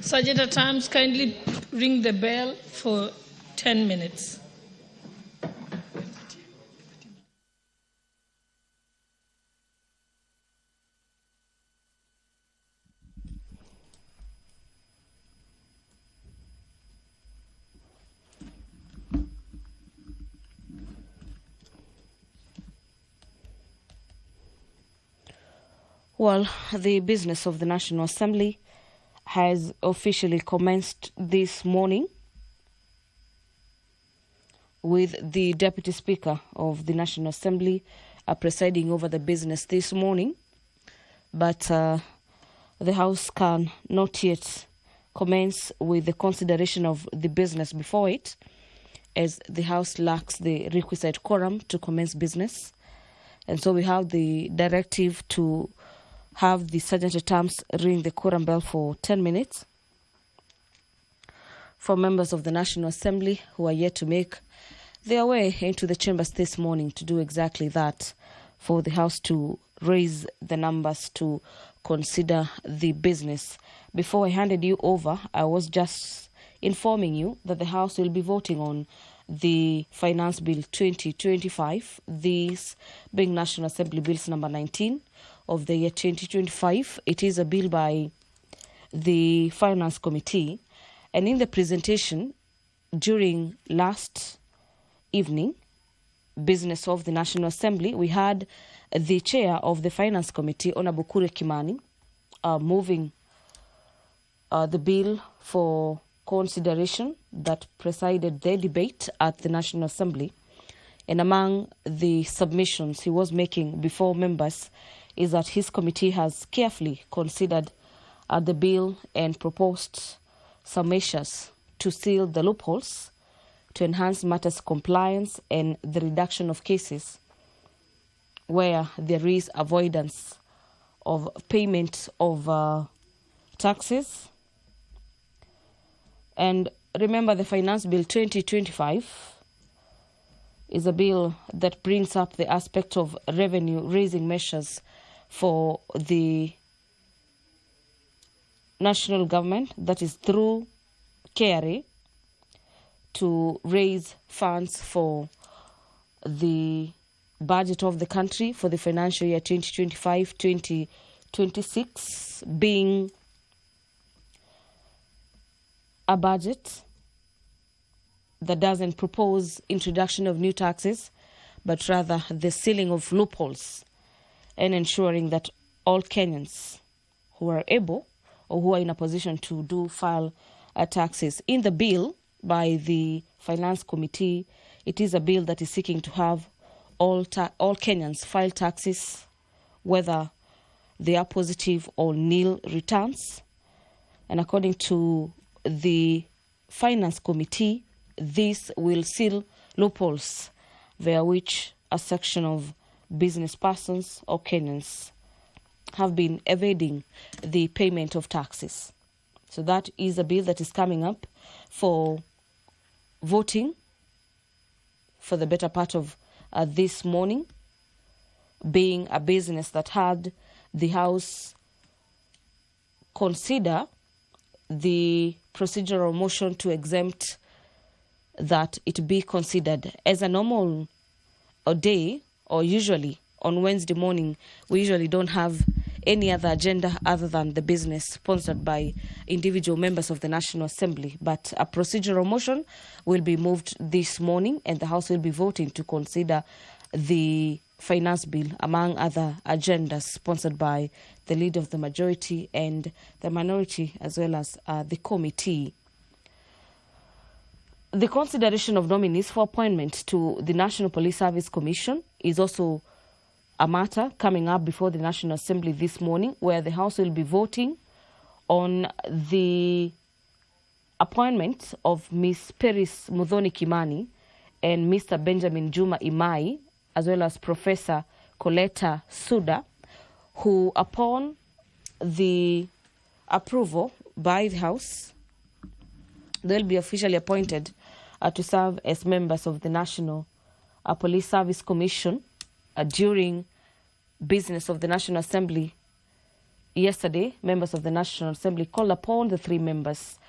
Sergeant at Arms, kindly ring the bell for 10 minutes. Well, the business of the National Assembly has officially commenced this morning with the Deputy Speaker of the National Assembly presiding over the business this morning. But the House can not yet commence with the consideration of the business before it, as the House lacks the requisite quorum to commence business. And so we have the directive to have the Sergeant at Arms ring the quorum bell for 10 minutes for members of the National Assembly who are yet to make their way into the chambers this morning to do exactly that, for the House to raise the numbers to consider the business. Before I handed you over, I was just informing you that the House will be voting on the Finance Bill 2025, this being National Assembly Bills number 19 of the year 2025. It is a bill by the Finance Committee, and in the presentation during last evening business of the National Assembly, we had the chair of the Finance Committee, Honorable Kure Kimani, moving the bill for consideration that presided the debate at the National Assembly. And among the submissions he was making before members is that his committee has carefully considered the bill and proposed some measures to seal the loopholes, to enhance matters compliance and the reduction of cases where there is avoidance of payment of taxes. And remember, the Finance Bill 2025 is a bill that brings up the aspect of revenue-raising measures for the national government, that is through KRA, to raise funds for the budget of the country for the financial year 2025-2026, being a budget that doesn't propose introduction of new taxes, but rather the sealing of loopholes and ensuring that all Kenyans who are able or who are in a position to file taxes. In the bill by the Finance Committee, it is a bill that is seeking to have all Kenyans file taxes, whether they are positive or nil returns. And according to the Finance Committee, this will seal loopholes via which a section of business persons or Kenyans have been evading the payment of taxes. So that is a bill that is coming up for voting for the better part of this morning, being a business that had the House consider the procedural motion to exempt that it be considered as a normal day, or usually on Wednesday morning, we usually don't have any other agenda other than the business sponsored by individual members of the National Assembly. But a procedural motion will be moved this morning, and the House will be voting to consider the finance bill, among other agendas sponsored by the leader of the majority and the minority, as well as the committee. The consideration of nominees for appointment to the National Police Service Commission is also a matter coming up before the National Assembly this morning, where the House will be voting on the appointment of Ms. Peris Muthoni Kimani and Mr. Benjamin Juma Imai, as well as Professor Coletta Suda, who, upon the approval by the House, they'll be officially appointed to serve as members of the National Police Service Commission during business of the National Assembly yesterday, members of the National Assembly called upon the three members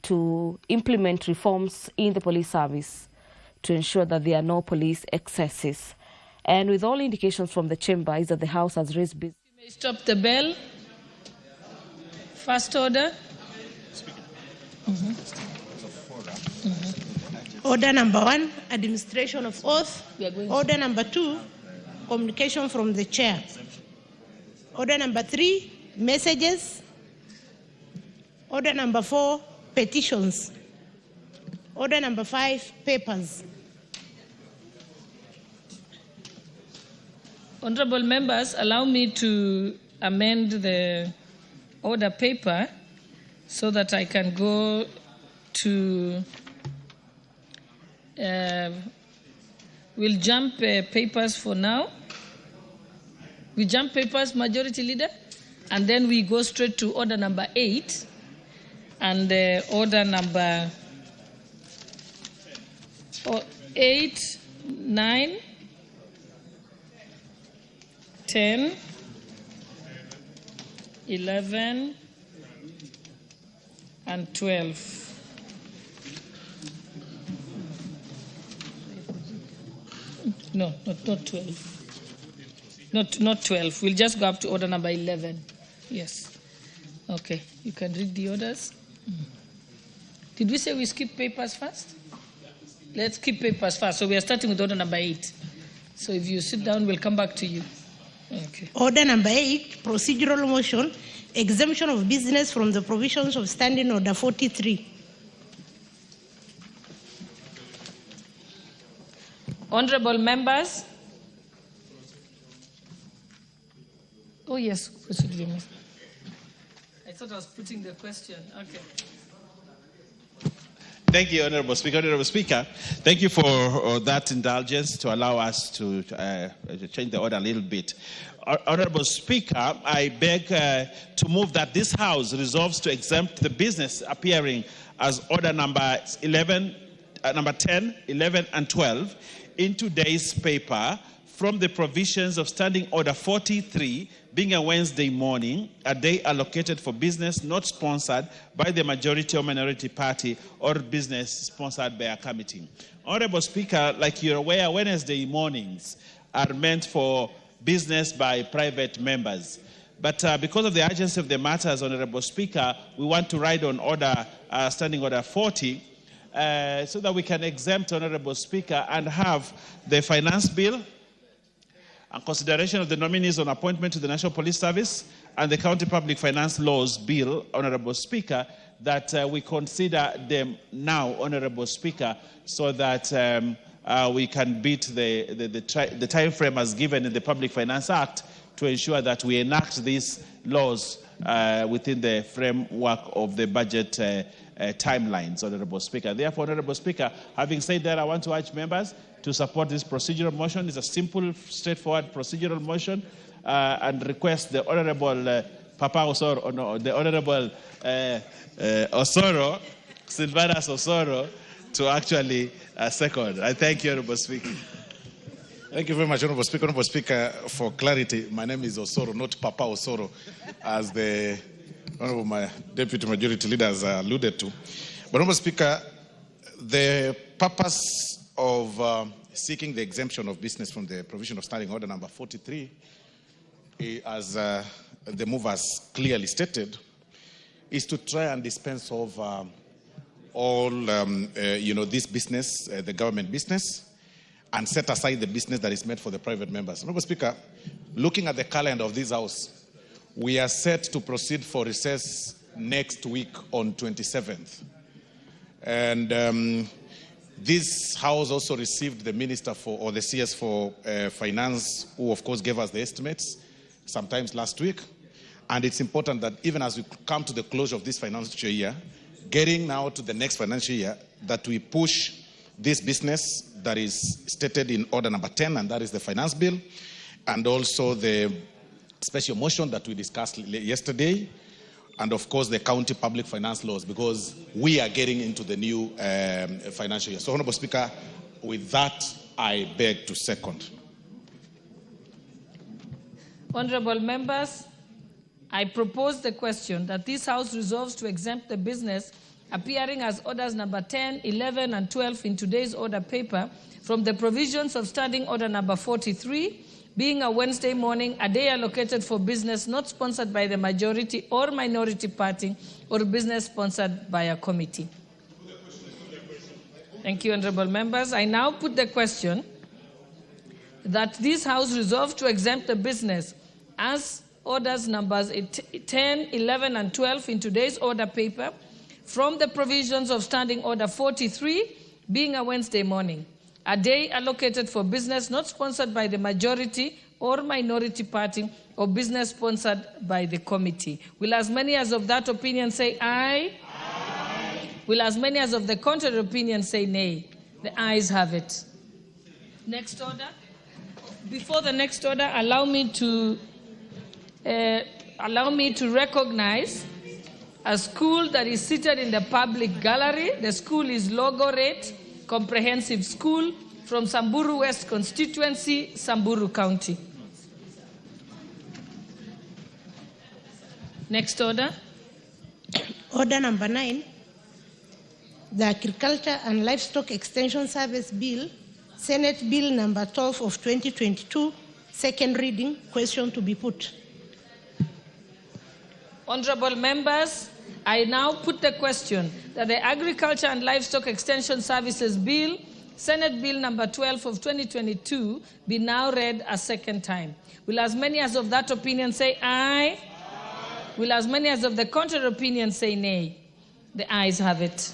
to implement reforms in the police service to ensure that there are no police excesses. And with all indications from the chamber is that the House has raised business. You may stop the bell. First order. Order number 1, administration of oath. Order number 2, communication from the chair. Order number 3, messages. Order number 4, petitions. Order number 5, papers. Honorable members, allow me to amend the order paper so that I can go to, we'll jump papers for now. We jump papers, Majority Leader, and then we go straight to order number 8 and order number 8, 9, 10, 11, and 12. No, not 12. Not 12. We'll just go up to order number 11. Yes. Okay. You can read the orders. Did we say we skip papers first? Let's skip papers first. So we are starting with order number 8. So if you sit down, we'll come back to you. Okay. Order number 8, procedural motion, exemption of business from the provisions of Standing Order 43. Honorable members. Oh, yes. I thought I was putting the question. Okay. Thank you, Honorable Speaker. Honorable Speaker, thank you for that indulgence to allow us to change the order a little bit. Honorable Speaker, I beg to move that this House resolves to exempt the business appearing as order number 11, number 10, 11, and 12 in today's paper from the provisions of Standing Order 43, being a Wednesday morning, a day allocated for business not sponsored by the majority or minority party or business sponsored by a committee. Honorable Speaker, like you're aware, Wednesday mornings are meant for business by private members. But because of the urgency of the matters, Honorable Speaker, we want to ride on order, Standing Order 40, so that we can exempt, Honorable Speaker, and have the finance bill, and consideration of the nominees on appointment to the National Police Service and the County Public Finance Laws Bill, Honorable Speaker, that we consider them now, Honorable Speaker, so that we can beat the time frame as given in the Public Finance Act to ensure that we enact these laws within the framework of the budget timelines, Honorable Speaker. Therefore, Honorable Speaker, having said that, I want to urge members to support this procedural motion. It's a simple, straightforward procedural motion, and request the Honorable Papa Osoro, no, the Honorable Osoro, Silvanus Osoro, to actually second. I thank you, Honorable Speaker. Thank you very much, Honorable Speaker. Honorable Speaker, for clarity, my name is Osoro, not Papa Osoro, as the Honorable my Deputy Majority Leader has alluded to. But, Honorable Speaker, the purpose of seeking the exemption of business from the provision of Standing Order number 43, as the movers clearly stated, is to try and dispense of all, this business, the government business, and set aside the business that is meant for the private members. Honorable Speaker, looking at the calendar of this House, we are set to proceed for recess next week on 27th. And this House also received the Minister for, or the CS for Finance, who of course gave us the estimates sometimes last week. And it's important that even as we come to the closure of this financial year, getting now to the next financial year, that we push this business that is stated in order number 10, and that is the finance bill, and also the special motion that we discussed yesterday, and of course the county public finance laws, because we are getting into the new financial year. So, Honorable Speaker, with that, I beg to second. Honorable members, I propose the question that this House resolves to exempt the business appearing as orders number 10, 11, and 12 in today's order paper from the provisions of Standing Order number 43, being a Wednesday morning, a day allocated for business not sponsored by the majority or minority party or business sponsored by a committee. Thank you, honorable members. I now put the question that this House resolve to exempt the business as orders numbers 10, 11, and 12 in today's order paper from the provisions of Standing Order 43, being a Wednesday morning, a day allocated for business not sponsored by the majority or minority party or business sponsored by the committee. Will as many as of that opinion say aye? Aye. Will as many as of the contrary opinion say nay? The ayes have it. Next order. Before the next order, allow me to recognize a school that is seated in the public gallery. The school is Logorate Comprehensive School from Samburu West Constituency, Samburu County. Next order. Order number 9, the Agriculture and Livestock Extension Service Bill, Senate Bill number 12 of 2022, second reading, question to be put. Honorable members, I now put the question that the Agriculture and Livestock Extension Services Bill, Senate Bill number 12 of 2022, be now read a second time. Will as many as of that opinion say aye? Aye. Will as many as of the contrary opinion say nay? The ayes have it.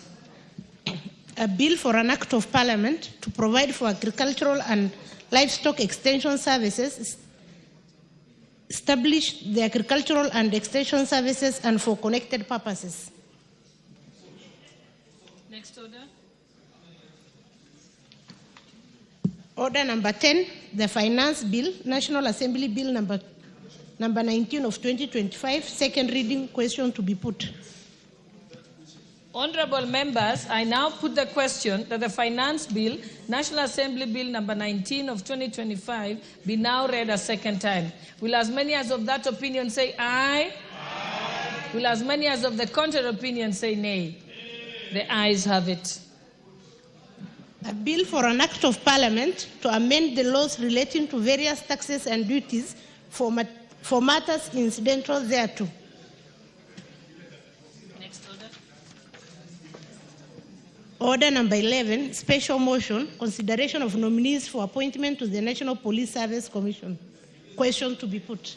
A bill for an act of parliament to provide for agricultural and livestock extension services, establish the agricultural and extension services and for connected purposes. Next order. Order number 10, the Finance Bill, National Assembly Bill number 19 of 2025, second reading, question to be put. Honorable members, I now put the question that the Finance Bill, National Assembly Bill number 19 of 2025, be now read a second time. Will as many as of that opinion say aye? Aye. Will as many as of the contrary opinion say nay? The ayes have it. A bill for an act of parliament to amend the laws relating to various taxes and duties for matters incidental thereto. Next order. Order number 11, special motion, consideration of nominees for appointment to the National Police Service Commission. Question to be put.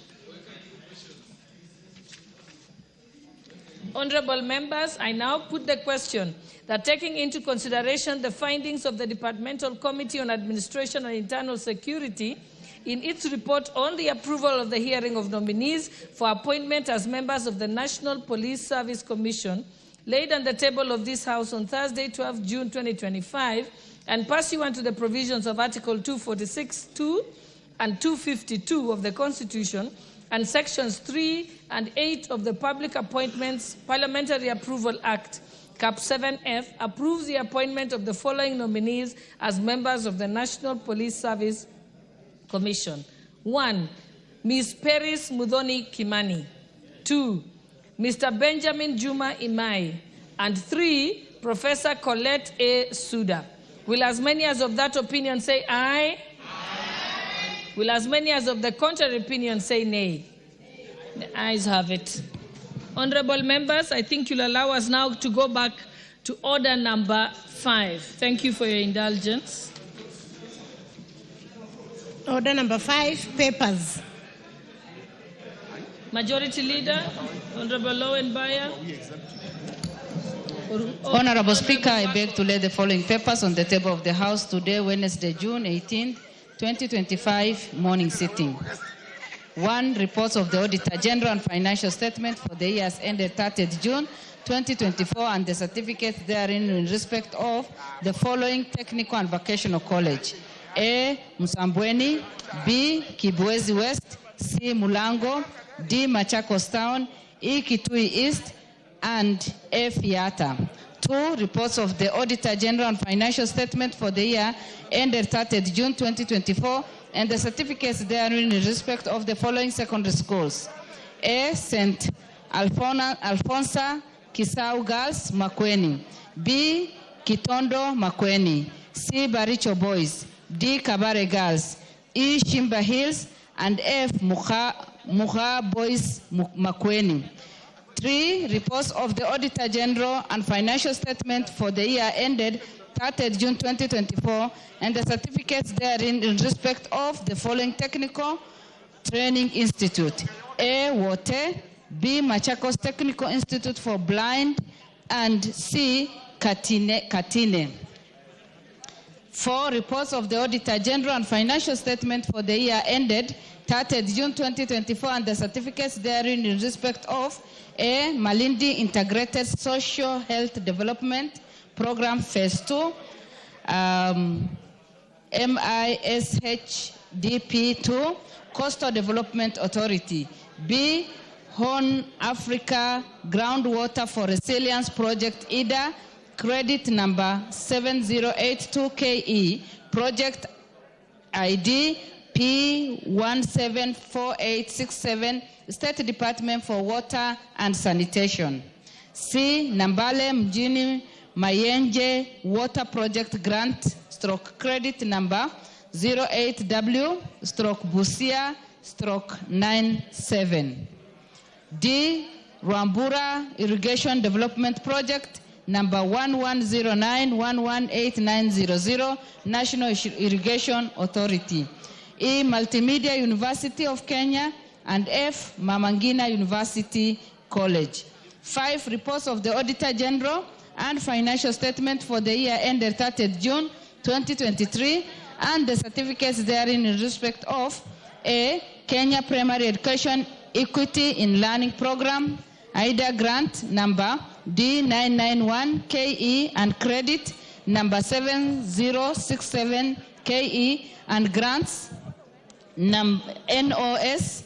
Honorable members, I now put the question that taking into consideration the findings of the Departmental Committee on Administration and Internal Security in its report on the approval of the hearing of nominees for appointment as members of the National Police Service Commission, laid on the table of this House on Thursday, 12 June 2025, and pursuant to the provisions of Article 246(2) and 252 of the Constitution, and Sections 3 and 8 of the Public Appointments Parliamentary Approval Act, Cap 7F, approves the appointment of the following nominees as members of the National Police Service Commission. 1, Ms. Peris Mudhoni Kimani. 2, Mr. Benjamin Juma Imai. And 3, Professor Colette A. Suda. Will as many as of that opinion say aye? Aye. Will as many as of the contrary opinion say nay? The ayes have it. Honorable members, I think you'll allow us now to go back to order number 5. Thank you for your indulgence. Order number 5, papers. Majority Leader, Honorable Lowenbayer. Honorable Speaker, I beg to lay the following papers on the table of the House today, Wednesday, June 18, 2025, morning sitting. 1, reports of the Auditor General and financial statement for the years ended 30th June 2024 and the certificates therein in respect of the following technical and vocational college. A, Msambweni. B, Kibwezi West. C, Mulango. D, Machakos Town. E, Kitui East. And F, Yata. 2, reports of the Auditor General and financial statement for the year ended 30th June 2024 and the certificates therein in respect of the following secondary schools. A. St. Alfonsa Kisau Girls, Makueni. B. Kitondo, Makueni. C. Baricho Boys. D. Kabare Girls. E. Shimba Hills. And F. Muha Boys, Makueni. 3. Reports of the Auditor General and financial statement for the year ended 30th June 2024 and the certificates therein in respect of the following technical training institute. A. Wote. B. Machakos Technical Institute for Blind. And C. Katine. 4. Reports of the Auditor General and financial statement for the year ended 30th June 2024 and the certificates therein in respect of A. Malindi Integrated Social Health Development Program Phase 2, MISHDP2, Coastal Development Authority. B. Horn Africa Groundwater for Resilience Project IDA, credit number 7082KE, project ID P174867, State Department for Water and Sanitation. C. Nambale Mjini Mayenje Water Project Grant / credit number 08W/Busia/97. D. Rwambura Irrigation Development Project number 1109118900, National Irrigation Authority. E. Multimedia University of Kenya. And F. Mamangina University College. 5. Reports of the Auditor General and financial statement for the year ended 30th June 2023 and the certificates therein in respect of A. Kenya Primary Education Equity in Learning Program, IDA grant number D991KE and credit number 7067KE and grants NOS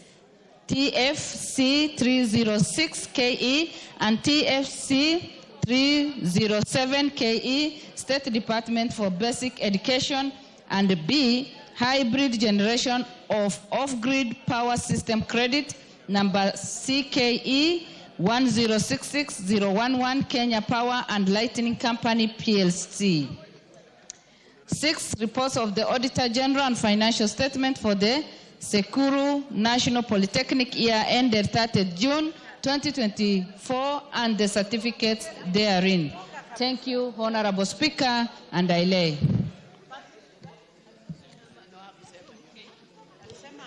TFC 306KE and TFC 307KE, State Department for Basic Education, and B. Hybrid Generation of Off-Grid Power System Credit number CKE 1066011, Kenya Power and Lighting Company PLC. 6. Reports of the Auditor General and financial statement for the Sekuru National Polytechnic year ended 30th June 2024 and the certificates therein. Thank you, Honorable Speaker, and I lay.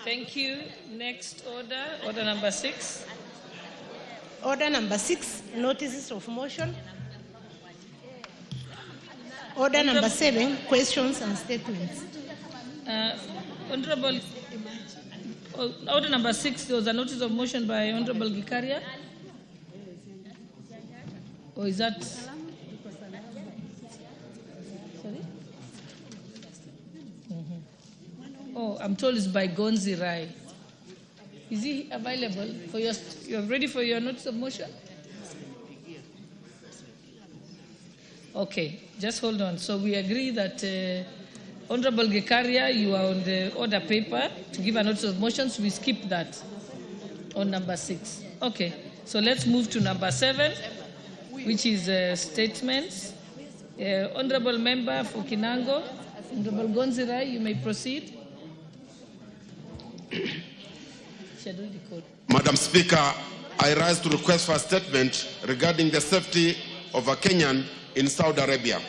Thank you. Next order number 6. Order number 6, notices of motion. Order number 7, questions and statements. Honorable, order number 6, there was a notice of motion by Honorable Gikaria. Or is that? Sorry? Mm-hmm. Oh, I'm told it's by Gonzi Rai. Is he available for your? You're ready for your notice of motion? Okay, just hold on. So we agree that Honorable Gikaria, you are on the order paper to give a notice of motion. So we skip that on number 6. Okay, so let's move to number 7, which is statements. Honorable Member for Kinango, Honorable Gonzirai, you may proceed. Madam Speaker, I rise to request for a statement regarding the safety of a Kenyan in Saudi Arabia.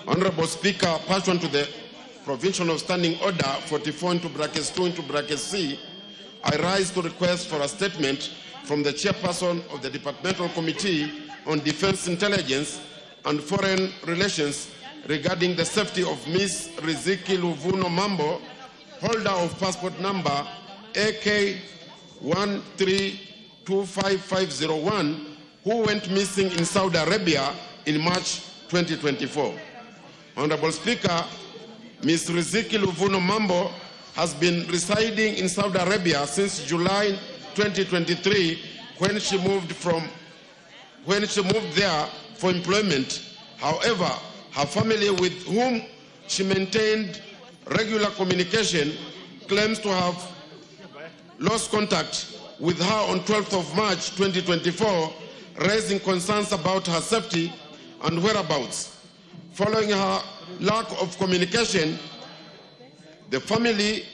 Honorable Speaker, pursuant to the provision of Standing Order 44(2)(c), I rise to request for a statement from the chairperson of the Departmental Committee on Defense Intelligence and Foreign Relations regarding the safety of Ms. Riziki Luvuno Mambo, holder of passport number AK1325501, who went missing in Saudi Arabia in March 2024. Honorable Speaker, Ms. Riziki Luvuno Mambo has been residing in Saudi Arabia since July 2023 when she moved there for employment. However, her family, with whom she maintained regular communication, claims to have lost contact with her on 12th of March 2024, raising concerns about her safety and whereabouts. Following her lack of communication, the family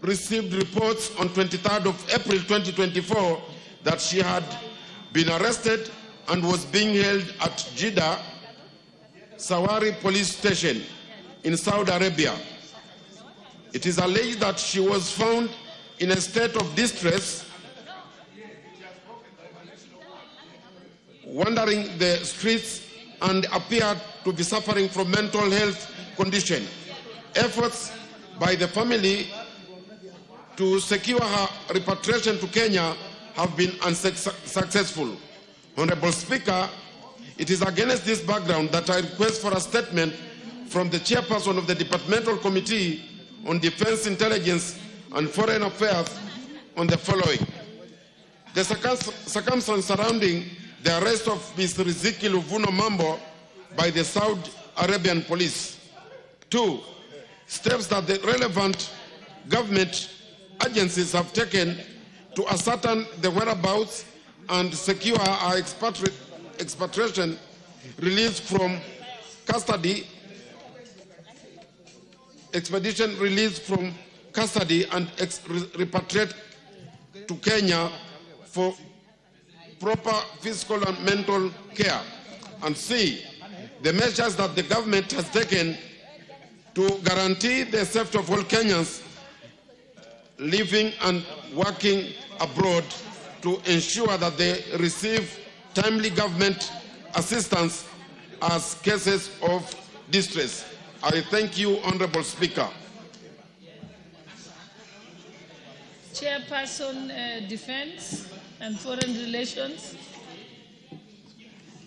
received reports on 23rd of April 2024 that she had been arrested and was being held at Jeddah Sawari police station in Saudi Arabia. It is alleged that she was found in a state of distress, wandering the streets, and appeared to be suffering from mental health condition. Efforts by the family to secure her repatriation to Kenya have been unsuccessful. Honorable Speaker, it is against this background that I request for a statement from the chairperson of the Departmental Committee on Defense, Intelligence and Foreign Affairs on the following. The circumstances surrounding the arrest of Ms. Riziki Luvuno Mambo by the Saudi Arabian police. 2, steps that the relevant government agencies have taken to ascertain the whereabouts and secure our expatriation, release from custody, expedition release from custody, and repatriate to Kenya for proper physical and mental care. And C, the measures that the government has taken to guarantee the safety of all Kenyans living and working abroad to ensure that they receive timely government assistance as cases of distress. I thank you, Honorable Speaker. Chairperson, Defense and Foreign Relations.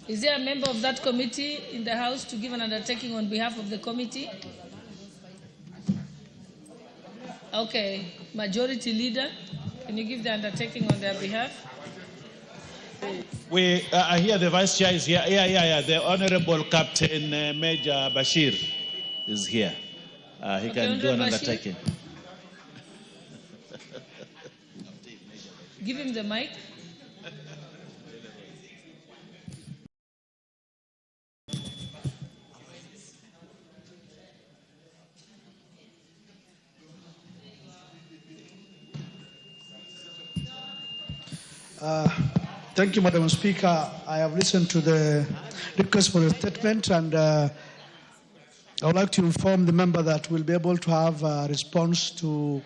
Is there a member of that committee in the House to give an undertaking on behalf of the committee? Okay, Majority Leader, can you give the undertaking on their behalf? We here the Vice Chair is here. Yeah. The Honorable Captain Major Bashir is here. He can do an undertaking. Give him the mic. Thank you, Madam Speaker. I have listened to the request for a statement, and I would like to inform the member that we'll be able to have a response to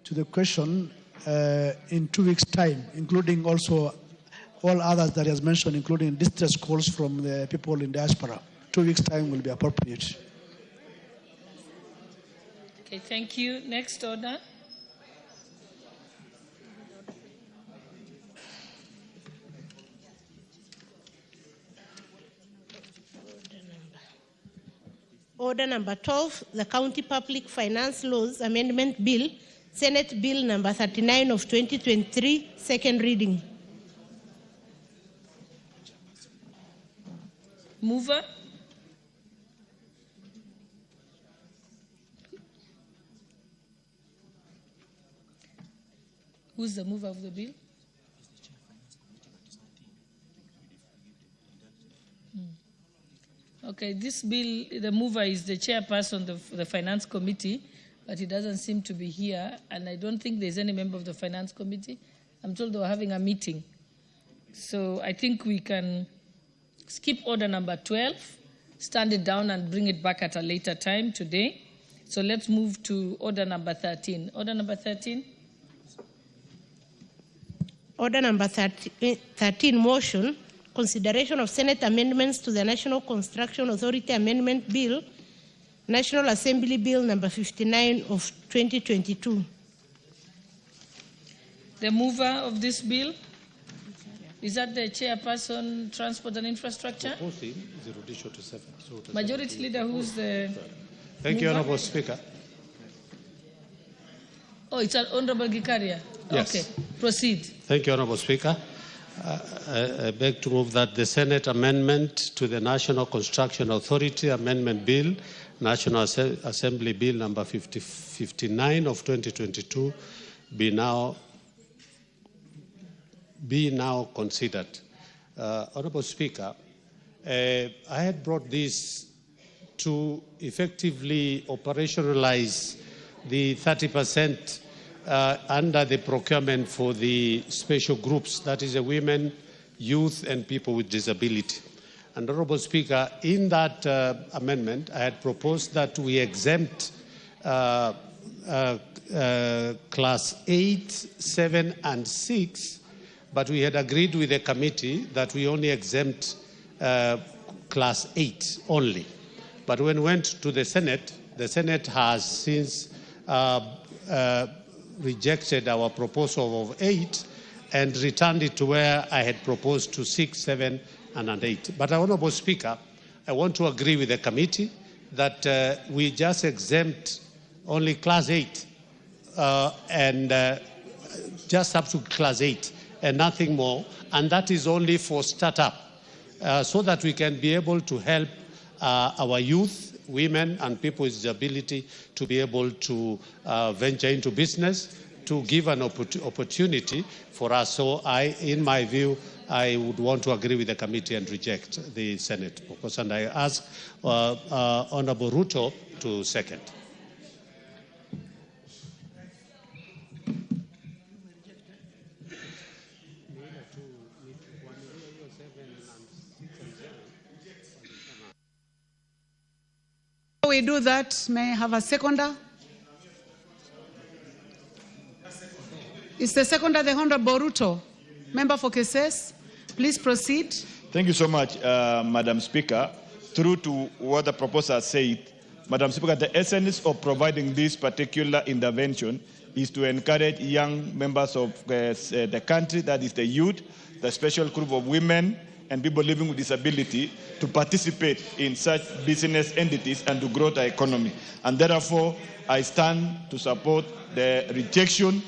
the question in 2 weeks' time, including also all others that he has mentioned, including distress calls from the people in diaspora. 2 weeks' time will be appropriate. Okay, thank you. Next order. Order number 12, the County Public Finance Laws Amendment Bill, Senate Bill number 39 of 2023, second reading. Mover. Who's the mover of the bill? Okay, this bill, the mover is the chairperson of the Finance Committee, but he doesn't seem to be here, and I don't think there's any member of the Finance Committee. I'm told they were having a meeting. So I think we can skip order number 12, stand it down and bring it back at a later time today. So let's move to order number 13. Order number 13. Order number 13, motion, consideration of Senate amendments to the National Construction Authority Amendment Bill, National Assembly Bill number 59 of 2022. The mover of this bill, is that the chairperson, Transport and Infrastructure? Majority Leader, who's the Thank you, Honorable Speaker. Oh, it's Honorable Gikaria. Yes. Okay, proceed. Thank you, Honorable Speaker. I beg to move that the Senate amendment to the National Construction Authority Amendment Bill, National Assembly Bill number 59 of 2022, be now be now considered. Honorable Speaker, I had brought this to effectively operationalize the 30% under the procurement for the special groups, that is the women, youth, and people with disability. And Honorable Speaker, in that amendment, I had proposed that we exempt class 8, 7, and 6, but we had agreed with the committee that we only exempt class 8 only. But when we went to the Senate has since rejected our proposal of 8 and returned it to where I had proposed to 6, 7, and 8. But, Honorable Speaker, I want to agree with the committee that we just exempt only class 8 and just up to class 8 and nothing more, and that is only for startup, so that we can be able to help our youth, women, and people with disability to be able to venture into business, to give an opportunity for us. So in my view, I would want to agree with the committee and reject the Senate proposal. And I ask Honorable Ruto to second. Before we do that, may I have a seconder? Is the seconder the Honorable Ruto? Member for Keses, please proceed. Thank you so much, Madam Speaker. Through to what the proposer said, Madam Speaker, the essence of providing this particular intervention is to encourage young members of the country, that is the youth, the special group of women, and people living with disability to participate in such business entities and to grow the economy. And therefore, I stand to support the rejection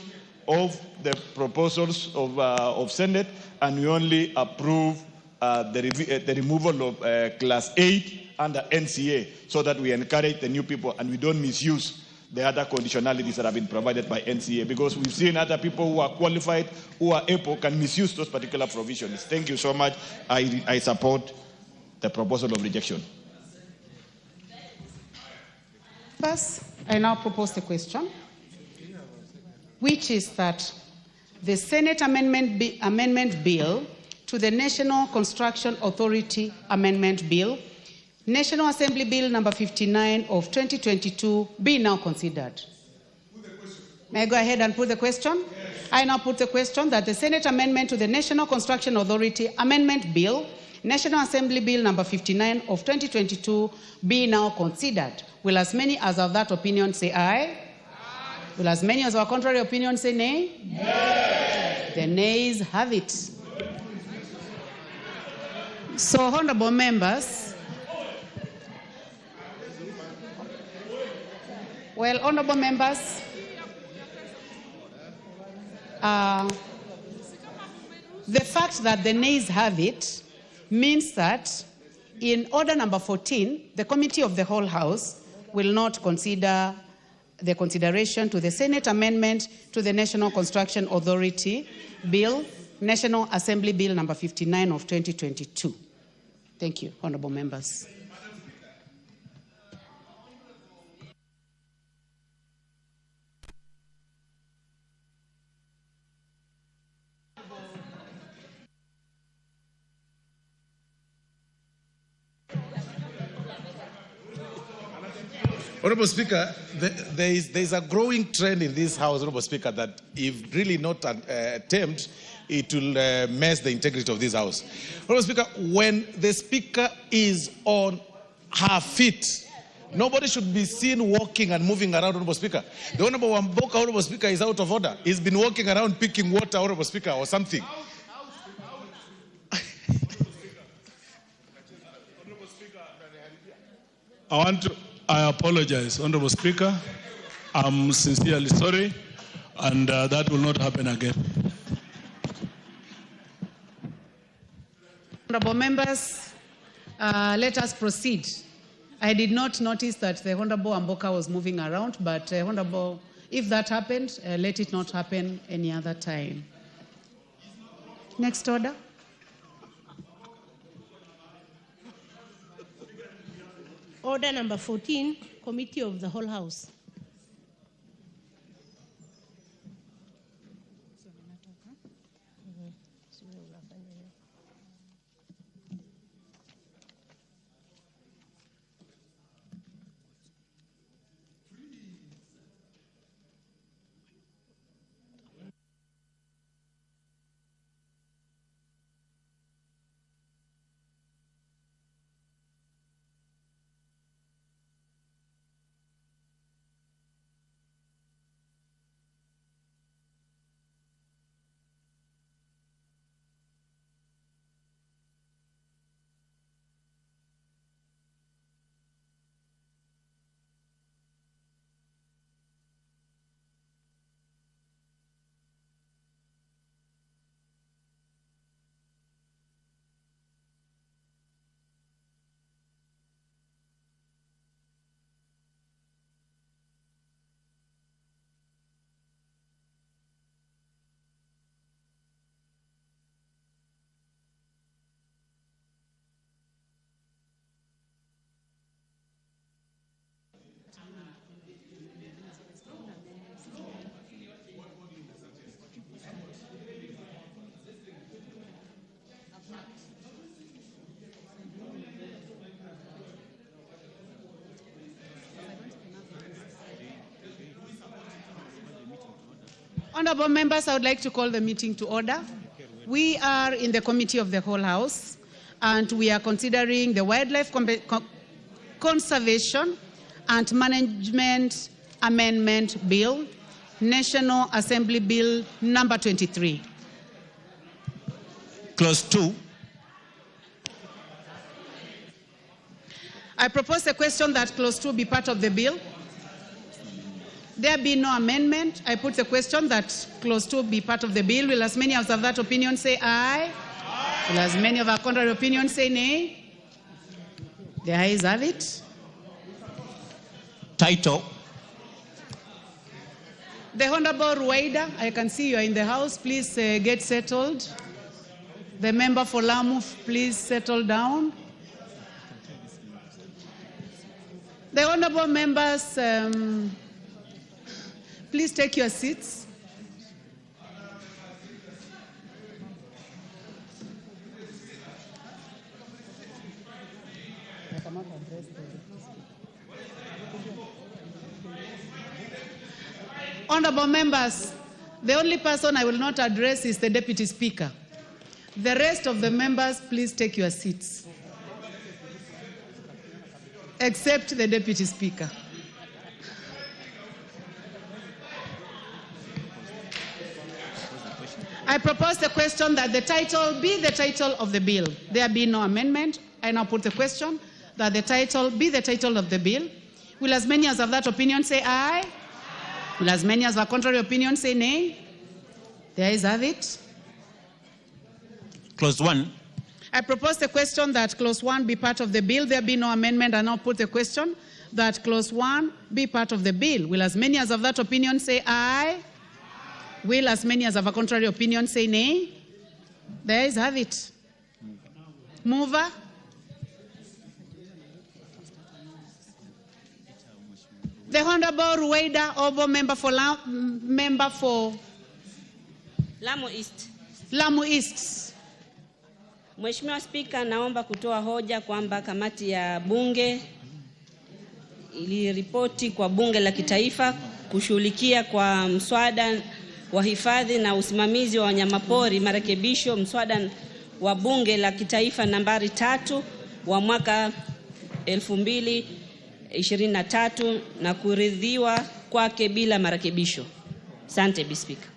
of the proposals of Senate, and we only approve the removal of Class 8 under NCA, so that we encourage the new people and we don't misuse the other conditionalities that have been provided by NCA, because we've seen other people who are qualified, who are able, can misuse those particular provisions. Thank you so much. I support the proposal of rejection. First, I now propose the question, which is that the Senate amendment bill to the National Construction Authority Amendment Bill, National Assembly Bill number 59 of 2022, be now considered. May I go ahead and put the question? Yes. I now put the question that the Senate amendment to the National Construction Authority Amendment Bill, National Assembly Bill number 59 of 2022, be now considered. Will as many as of that opinion say aye? Will as many as our contrary opinion say nay? Nay. The nays have it. So, honorable members, well, honorable members, the fact that the nays have it means that in order number 14, the Committee of the Whole House will not consider the consideration to the Senate amendment to the National Construction Authority Bill, National Assembly Bill number 59 of 2022. Thank you, honorable members. Honorable Speaker, there is a growing trend in this House, Honorable Speaker, that if really not an attempt, it will mess the integrity of this House. Honorable Speaker, when the Speaker is on her feet, nobody should be seen walking and moving around, Honorable Speaker. The Honorable Wamboka, Honorable Speaker, is out of order. He's been walking around picking water, Honorable Speaker, or something. I apologize, Honorable Speaker. I'm sincerely sorry, and that will not happen again. Honorable members, let us proceed. I did not notice that the Honorable Amboka was moving around, but Honorable, if that happened, let it not happen any other time. Next order. Order number 14, Committee of the Whole House. Honorable members, I would like to call the meeting to order. We are in the Committee of the Whole House, and we are considering the Wildlife Conservation and Management Amendment Bill, National Assembly Bill number 23. Clause 2. I propose a question that Clause 2 be part of the bill. There be no amendment. I put the question that Clause 2 be part of the bill. Will as many as of that opinion say aye? Aye. Will as many of our contrary opinion say nay? The ayes have it. Title. The Honorable Rueda, I can see you are in the house. Please get settled. The member for Lamu, please settle down. The honorable members, please take your seats. Honorable members, the only person I will not address is the Deputy Speaker. The rest of the members, please take your seats. Except the Deputy Speaker. I propose the question that the title be the title of the bill. There be no amendment. I now put the question that the title be the title of the bill. Will as many as of that opinion say aye? Will as many as of contrary opinion say nay? The ayes have it. Clause 1. I propose the question that Clause 1 be part of the bill. There be no amendment. I now put the question that Clause 1 be part of the bill. Will as many as of that opinion say aye? Will as many as of a contrary opinion say nay? The ayes have it. Mover. The Honorable Rueda Obo, member for Lamu East. Lamu East. Mheshimiwa Spika, naomba kutoa hoja kwamba kamati ya bunge iliripoti kwa bunge la kitaifa kushughulikia kwa mswada wa hifadhi na usimamizi wa wanyamapori marekebisho mswada wa bunge la kitaifa nambari 3 wa mwaka 2023 na kuridhiwa kwake bila marekebisho. Asante Bi Spika.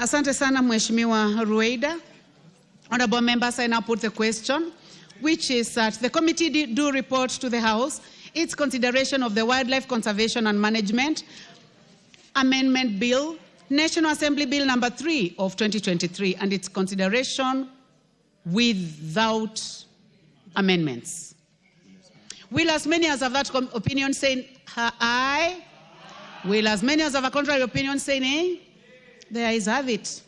Asante sana Mheshimiwa Rueda. Honorable members, I now put the question, which is that the committee do report to the House its consideration of the Wildlife Conservation and Management Amendment Bill, National Assembly Bill number 3 of 2023, and its consideration without amendments. Will as many as of that opinion say aye? Will as many as of a contrary opinion say nay? The ayes have it.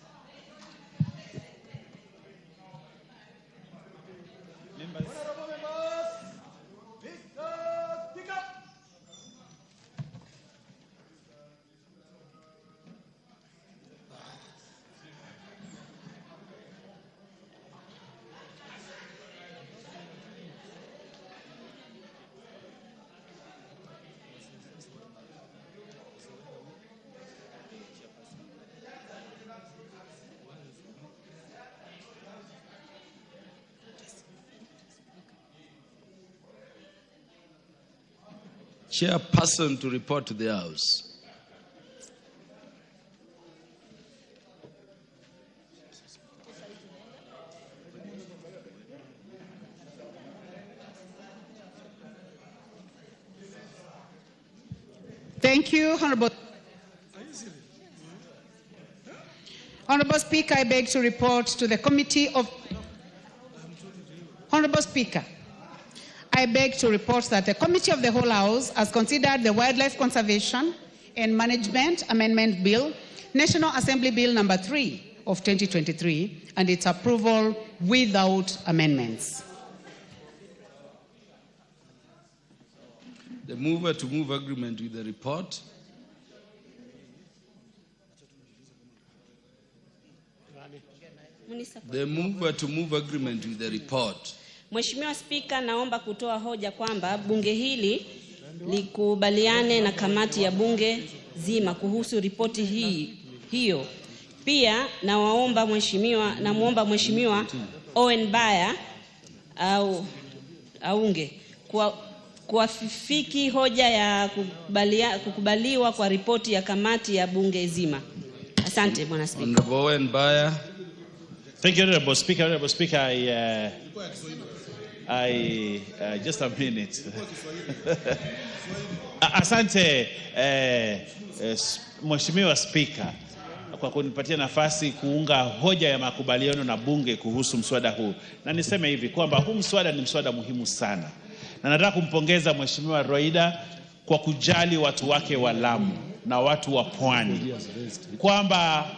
chairperson to report to the House. Thank you, Honorable. Honorable Speaker, I beg to report to the Committee of... Honorable Speaker, I beg to report that the Committee of the Whole House has considered the Wildlife Conservation and Management Amendment Bill, National Assembly Bill number 3 of 2023, and its approval without amendments. The mover to move agreement with the report. The mover to move agreement with the report. Mheshimiwa Spika, naomba kutoa hoja kwamba bunge hili likubaliane na kamati ya bunge zima kuhusu ripoti hiyo. Pia namuomba Mheshimiwa Owen Baya aunge kuafiki hoja ya kukubaliwa kwa ripoti ya kamati ya bunge zima. Asante Bwana Spika. Honorable Owen Baya. Thank you, Honorable Speaker. Honorable Speaker, just a minute. Asante Mheshimiwa Speaker kwa kunipatia nafasi kuunga hoja ya makubaliano na bunge kuhusu mswada huu. Na niseme hivi kwamba huu mswada ni mswada muhimu sana. Na nataka kumpongeza Mheshimiwa Roida kwa kujali watu wake wa Lamu na watu wa Pwani, kwamba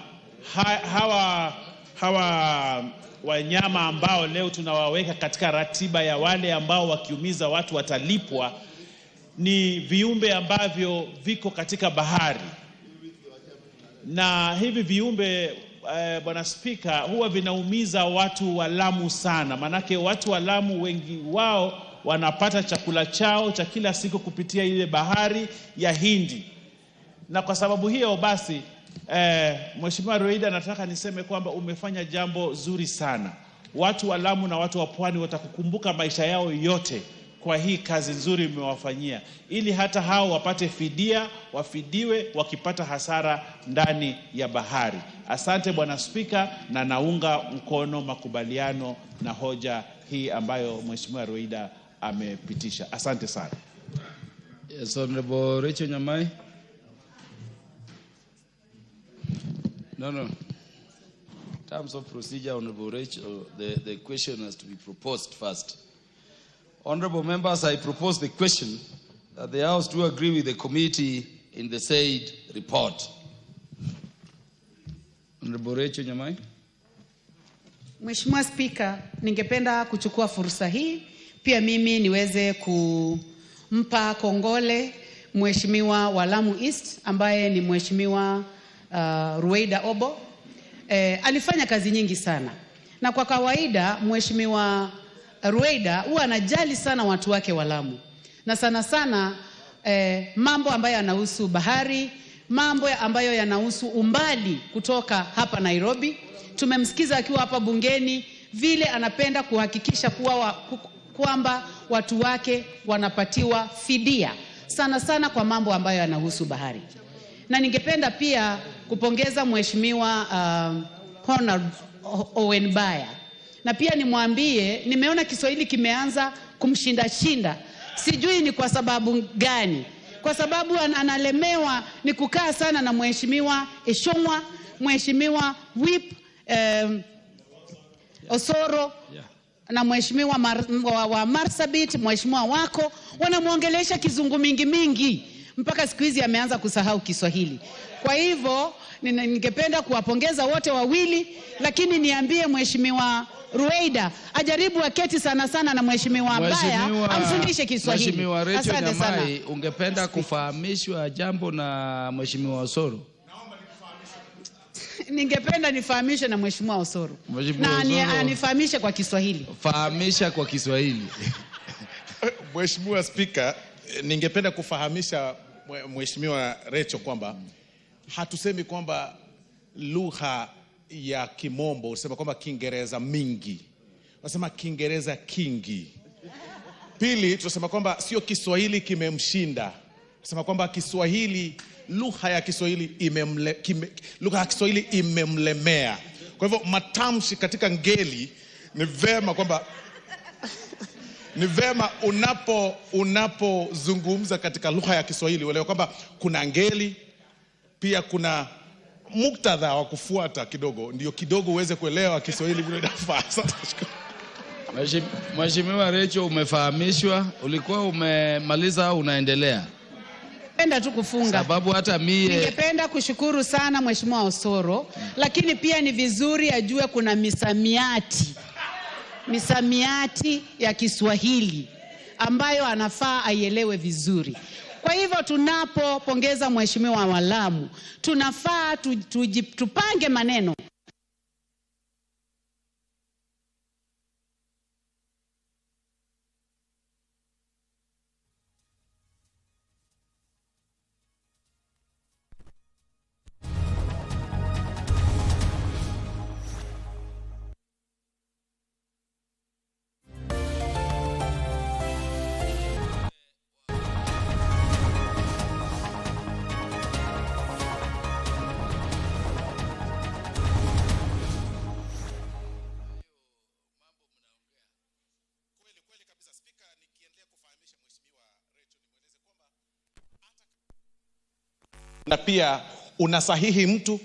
hawa wanyama ambao leo tunawaweka katika ratiba ya wale ambao wakiumiza watu watalipwa ni viumbe ambavyo viko katika bahari. Na hivi viumbe Bwana Spika huwa vinaumiza watu wa Lamu sana, manake watu wa Lamu wengi wao wanapata chakula chao cha kila siku kupitia ile bahari ya Hindi. Na kwa sababu hiyo basi Mheshimiwa Roida, nataka niseme kwamba umefanya jambo zuri sana. Watu wa Lamu na watu wa Pwani watakukumbuka maisha yao yote kwa hii kazi nzuri umewafanyia, ili hata hao wapate fidia, wafidiwe wakipata hasara ndani ya bahari. Asante Bwana Spika, na naunga mkono makubaliano na hoja hii ambayo Mheshimiwa Roida amepitisha. Asante sana. Yes, Honorable Rachel Nyamai. No. In terms of procedure, Honorable Rachel, the question has to be proposed first. Honorable members, I propose the question that the House do agree with the committee in the said report. Honorable Rachel Nyamai. Mheshimiwa Spika, ningependa kuchukua fursa hii pia mimi niweze kumpa kongole Mheshimiwa wa Lamu East ambaye ni Mheshimiwa Ruweida Obo. Alifanya kazi nyingi sana. Na kwa kawaida Mheshimiwa Ruweida huwa anajali sana watu wake wa Lamu. Na sana sana mambo ambayo yanahusu bahari, mambo ambayo yanahusu umbali kutoka hapa Nairobi. Tumemsikiza akiwa hapa bungeni vile anapenda kuhakikisha kwamba watu wake wanapatiwa fidia sana sana kwa mambo ambayo yanahusu bahari. Na ningependa pia kupongeza Mheshimiwa Honorable Owen Baya. Na pia nimwambie, nimeona Kiswahili kimeanza kumshinda. Sijui ni kwa sababu gani. Kwa sababu analemewa ni kukaa sana na Mheshimiwa Eshongwa, Mheshimiwa Whip Osoro, na Mheshimiwa wa Marsabit, Mheshimiwa wako, wanamuongelesha kizungu mingi mpaka siku hizi ameanza kusahau Kiswahili. Kwa hivyo ningependa kuwapongeza wote wawili, lakini niambie Mheshimiwa Ruweida ajaribu aketi sana na Mheshimiwa Baya amfundishe Kiswahili. Mheshimiwa Rachel Nyamai, ungependa kufahamishwa jambo na Mheshimiwa Osoro? Ningependa nifahamishe na Mheshimiwa Osoro. Na anifahamishe kwa Kiswahili. Fahamisha kwa Kiswahili. Mheshimiwa Spika, ningependa kufahamisha Mheshimiwa Rachel kwamba hatusemi kwamba lugha ya Kimombo, usema kwamba Kiingereza mingi. Unasema Kiingereza kingi. Pili, tunasema kwamba sio Kiswahili kimemshinda. sema kwamba Kiswahili, lugha ya Kiswahili imemlemea. Kwa hivyo matamshi katika ngeli ni vema kwamba ni vema unapozungumza katika lugha ya Kiswahili uelewe kwamba kuna ngeli, pia kuna muktadha wa kufuata kidogo, ndio kidogo uweze kuelewa Kiswahili vile inafaa. Mheshimiwa Recho, umefahamishwa, ulikuwa umemaliza au unaendelea? Ningependa tu kufunga. Sababu hata mie ningependa kushukuru sana Mheshimiwa Osoro, lakini pia ni vizuri ajue kuna misamiati ya Kiswahili ambayo anafaa aielewe vizuri. Kwa hivyo tunapopongeza Mheshimiwa wa Lamu, tunafaa tupange maneno. Na pia unasahihi mtu,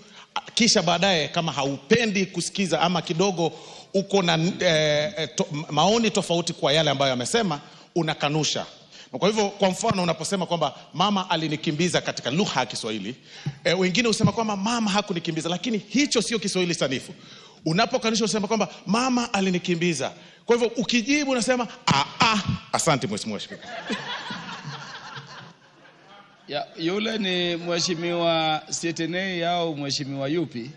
kisha baadaye kama haupendi kusikiza ama kidogo uko na maoni tofauti kwa yale ambayo amesema, unakanusha. Kwa hivyo kwa mfano unaposema kwamba mama alinikimbiza katika lugha ya Kiswahili, wengine usema kwamba mama hakunikimbiza, lakini hicho sio Kiswahili sanifu. Unapokanusha usema kwamba mama alinikimbiza. Kwa hivyo ukijibu unasema asante Mheshimiwa Spika. Ya, yule ni Mheshimiwa Sietenei au Mheshimiwa yupi?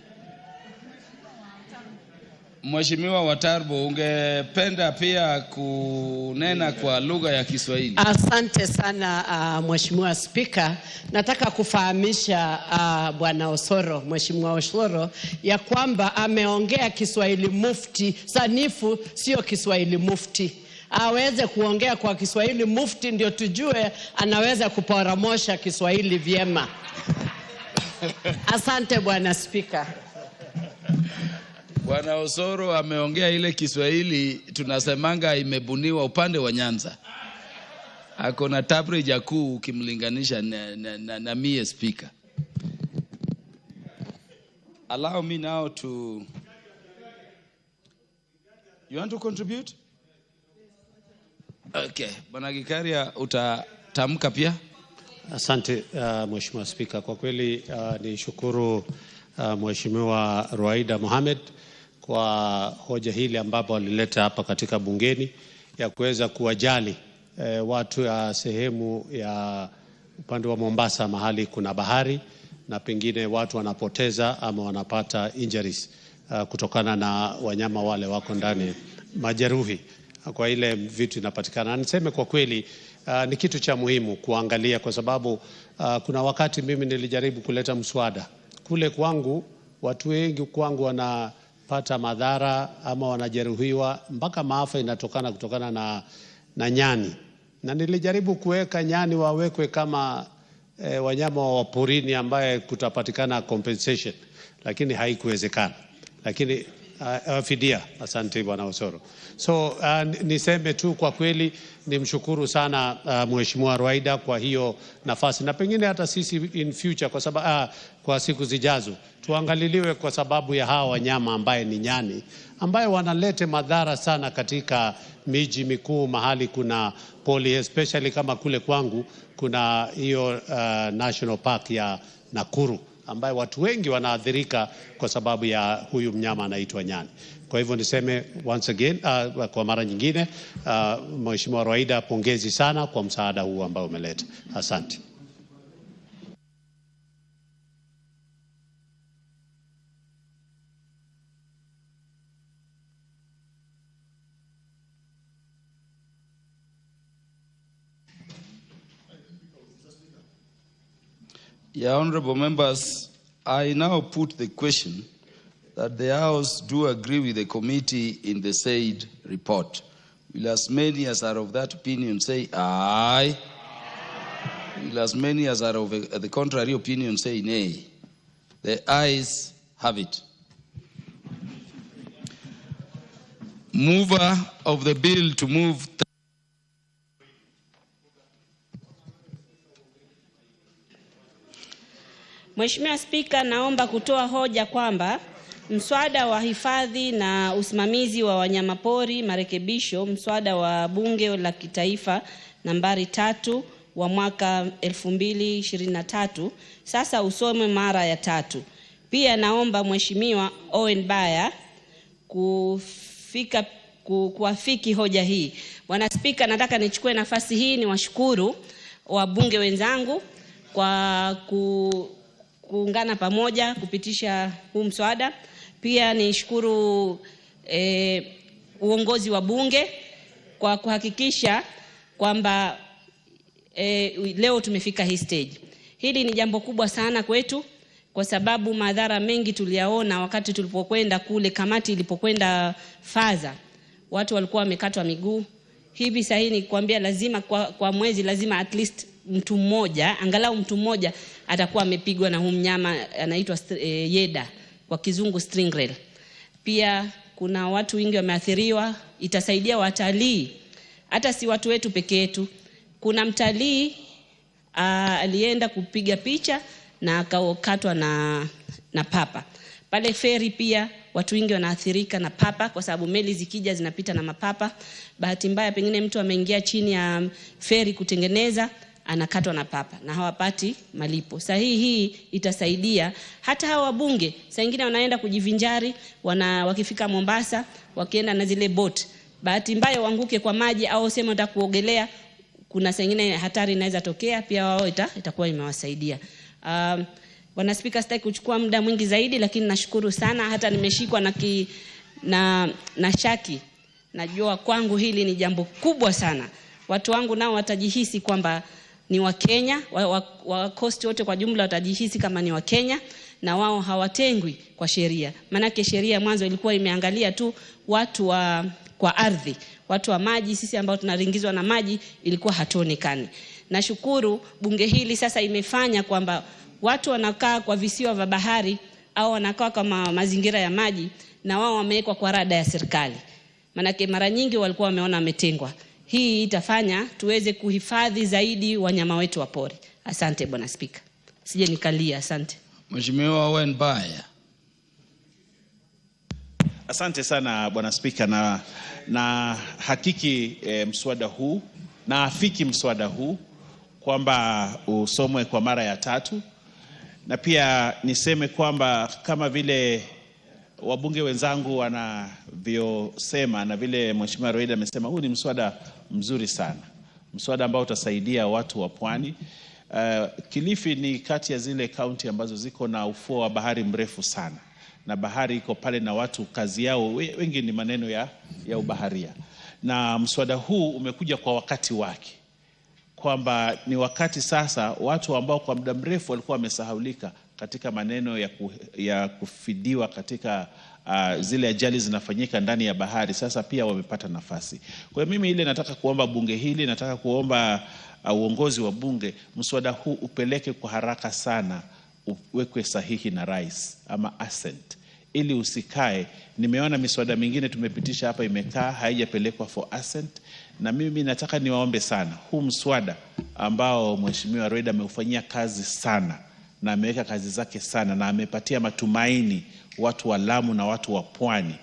Mheshimiwa Watarbo, ungependa pia kunena kwa lugha ya Kiswahili? Asante sana Mheshimiwa Spika. Nataka kufahamisha Bwana Osoro, Mheshimiwa Osoro, ya kwamba ameongea Kiswahili mufti sanifu, sio Kiswahili mufti. Aweze kuongea kwa Kiswahili mufti ndio tujue anaweza kuporomosha Kiswahili vyema. Asante Bwana Spika. Bwana Osoro ameongea ile Kiswahili tunasemanga imebuniwa upande wa Nyanza. Ako na tabrija kuu ukimlinganisha na mie Speaker. Allow me now to... You want to contribute? Okay. Bwana Gikaria, utatamka pia? Asante Mheshimiwa Spika. Kwa kweli ni shukuru Mheshimiwa Ruaida Mohamed kwa hoja hili ambapo alileta hapa katika bungeni ya kuweza kuwajali watu ya sehemu ya upande wa Mombasa mahali kuna bahari na pengine watu wanapoteza ama wanapata injuries kutokana na wanyama wale wako ndani, majeruhi kwa ile vitu inapatikana. Niseme kwa kweli ni kitu cha muhimu kuangalia, kwa sababu kuna wakati mimi nilijaribu kuleta mswada kule kwangu, watu wengi kwangu wanapata madhara ama wanajeruhiwa mpaka maafa inatokana kutokana na nyani, na nilijaribu kuweka nyani wawekwe kama wanyama wa porini ambaye kutapatikana compensation, lakini haikuwezekana. Lakini fidia. Asante Bwana Osoro. So niseme tu kwa kweli nimshukuru sana Mheshimiwa Ruaida kwa hiyo nafasi, na pengine hata sisi in future kwa sababu kwa siku zijazo tuangaliliwe kwa sababu ya hawa wanyama ambaye ni nyani ambaye wanalete madhara sana katika miji mikuu mahali kuna poli, especially kama kule kwangu kuna hiyo National Park ya Nakuru ambaye watu wengi wanaathirika kwa sababu ya huyu mnyama anaitwa nyani. Kwa hivyo niseme once again kwa mara nyingine Mheshimiwa Ruaida, pongezi sana kwa msaada huu ambao umeleta. Asante. Yeah, honorable members, I now put the question that the House do agree with the committee in the said report. Will as many as are of that opinion say aye? Will as many as are of the contrary opinion say nay? The ayes have it. Mover of the bill to move. Mheshimiwa Spika, naomba kutoa hoja kwamba mswada wa hifadhi na usimamizi wa wanyamapori marekebisho, mswada wa bunge la kitaifa nambari 3 wa mwaka 2023 sasa usome mara ya 3. Pia naomba Mheshimiwa Owen Baya kuafiki hoja hii. Bwana Spika, nataka nichukue nafasi hii niwashukuru wabunge wenzangu kwa kuungana pamoja kupitisha huu mswada. Pia nishukuru uongozi wa bunge kwa kuhakikisha kwamba leo tumefika hii stage. Hili ni jambo kubwa sana kwetu kwa sababu madhara mengi tuliyaona wakati tulipokwenda kule, kamati ilipokwenda Faza. Watu walikuwa wamekatwa miguu. Hivi sasa ni kuambia lazima kwa mwezi lazima at least mtu mmoja, angalau mtu mmoja atakuwa amepigwa na huyu mnyama anaitwa yeda, kwa kizungu stingray. Pia kuna watu wengi wameathiriwa, itasaidia watalii. Hata si watu wetu peke yetu. Kuna mtalii alienda kupiga picha na akakatwa na papa. Pale feri pia watu wengi wanaathirika na papa kwa sababu meli zikija zinapita na mapapa. Bahati mbaya pengine mtu ameingia chini ya feri kutengeneza, anakatwa na papa na hawapati malipo. Sahihi hii itasaidia hata hawa wabunge. Saa nyingine wanaenda kujivinjari, wakifika Mombasa, wakienda na zile boat. Bahati mbaya waanguke kwa maji au sema nataka kuogelea, kuna saa nyingine hatari inaweza tokea, pia wao itakuwa imewasaidia. Bwana Spika, sitaki kuchukua muda mwingi zaidi, lakini nashukuru sana. Hata nimeshikwa na shaki. Najua kwangu hili ni jambo kubwa sana. Watu wangu nao watajihisi kwamba ni Wakenya, wakosti wote kwa jumla watajihisi kama ni Wakenya na wao hawatengwi kwa sheria. Manake sheria mwanzo ilikuwa imeangalia tu watu kwa ardhi, watu wa maji, sisi ambao tunaringizwa na maji ilikuwa hatuonekani. Nashukuru bunge hili sasa imefanya kwamba watu wanakaa kwa visiwa vya bahari au wanakaa kama mazingira ya maji na wao wamewekwa kwa rada ya serikali. Manake mara nyingi walikuwa wameona wametengwa. Hii itafanya tuweze kuhifadhi zaidi wanyama wetu wa pori. Asante Bwana Spika. Sije nikalia, asante. Mheshimiwa Owen Baya. Asante sana Bwana Spika, na hakiki mswada huu na afiki mswada huu kwamba usomwe kwa mara ya 3, na pia niseme kwamba kama vile wabunge wenzangu wanavyosema na vile Mheshimiwa Roida amesema, huu ni mswada mzuri sana, mswada ambao utasaidia watu wa pwani. Kilifi ni kati ya zile kaunti ambazo ziko na ufuo wa bahari mrefu sana, na bahari iko pale na watu kazi yao wengi ni maneno ya ubaharia, na mswada huu umekuja kwa wakati wake, kwamba ni wakati sasa watu ambao kwa muda mrefu walikuwa wamesahaulika katika maneno ya kufidiwa katika zile ajali zinafanyika ndani ya bahari, sasa pia wamepata nafasi. Kwa hiyo mimi ile nataka kuomba bunge hili, nataka kuomba uongozi wa bunge, mswada huu upeleke kwa haraka sana, uwekwe sahihi na rais ama assent, ili usikae. Nimeona miswada mingine tumepitisha hapa imekaa haijapelekwa for assent, na mimi nataka niwaombe sana, huu mswada ambao Mheshimiwa Roida ameufanyia kazi sana na ameweka kazi zake sana na amepatia matumaini watu wa Lamu na watu wa pwani,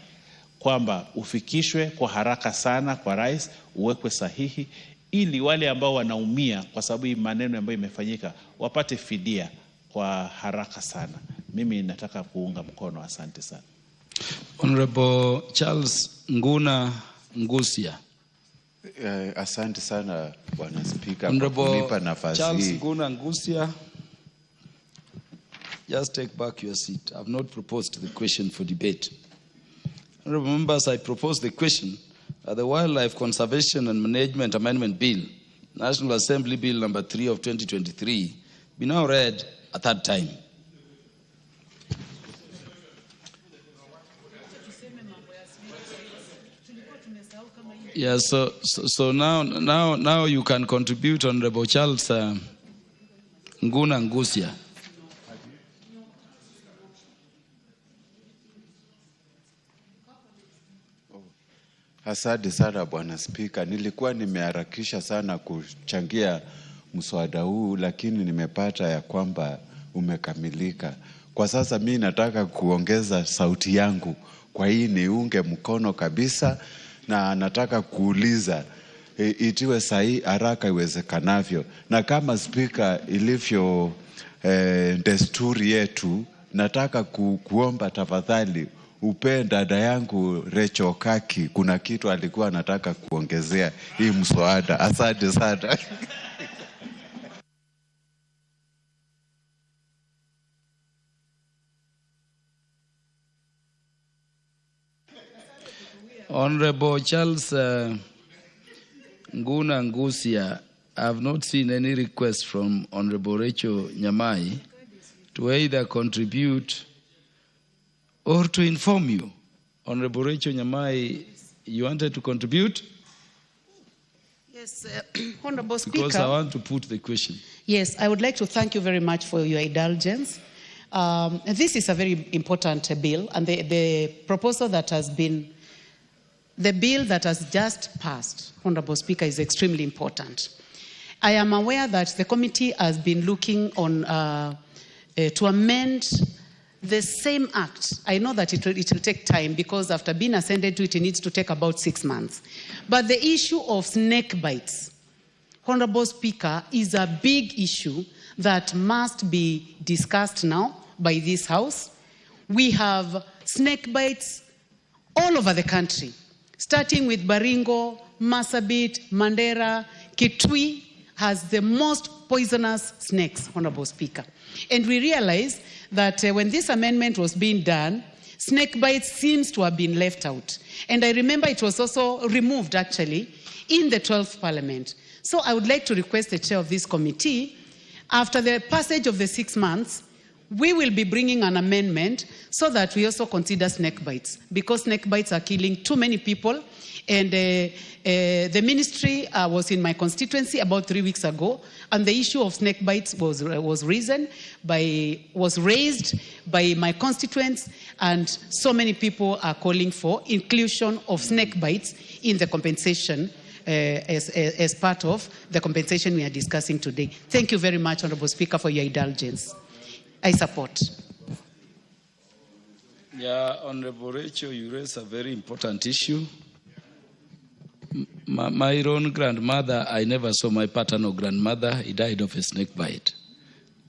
kwamba ufikishwe kwa haraka sana kwa rais, uwekwe sahihi, ili wale ambao wanaumia kwa sababu hii maneno ambayo imefanyika wapate fidia kwa haraka sana. Mimi nataka kuunga mkono. Asante sana. Honorable Charles Nguna Ngusia. Asante sana Bwana Spika kwa kunipa nafasi hii. Charles Nguna Ngusia, just take back your seat. I've not proposed the question for debate. Honorable members, I propose the question that the Wildlife Conservation and Management Amendment Bill, National Assembly Bill number 3 of 2023, be now read a third time. Yeah, so now you can contribute, Honorable Charles Nguna Ngusia. Asante sana Bwana Spika. Nilikuwa nimeharakisha sana kuchangia mswada huu, lakini nimepata ya kwamba umekamilika. Kwa sasa mimi nataka kuongeza sauti yangu kwa hii niunge mkono kabisa, na nataka kuuliza itiwe sahihi haraka iwezekanavyo, na kama Spika ilivyo desturi yetu, nataka kuomba tafadhali upe dada yangu Recho Kaki, kuna kitu alikuwa anataka kuongezea hii mswada. Asante sana. Honorable Charles Nguna Ngusia, I have not seen any request from Honorable Rachel Nyamai to either contribute or to inform you. Honorable Rachel Nyamai, you wanted to contribute? Yes, Honorable Speaker. Because I want to put the question. Yes, I would like to thank you very much for your indulgence. This is a very important bill, and the proposal that has been, the bill that has just passed, Honorable Speaker, is extremely important. I am aware that the committee has been looking on to amend the same act. I know that it will take time, because after being ascended to it, it needs to take about 6 months. But the issue of snake bites, Honorable Speaker, is a big issue that must be discussed now by this House. We have snake bites all over the country, starting with Baringo, Marsabit, Mandera. Kitui has the most poisonous snakes, Honorable Speaker. And we realize that when this amendment was being done, snake bites seems to have been left out. And I remember it was also removed, actually, in the 12th Parliament. So I would like to request the chair of this committee, after the passage of the 6 months, we will be bringing an amendment so that we also consider snake bites, because snake bites are killing too many people. And the ministry was in my constituency about 3 weeks ago, and the issue of snake bites was raised by my constituents, and so many people are calling for inclusion of snake bites in the compensation as part of the compensation we are discussing today. Thank you very much, Honorable Speaker, for your indulgence. I support. Yeah, Honorable Rachel, you raise a very important issue. My own grandmother, I never saw my paternal grandmother. He died of a snake bite.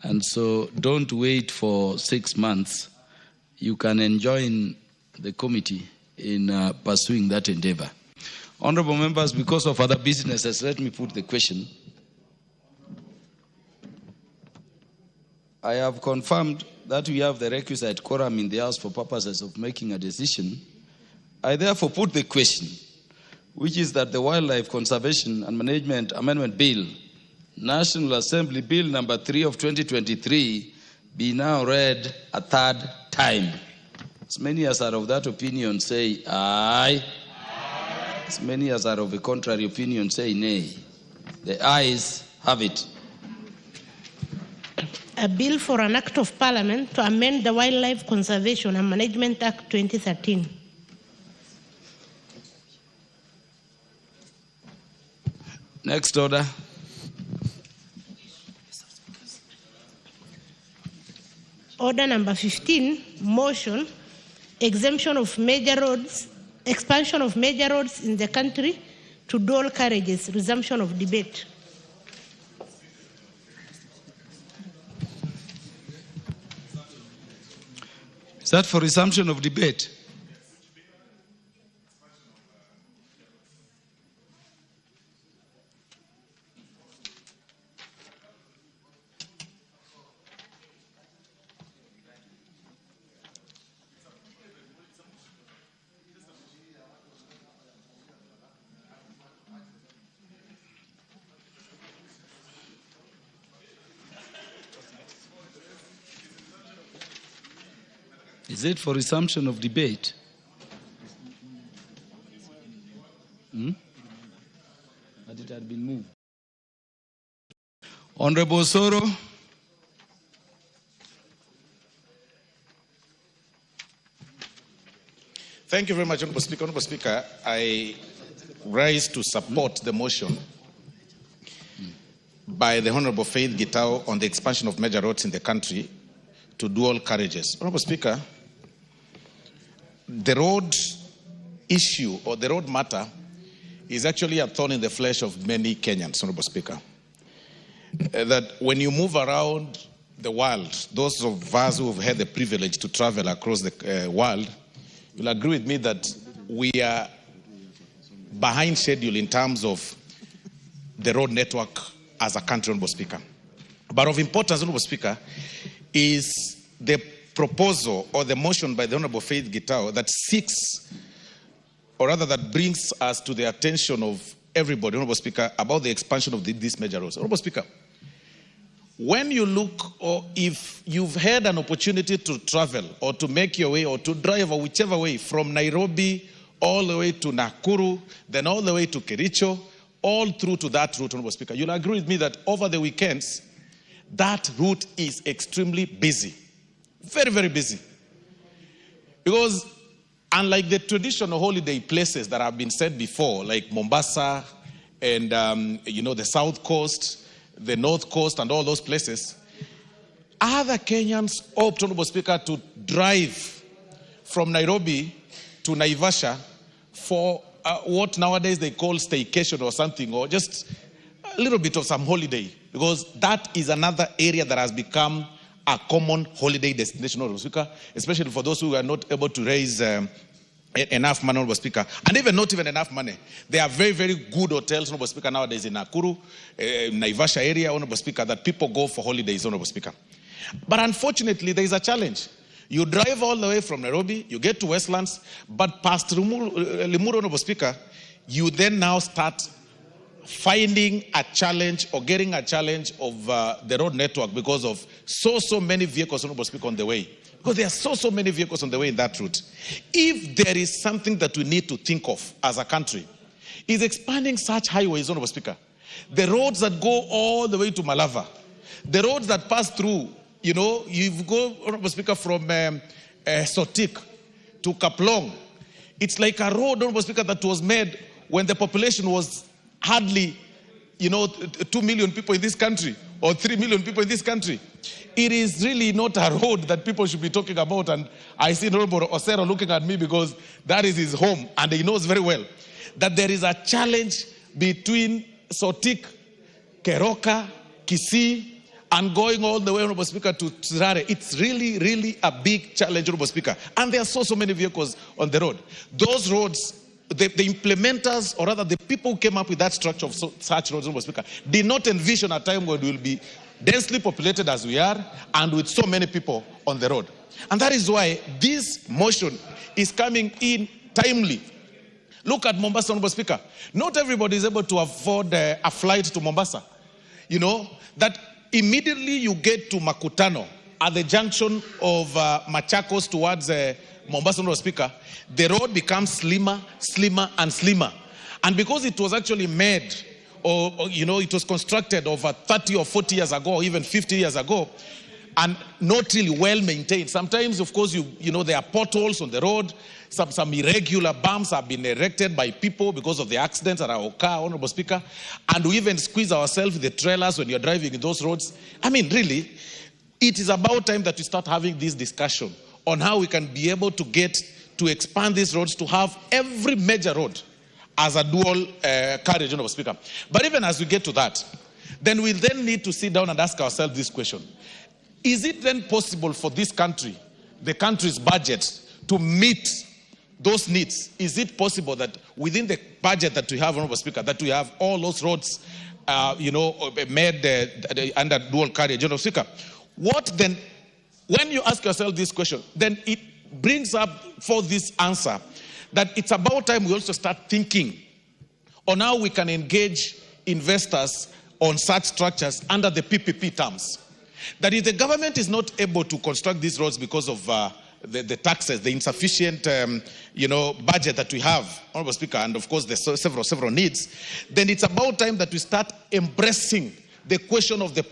And so don't wait for 6 months. You can join the committee in pursuing that endeavor. Honorable members, because of other businesses, let me put the question. I have confirmed that we have the requisite quorum in the House for purposes of making a decision. I therefore put the question, which is that the Wildlife Conservation and Management Amendment Bill, National Assembly Bill number 3 of 2023, be now read a third time. As many as are of that opinion say aye. As many as are of a contrary opinion say nay. The ayes have it. A bill for an act of parliament to amend the Wildlife Conservation and Management Act 2013. Next order. Order number 15, motion, exemption of major roads, expansion of major roads in the country to dual carriages, resumption of debate. Is that for resumption of debate? Is it for resumption of debate? But it had been moved. Honorable Soro, Thank you very much, Honorable Speaker. Honorable Speaker, I rise to support the motion by the Honorable Faith Gitao on the expansion of major roads in the country to dual carriages. Honorable Speaker, the road issue or the road matter is actually a thorn in the flesh of many Kenyans, Honorable Speaker. That when you move around the world, those of us who have had the privilege to travel across the world, you'll agree with me that we are behind schedule in terms of the road network as a country, Honorable Speaker. But of importance, Honorable Speaker, is the proposal or the motion by the Honorable Faith Gitao that seeks, or rather that brings us to the attention of everybody, Honorable Speaker, about the expansion of these major roads. Honorable Speaker, when you look, or if you've had an opportunity to travel or to make your way or to drive or whichever way from Nairobi all the way to Nakuru, then all the way to Kericho, all through to that route, Honorable Speaker, you'll agree with me that over the weekends, that route is extremely busy. Very, very busy. Because unlike the traditional holiday places that have been said before, like Mombasa and, the South Coast, the North Coast and all those places, other Kenyans opt, Honorable Speaker, to drive from Nairobi to Naivasha for what nowadays they call staycation or something, or just a little bit of some holiday, because that is another area that has become a common holiday destination, Honorable Speaker, especially for those who are not able to raise enough money, Honorable Speaker, and even not even enough money. There are very, very good hotels, Honorable Speaker, nowadays in Nakuru, Naivasha area, Honorable Speaker, that people go for holidays, Honorable Speaker. But unfortunately, there is a challenge. You drive all the way from Nairobi, you get to Westlands, but past Limuru, Honorable Speaker, you then now start finding a challenge or getting a challenge of the road network because of so many vehicles, Honorable Speaker, on the way. Because there are so many vehicles on the way in that route. If there is something that we need to think of as a country, is expanding such highways, Honorable Speaker. The roads that go all the way to Malava, the roads that pass through, you go, Honorable Speaker, from Sotik to Kaplong. It's like a road, Honorable Speaker, that was made when the population was hardly, 2 million people in this country or 3 million people in this country. It is really not a road that people should be talking about. And I see Honorable Osero looking at me because that is his home. And he knows very well that there is a challenge between Sotik, Keroka, Kisii, and going all the way, Honorable Speaker, to Tirare. It's really, really a big challenge, Honorable Speaker. And there are so many vehicles on the road. Those roads, the implementers, or rather the people who came up with that structure of such roads, Honorable Speaker, did not envision a time when we will be densely populated as we are and with so many people on the road. And that is why this motion is coming in timely. Look at Mombasa, Honorable Speaker. Not everybody is able to afford a flight to Mombasa. That immediately you get to Makutano at the junction of Machakos towards Mombasa, Honorable Speaker, the road becomes slimmer, and slimmer. And because it was actually made, it was constructed over 30 or 40 years ago, or even 50 years ago, and not really well maintained. Sometimes, of course, there are potholes on the road. Some irregular bumps have been erected by people because of the accidents that occur, Honorable Speaker. And we even squeeze ourselves with the trailers when you're driving in those roads. I mean, really, it is about time that we start having this discussion on how we can be able to expand these roads to have every major road as a dual carriage, Honorable Speaker. But even as we get to that, then we'll then need to sit down and ask ourselves this question. Is it then possible for this country, the country's budget, to meet those needs? Is it possible that within the budget that we have, Honorable Speaker, that we have all those roads, made under dual carriage, Honorable Speaker? What then, when you ask yourself this question, then it brings up for this answer that it's about time we also start thinking on how we can engage investors on such structures under the PPP terms. That if the government is not able to construct these roads because of the taxes, the insufficient, budget that we have, Honorable Speaker, and of course there's several needs, then it's about time that we start embracing the question of the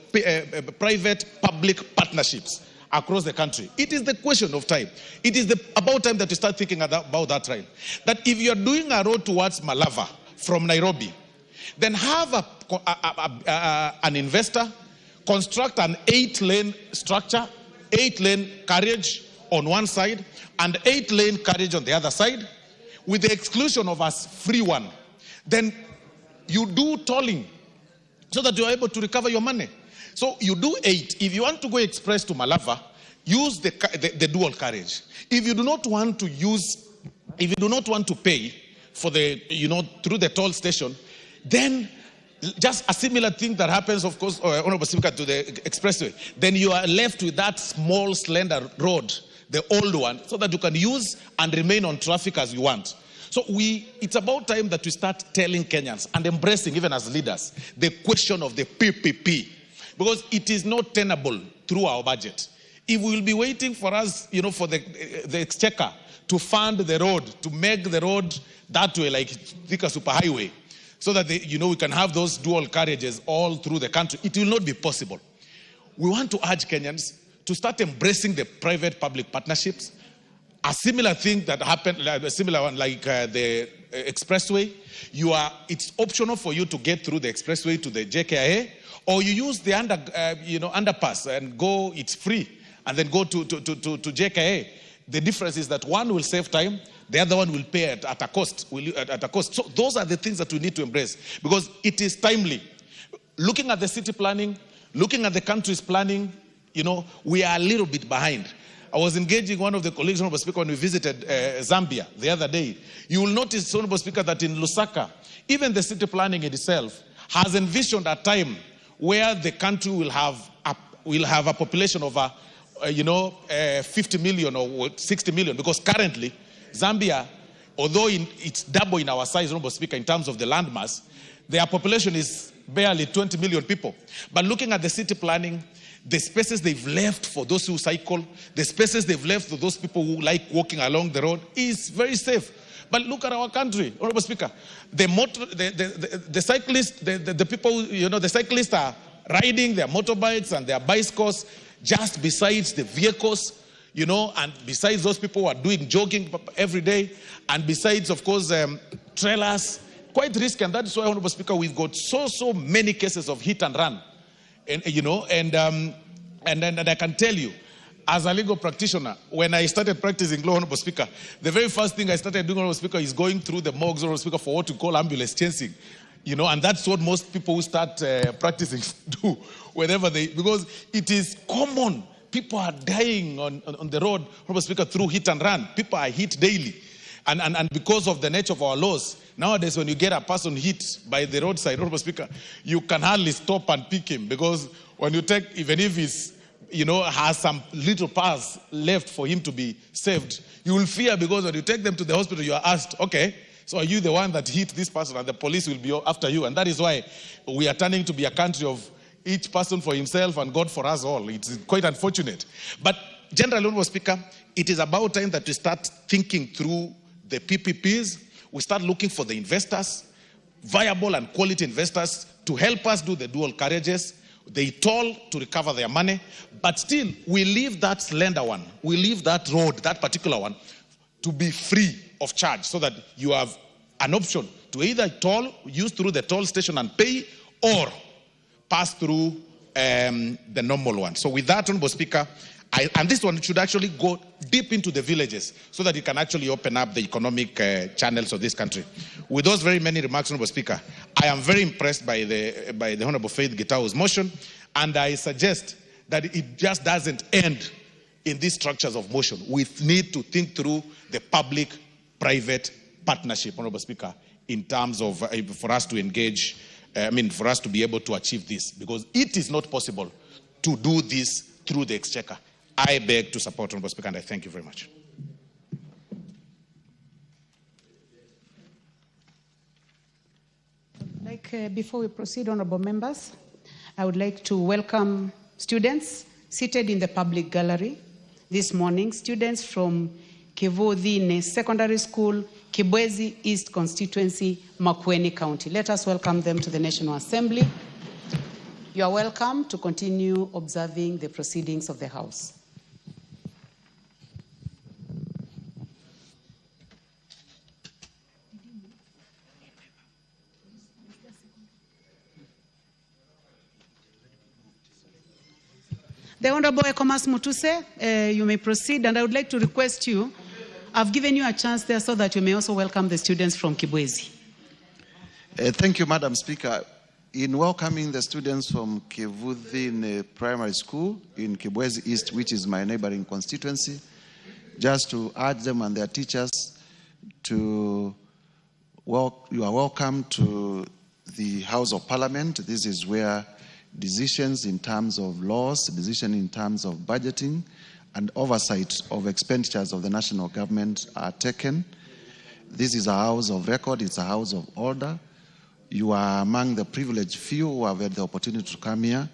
private-public partnerships across the country. It is the question of time. It is about time that you start thinking about that right. That if you're doing a road towards Malava from Nairobi, then have an investor construct an 8-lane structure, 8-lane carriage on one side, and 8-lane carriage on the other side, with the exclusion of a free one. Then you do tolling so that you're able to recover your money. So you do 8. If you want to go express to Malava, use the dual carriage. If you do not want to pay for through the toll station, then just a similar thing that happens, of course, Honorable Speaker, to the expressway. Then you are left with that small, slender road, the old one, so that you can use and remain on traffic as you want. So it's about time that we start telling Kenyans and embracing, even as leaders, the question of the PPP, because it is not tenable through our budget. If we will be waiting for us, for the exchequer to fund the road, to make the road that way, like Thika Superhighway, so that we can have those dual carriages all through the country, it will not be possible. We want to urge Kenyans to start embracing the private-public partnerships. A similar thing that happened, a similar one like the expressway, it's optional for you to get through the expressway to the JKIA, or you use the underpass and go, it's free, and then go to JKIA. The difference is that one will save time, the other one will pay at a cost. So those are the things that we need to embrace, because it is timely. Looking at the city planning, looking at the country's planning, we are a little bit behind. I was engaging one of the colleagues, Honorable Speaker, when we visited Zambia the other day. You will notice, Honorable Speaker, that in Lusaka, even the city planning itself has envisioned a time where the country will have a population of 50 million or 60 million, because currently Zambia, although it's double in our size, Honorable Speaker, in terms of the landmass, their population is barely 20 million people. But looking at the city planning, the spaces they've left for those who cycle, the spaces they've left for those people who like walking along the road is very safe. But look at our country, Honorable Speaker. The cyclists, the people, the cyclists are riding their motorbikes and their bicycles just besides the vehicles, and besides those people who are doing jogging every day, and besides, of course, trailers, quite risky. And that is why, Honorable Speaker, we've got so many cases of hit and run. And I can tell you, as a legal practitioner, when I started practicing law, Honorable Speaker, the very first thing I started doing, Honorable Speaker, is going through the morgues, Honorable Speaker, for what we call ambulance chasing. And that's what most people who start practicing do because it is common. People are dying on the road, Honorable Speaker, through hit and run. People are hit daily. And because of the nature of our laws, nowadays when you get a person hit by the roadside, Honorable Speaker, you can hardly stop and pick him, because when you take, even if he's, has some little pass left for him to be saved, you will fear, because when you take them to the hospital, you are asked, okay, so are you the one that hit this person? And the police will be after you. And that is why we are turning to be a country of each person for himself and God for us all. It's quite unfortunate. But General Honorable Speaker, it is about time that we start thinking through the PPPs. We start looking for the investors, viable and quality investors, to help us do the dual carriages. They toll to recover their money, but still we leave that slender one, we leave that road, that particular one, to be free of charge, so that you have an option to either toll, use through the toll station and pay, or pass through the normal one. So with that, Honorable Speaker, and this one should actually go deep into the villages, so that it can actually open up the economic channels of this country. With those very many remarks, Honorable Speaker, I am very impressed by the Honorable Faith Gitau's motion, and I suggest that it just doesn't end in these structures of motion. We need to think through the public-private partnership, Honorable Speaker, in terms of for us to engage, for us to be able to achieve this, because it is not possible to do this through the exchequer. I beg to support, Honorable Speaker, and I thank you very much. Before we proceed, honorable members, I would like to welcome students seated in the public gallery this morning, students from Kivodhine Secondary School, Kibwezi East Constituency, Makueni County. Let us welcome them to the National Assembly. You are welcome to continue observing the proceedings of the House. The Honorable Ekomas Mutuse, you may proceed, and I would like to request you, I've given you a chance there so that you may also welcome the students from Kibwezi. Thank you, Madam Speaker. In welcoming the students from Kivudhin Primary School in Kibwezi East, which is my neighboring constituency, just to urge them and their teachers to you are welcome to the House of Parliament. This is where decisions in terms of laws, decisions in terms of budgeting, and oversight of expenditures of the national government are taken. This is a house of record, it's a house of order. You are among the privileged few who have had the opportunity to come here,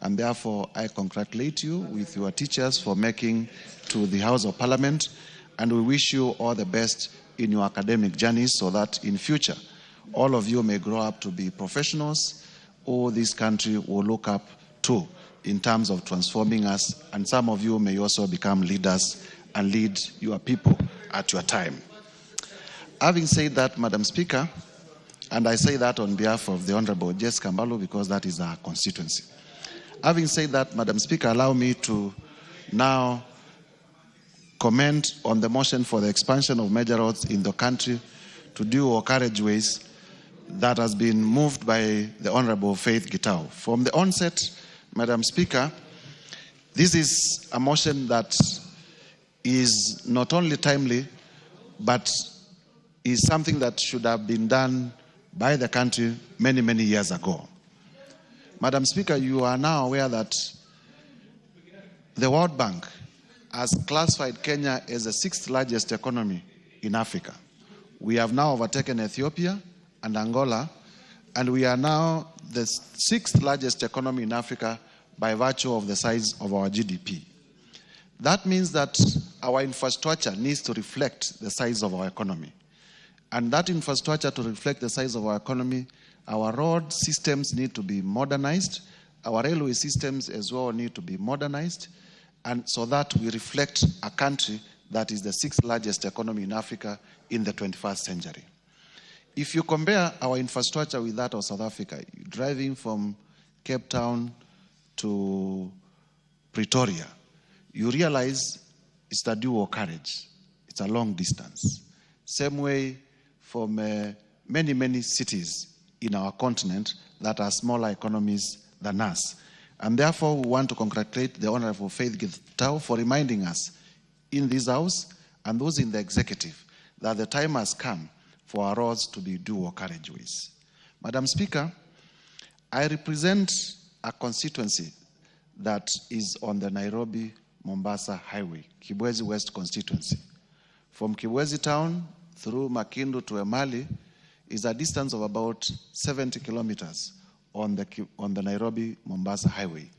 and therefore I congratulate you with your teachers for making to the House of Parliament, and we wish you all the best in your academic journeys so that in future all of you may grow up to be professionals who this country will look up to in terms of transforming us, and some of you may also become leaders and lead your people at your time. Having said that, Madam Speaker, and I say that on behalf of the Honorable Jess Kambalu because that is our constituency. Having said that, Madam Speaker, allow me to now comment on the motion for the expansion of major roads in the country to dual carriageways that has been moved by the Honorable Faith Gitau. From the onset, Madam Speaker, this is a motion that is not only timely, but is something that should have been done by the country many, many years ago. Madam Speaker, you are now aware that the World Bank has classified Kenya as the 6th largest economy in Africa. We have now overtaken Ethiopia and Angola, and we are now the 6th largest economy in Africa by virtue of the size of our GDP. That means that our infrastructure needs to reflect the size of our economy. And that infrastructure to reflect the size of our economy, our road systems need to be modernized, our railway systems as well need to be modernized, and so that we reflect a country that is the 6th largest economy in Africa in the 21st century. If you compare our infrastructure with that of South Africa, driving from Cape Town to Pretoria, you realize it's a dual carriage. It's a long distance. Same way from many, many cities in our continent that are smaller economies than us. And therefore, we want to congratulate the Honorable Faith Gitau for reminding us in this House and those in the executive that the time has come for our roads to be dual carriageways. Madam Speaker, I represent a constituency that is on the Nairobi-Mombasa Highway, Kibwezi West constituency. From Kibwezi town through Makindu to Emali is a distance of about 70 kilometers on the Nairobi-Mombasa Highway.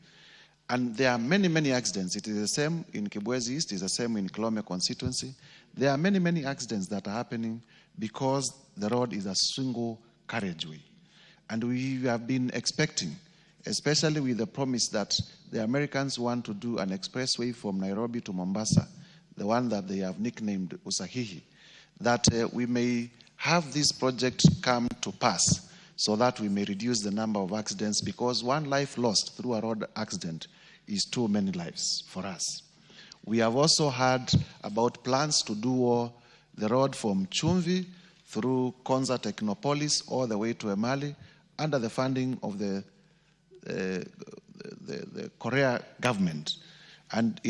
And there are many, many accidents. It is the same in Kibwezi East, it is the same in Kilome constituency. There are many, many accidents that are happening because the road is a single carriageway. And we have been expecting, especially with the promise that the Americans want to do an expressway from Nairobi to Mombasa, the one that they have nicknamed Usahihi, that we may have this project come to pass so that we may reduce the number of accidents, because one life lost through a road accident is too many lives for us. We have also heard about plans to do the road from Chumvi through Konza Technopolis all the way to Emali under the funding of the Korea government. And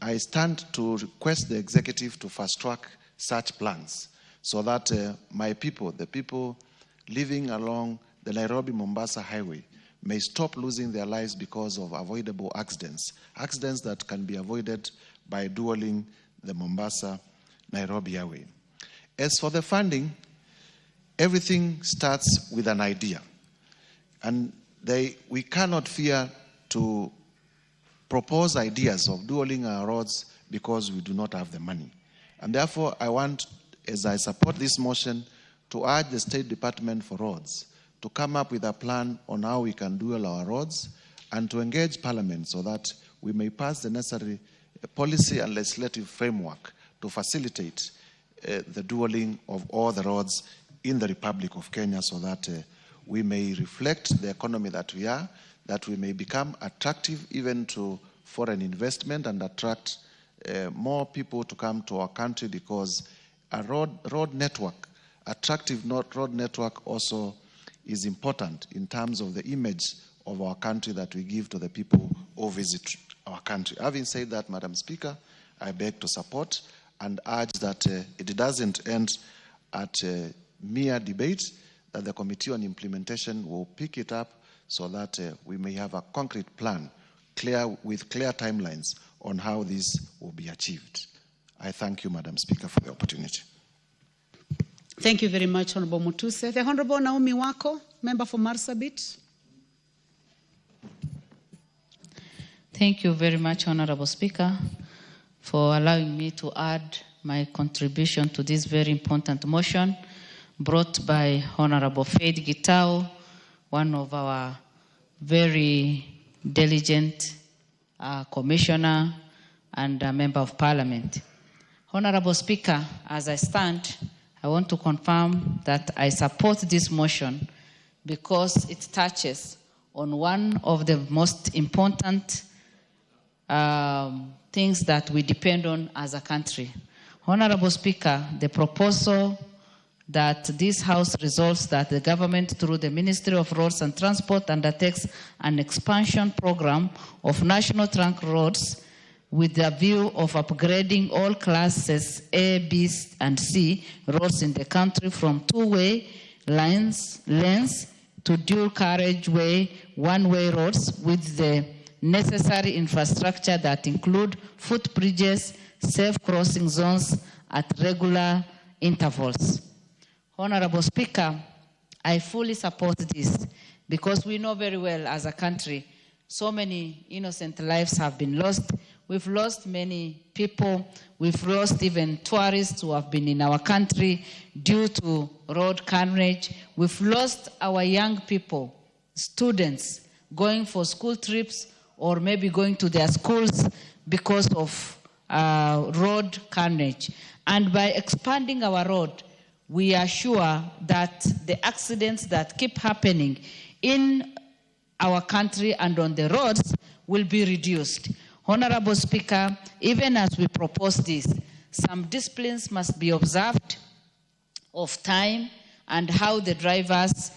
I stand to request the executive to fast track such plans so that my people, the people living along the Nairobi-Mombasa Highway, may stop losing their lives because of avoidable accidents that can be avoided by dualing the Mombasa-Nairobi Highway. As for the funding, everything starts with an idea. And we cannot fear to propose ideas of dualing our roads because we do not have the money. And therefore, I want, as I support this motion, to urge the State Department for Roads to come up with a plan on how we can dual our roads and to engage Parliament so that we may pass the necessary policy and legislative framework to facilitate the dualing of all the roads in the Republic of Kenya so that we may reflect the economy that we are, that we may become attractive even to foreign investment and attract more people to come to our country, because a road network, attractive road network also is important in terms of the image of our country that we give to the people who visit our country. Having said that, Madam Speaker, I beg to support and urge that it doesn't end at mere debate, that the Committee on Implementation will pick it up so that we may have a concrete plan with clear timelines on how this will be achieved. I thank you, Madam Speaker, for the opportunity. Thank you very much, Honorable Mutuse. The Honorable Naomi Wako, member for Marsabit. Thank you very much, Honorable Speaker, for allowing me to add my contribution to this very important motion brought by Honorable Faith Gitau, one of our very diligent commissioner and a member of Parliament. Honorable Speaker, as I stand, I want to confirm that I support this motion because it touches on one of the most important things that we depend on as a country. Honorable Speaker, the proposal that this House resolves that the government, through the Ministry of Roads and Transport, undertakes an expansion program of national trunk roads with the view of upgrading all classes A, B, and C roads in the country from two-way lanes to dual carriageway, one-way roads with the necessary infrastructure that include footbridges, safe crossing zones at regular intervals. Honorable Speaker, I fully support this because we know very well as a country, so many innocent lives have been lost. We've lost many people. We've lost even tourists who have been in our country due to road carnage. We've lost our young people, students, going for school trips or maybe going to their schools because of road carnage. And by expanding our road, we are sure that the accidents that keep happening in our country and on the roads will be reduced. Honorable Speaker, even as we propose this, some disciplines must be observed of time and how the drivers,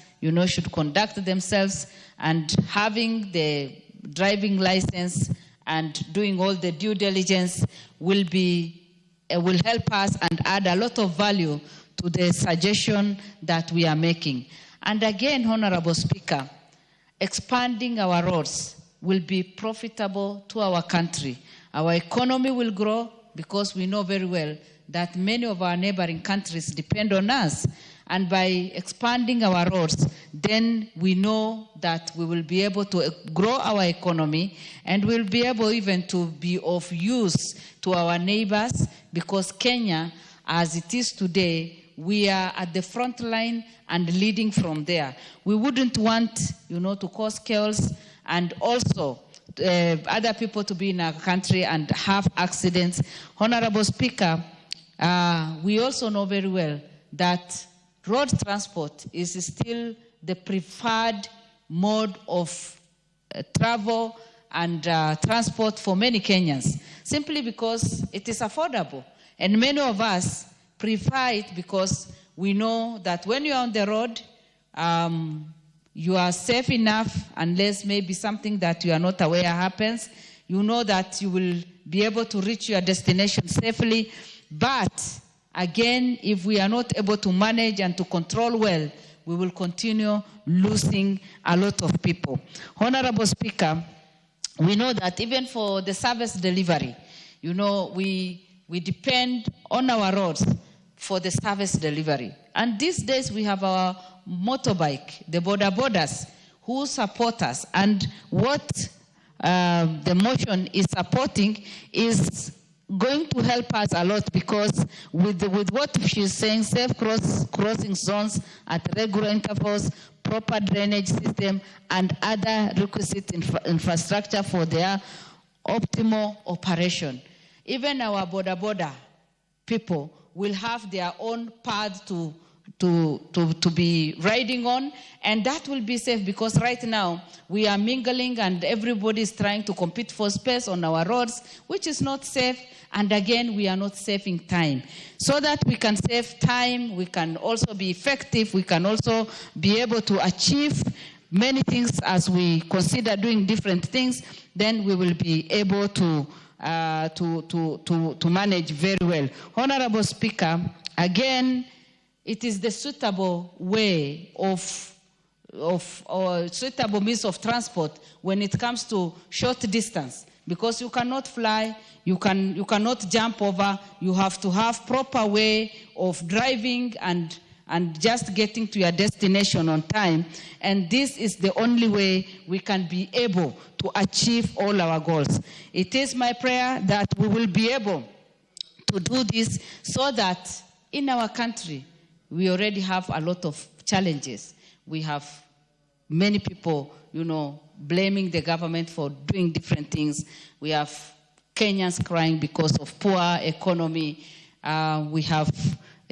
should conduct themselves, and having the driving license and doing all the due diligence will help us and add a lot of value to the suggestion that we are making. And again, Honorable Speaker, expanding our roads will be profitable to our country. Our economy will grow because we know very well that many of our neighboring countries depend on us. And by expanding our roads, then we know that we will be able to grow our economy and we'll be able even to be of use to our neighbors, because Kenya, as it is today, we are at the front line and leading from there. We wouldn't want, to cause chaos and also other people to be in our country and have accidents. Honorable Speaker, we also know very well that road transport is still the preferred mode of travel and transport for many Kenyans, simply because it is affordable. And many of us prefer it because we know that when you're on the road, you are safe enough, unless maybe something that you are not aware happens. You know that you will be able to reach your destination safely. But again, if we are not able to manage and to control well, we will continue losing a lot of people. Honorable Speaker, we know that even for the service delivery, we depend on our roads for the service delivery. And these days we have our motorbike, the borders, who support us. And what the motion is supporting is going to help us a lot, because with what she's saying, safe crossing zones at regular intervals, proper drainage system, and other requisite infrastructure for their optimal operation. Even our border people will have their own path to to be riding on, and that will be safe, because right now we are mingling and everybody is trying to compete for space on our roads, which is not safe. And again, we are not saving time. So that we can save time, we can also be effective, we can also be able to achieve many things as we consider doing different things, then we will be able to manage very well. Honorable Speaker, again, it is the suitable way of or suitable means of transport when it comes to short distance, because you cannot fly, you cannot jump over, you have to have proper way of driving and just getting to your destination on time. And this is the only way we can be able to achieve all our goals. It is my prayer that we will be able to do this, so that in our country, we already have a lot of challenges. We have many people, blaming the government for doing different things. We have Kenyans crying because of poor economy. We have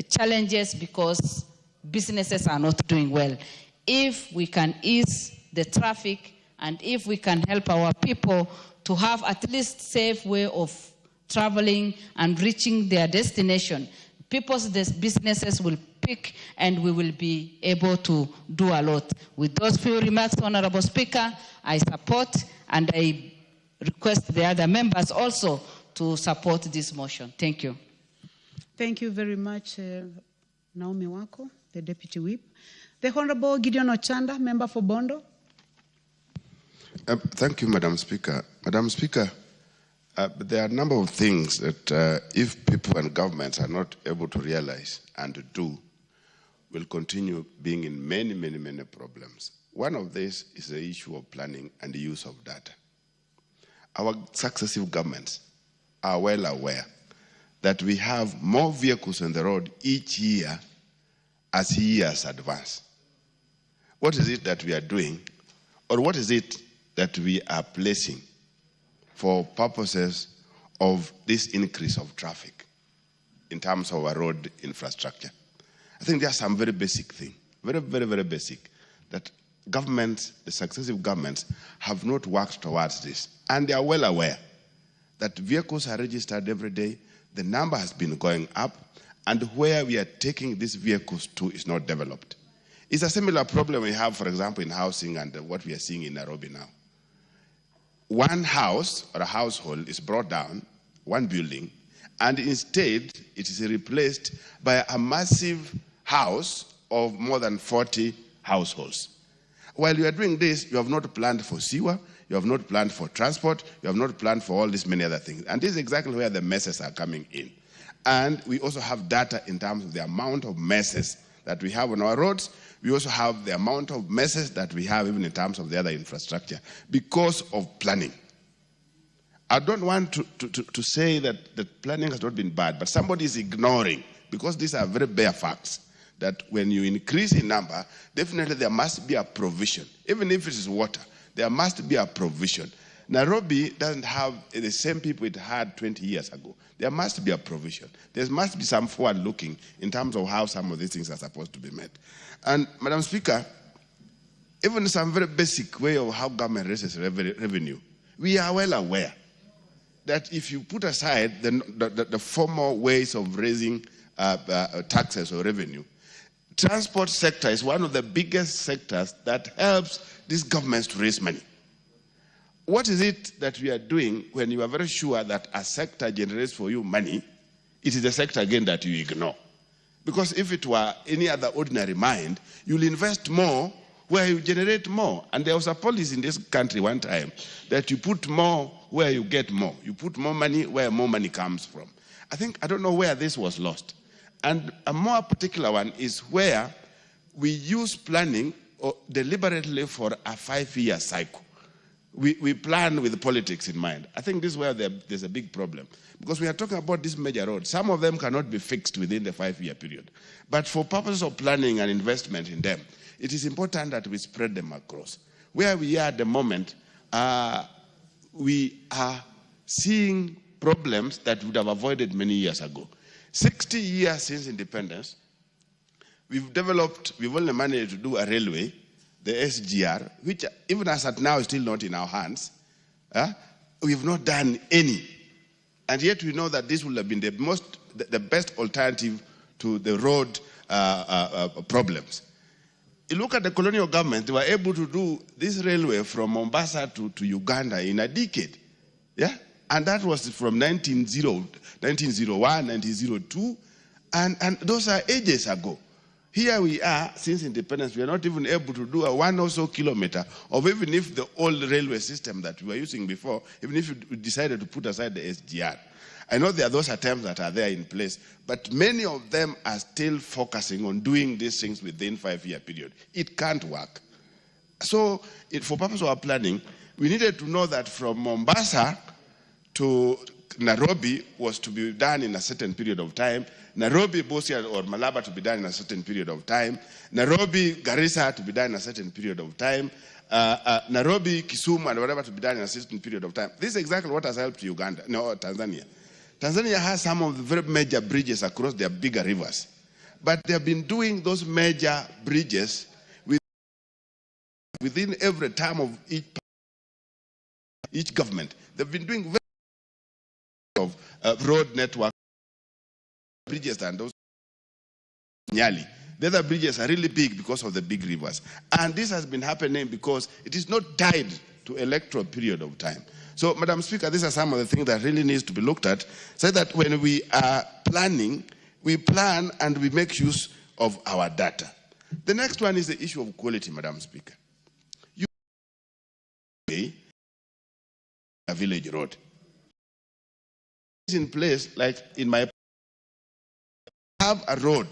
challenges because businesses are not doing well. If we can ease the traffic, and if we can help our people to have at least safe way of traveling and reaching their destination, people's businesses will pick, and we will be able to do a lot. With those few remarks, Honorable Speaker, I support, and I request the other members also to support this motion. Thank you. Thank you very much, Naomi Wako, the Deputy Whip. The Honorable Gideon Ochanda, member for Bondo. Thank you, Madam Speaker. Madam Speaker, there are a number of things that if people and governments are not able to realize and do, will continue being in many, many, many problems. One of these is the issue of planning and the use of data. Our successive governments are well aware that we have more vehicles on the road each year as years advance. What is it that we are doing, or what is it that we are placing for purposes of this increase of traffic in terms of our road infrastructure? I think there are some very basic things, very, very, very basic, that governments, the successive governments, have not worked towards this. And they are well aware that vehicles are registered every day, the number has been going up, and where we are taking these vehicles to is not developed. It's a similar problem we have, for example, in housing and what we are seeing in Nairobi now. One house or a household is brought down, one building, and instead it is replaced by a massive house of more than 40 households. While you are doing this, you have not planned for sewer, you have not planned for transport, you have not planned for all these many other things. And this is exactly where the messes are coming in. And we also have data in terms of the amount of messes that we have on our roads. We also have the amount of messes that we have even in terms of the other infrastructure because of planning. I don't want to say that the planning has not been bad, but somebody is ignoring, because these are very bare facts, that when you increase in number, definitely there must be a provision. Even if it is water, there must be a provision. Nairobi doesn't have the same people it had 20 years ago. There must be a provision. There must be some forward looking in terms of how some of these things are supposed to be met. And Madam Speaker, even some very basic way of how government raises revenue, we are well aware that if you put aside the formal ways of raising taxes or revenue, transport sector is one of the biggest sectors that helps these governments to raise money. What is it that we are doing when you are very sure that a sector generates for you money? It is the sector again that you ignore. Because if it were any other ordinary mind, you'll invest more where you generate more. And there was a policy in this country one time that you put more where you get more. You put more money where more money comes from. I don't know where this was lost. And a more particular one is where we use planning deliberately for a 5-year cycle. We plan with politics in mind. I think this is where there's a big problem. Because we are talking about these major roads. Some of them cannot be fixed within the 5-year period. But for purposes of planning and investment in them, it is important that we spread them across. Where we are at the moment, we are seeing problems that we would have avoided many years ago. 60 years since independence, we've only managed to do a railway, the SGR, which even as at now is still not in our hands. We've not done any. And yet we know that this would have been the best alternative to the road problems. You look at the colonial government, they were able to do this railway from Mombasa to Uganda in a decade. Yeah? And that was from 1901, 1902, and those are ages ago. Here we are, since independence, we are not even able to do a 1 or so kilometer of even if the old railway system that we were using before, even if we decided to put aside the SGR. I know there are those attempts that are there in place, but many of them are still focusing on doing these things within 5-year period. It can't work. So for purpose of our planning, we needed to know that from Mombasa to Nairobi was to be done in a certain period of time, Nairobi, Busia or Malaba to be done in a certain period of time, Nairobi, Garissa to be done in a certain period of time, Nairobi, Kisumu and whatever to be done in a certain period of time. This is exactly what has helped Tanzania. Tanzania has some of the very major bridges across their bigger rivers. But they have been doing those major bridges within every term of each government. They've been doing very of road network bridges and those Nyali. The other bridges are really big because of the big rivers. And this has been happening because it is not tied to electoral period of time. So, Madam Speaker, these are some of the things that really needs to be looked at, so that when we are planning, we plan and we make use of our data. The next one is the issue of quality, Madam Speaker. You a village road. It's in place, like in my have a road,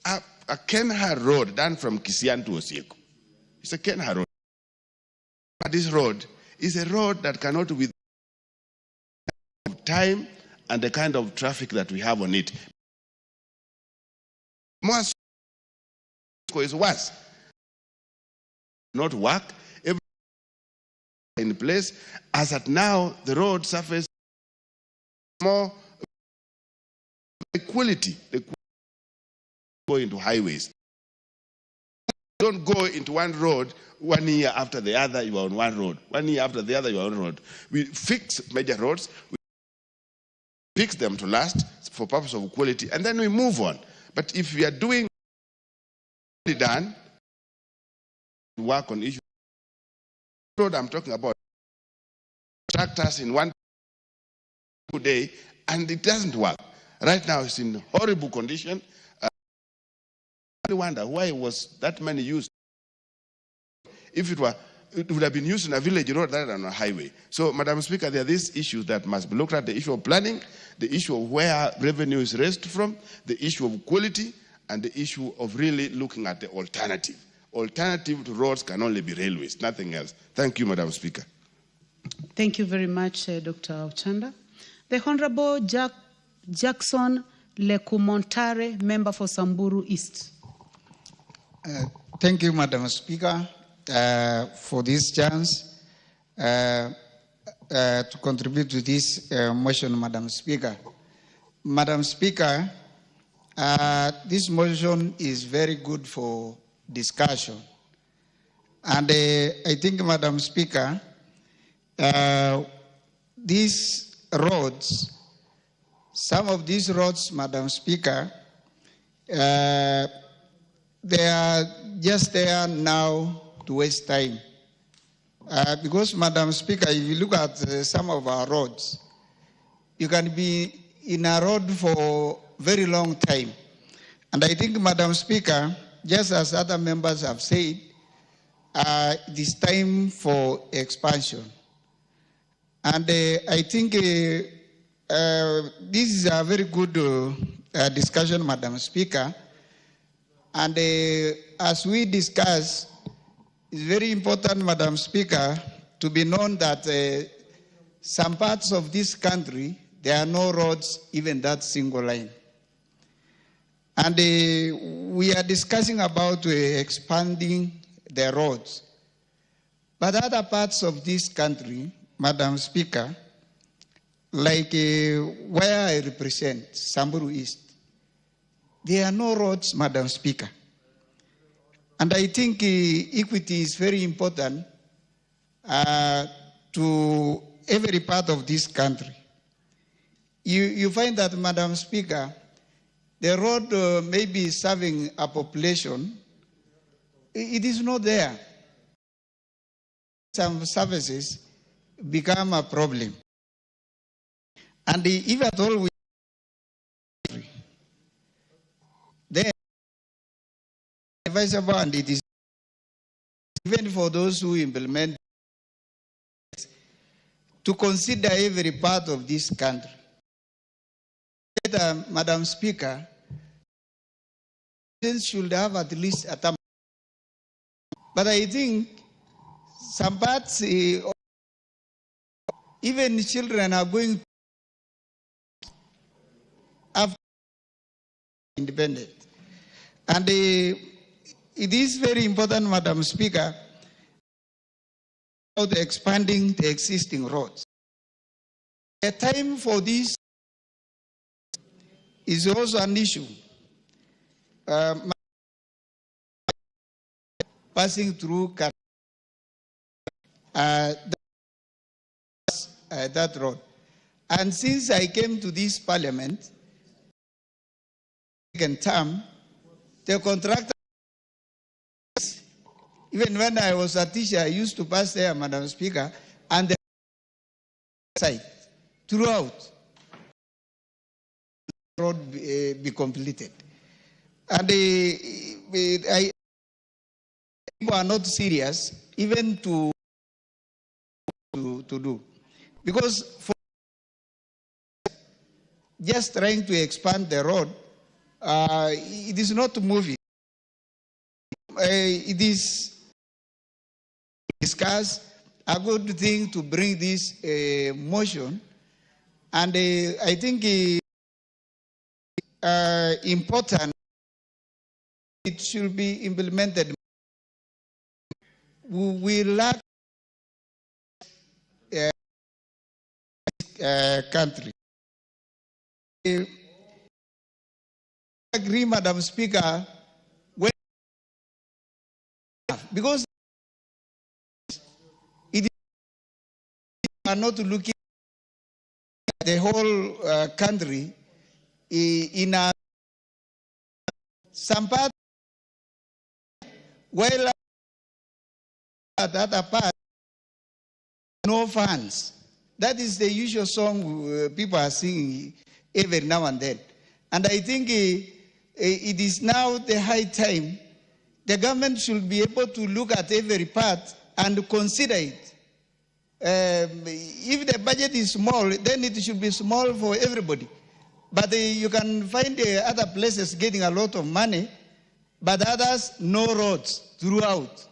a Kenha road done from Kisian to Osieko. It's a Kenha road. But this road is a road that cannot withstand time and the kind of traffic that we have on it. Most is worse. Not work, everything in place. As at now, the road surface more quality. The quality go into highways. Don't go into one road 1 year after the other, you are on one road. 1 year after the other, you are on one road. We fix major roads, we fix them to last for purpose of quality, and then we move on. But if we are doing done, work on issues. Road I'm talking about, tractors in one day, and it doesn't work. Right now it's in horrible condition. I wonder why was that money used? If it would have been used in a village road rather than a highway. So, Madam Speaker, there are these issues that must be looked at: the issue of planning, the issue of where revenue is raised from, the issue of quality, and the issue of really looking at the alternative. Alternative to roads can only be railways, nothing else. Thank you, Madam Speaker. Thank you very much, Dr. Ochanda. The Honorable Jackson Lekumontare, member for Samburu East. Thank you, Madam Speaker, for this chance to contribute to this motion, Madam Speaker. Madam Speaker, this motion is very good for discussion. And I think, Madam Speaker, these roads, some of these roads, Madam Speaker, they are just there now to waste time. Because, Madam Speaker, if you look at some of our roads, you can be in a road for a very long time. And I think, Madam Speaker, just as other members have said, it is time for expansion. And I think this is a very good discussion, Madam Speaker. And as we discuss, it's very important, Madam Speaker, to be known that some parts of this country, there are no roads, even that single line. And we are discussing about expanding the roads. But other parts of this country, Madam Speaker, like where I represent, Samburu East, there are no roads, Madam Speaker. And I think equity is very important to every part of this country. You find that, Madam Speaker, the road may be serving a population. It is not there. Some services become a problem. And if at all we then advisable, and it is even for those who implement to consider every part of this country. Madam Speaker, should have at least a term. But I think some parts, even children are going after independent. And it is very important, Madam Speaker, about expanding the existing roads. The time for this is also an issue. Passing through that road. And since I came to this parliament, second term, the contractor, even when I was a teacher, I used to pass there, Madam Speaker, and the site throughout the road be completed. And people are not serious even to do. Because for just trying to expand the road, it is not moving. It is discussed a good thing to bring this motion, and I think important. It should be implemented. We lack country. I agree, Madam Speaker, because it are not looking at the whole country in some part, while at the other part, no funds. That is the usual song people are singing every now and then. And I think it is now the high time the government should be able to look at every part and consider it. If the budget is small, then it should be small for everybody. But you can find other places getting a lot of money, but others, no roads throughout.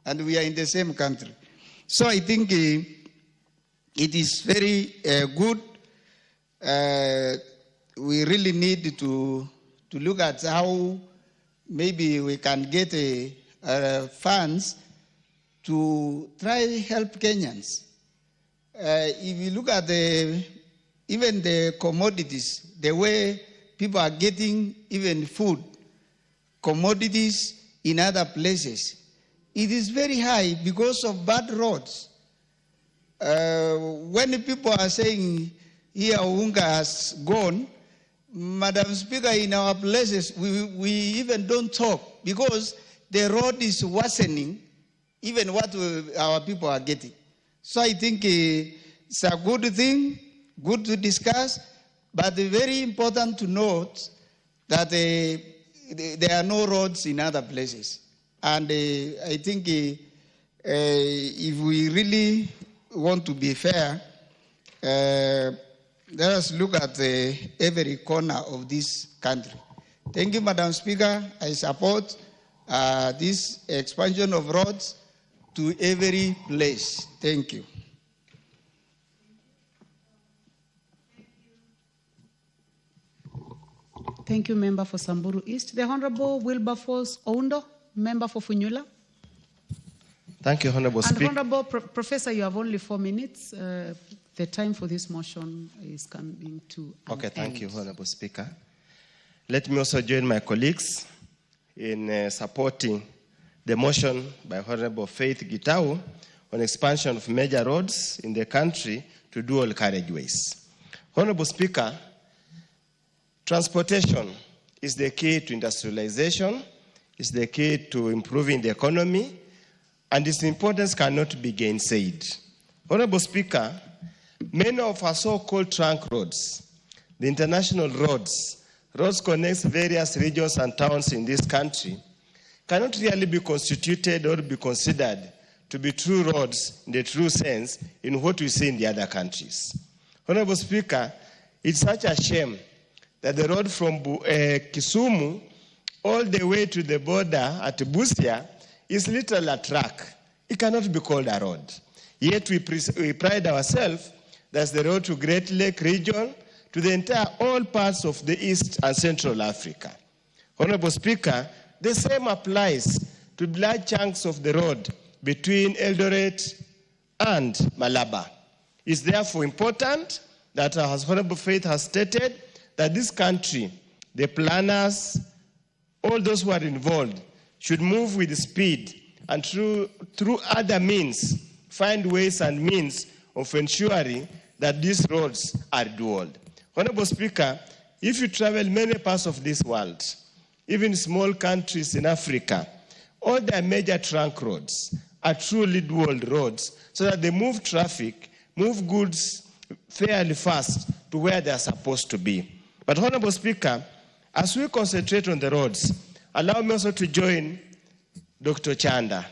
And we are in the same country. So I think it is very good. We really need to look at how maybe we can get funds to try help Kenyans. If you look at even the commodities, the way people are getting even food, commodities in other places, it is very high because of bad roads. When people are saying here Unga has gone, Madam Speaker, in our places, we even don't talk because the road is worsening even what our people are getting. So I think it's a good thing, good to discuss, but very important to note that there are no roads in other places. And I think if we really want to be fair, let us look at every corner of this country. Thank you, Madam Speaker. I support this expansion of roads to every place. Thank you. Thank you, Member for Samburu East. The Honorable Wilberforce Oundo, Member for Funyula. Thank you, Honorable Speaker. And Honorable Professor, you have only 4 minutes. The time for this motion is coming to an Okay, thank end. you, Honorable Speaker. Let me also join my colleagues in supporting the motion by Honorable Faith Gitau on expansion of major roads in the country to dual carriageways. Honorable Speaker, transportation is the key to industrialization, is the key to improving the economy, and its importance cannot be gainsaid. Honorable Speaker, many of our so-called trunk roads, the international roads connect various regions and towns in this country, cannot really be constituted or be considered to be true roads in the true sense in what we see in the other countries. Honorable Speaker, it's such a shame that the road from Kisumu all the way to the border at Busia is literally a track. It cannot be called a road. Yet we pride ourselves that's the road to Great Lake region, to the entire all parts of the East and Central Africa. Honorable Speaker, the same applies to large chunks of the road between Eldoret and Malaba. It's therefore important that, as Honorable Faith has stated, that this country, the planners, all those who are involved, should move with speed and through other means, find ways and means of ensuring that these roads are dual. Honorable Speaker, if you travel many parts of this world, even small countries in Africa, all their major trunk roads are truly dual roads so that they move traffic, move goods fairly fast to where they are supposed to be. But Honorable Speaker, as we concentrate on the roads, allow me also to join Dr. Chanda.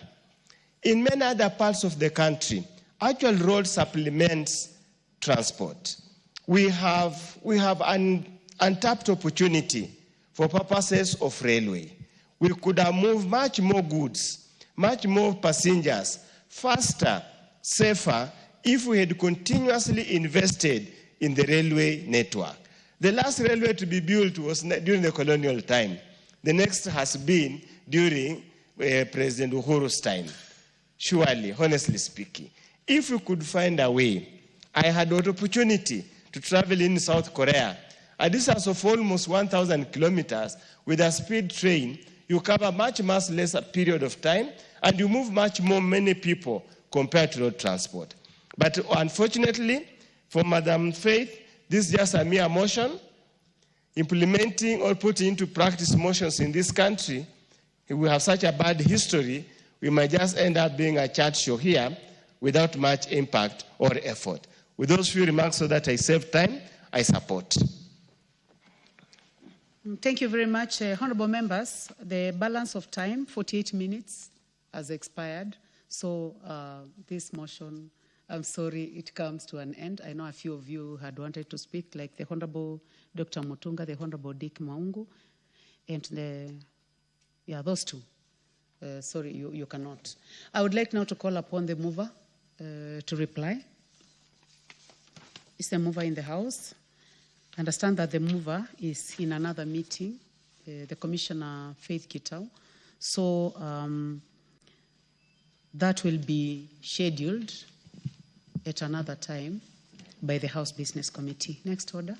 In many other parts of the country, actual road supplements transport. We have an untapped opportunity for purposes of railway. We could have moved much more goods, much more passengers, faster, safer, if we had continuously invested in the railway network. The last railway to be built was during the colonial time. The next has been during President Uhuru's time. Surely, honestly speaking, if we could find a way, I had an opportunity to travel in South Korea, a distance of almost 1,000 kilometers with a speed train. You cover much less a period of time, and you move much more many people compared to road transport. But unfortunately, for Madam Faith, this is just a mere motion. Implementing or putting into practice motions in this country, if we have such a bad history, we might just end up being a chat show here without much impact or effort. With those few remarks, so that I save time, I support. Thank you very much. Honorable members, the balance of time, 48 minutes, has expired. So this motion, I'm sorry, it comes to an end. I know a few of you had wanted to speak, like the Honorable Dr. Mutunga, the Honorable Dick Maungu, and those two. Sorry, you cannot. I would like now to call upon the mover to reply. Is the mover in the house? I understand that the mover is in another meeting, the Commissioner Faith Gitau. So that will be scheduled at another time by the House Business Committee. Next order.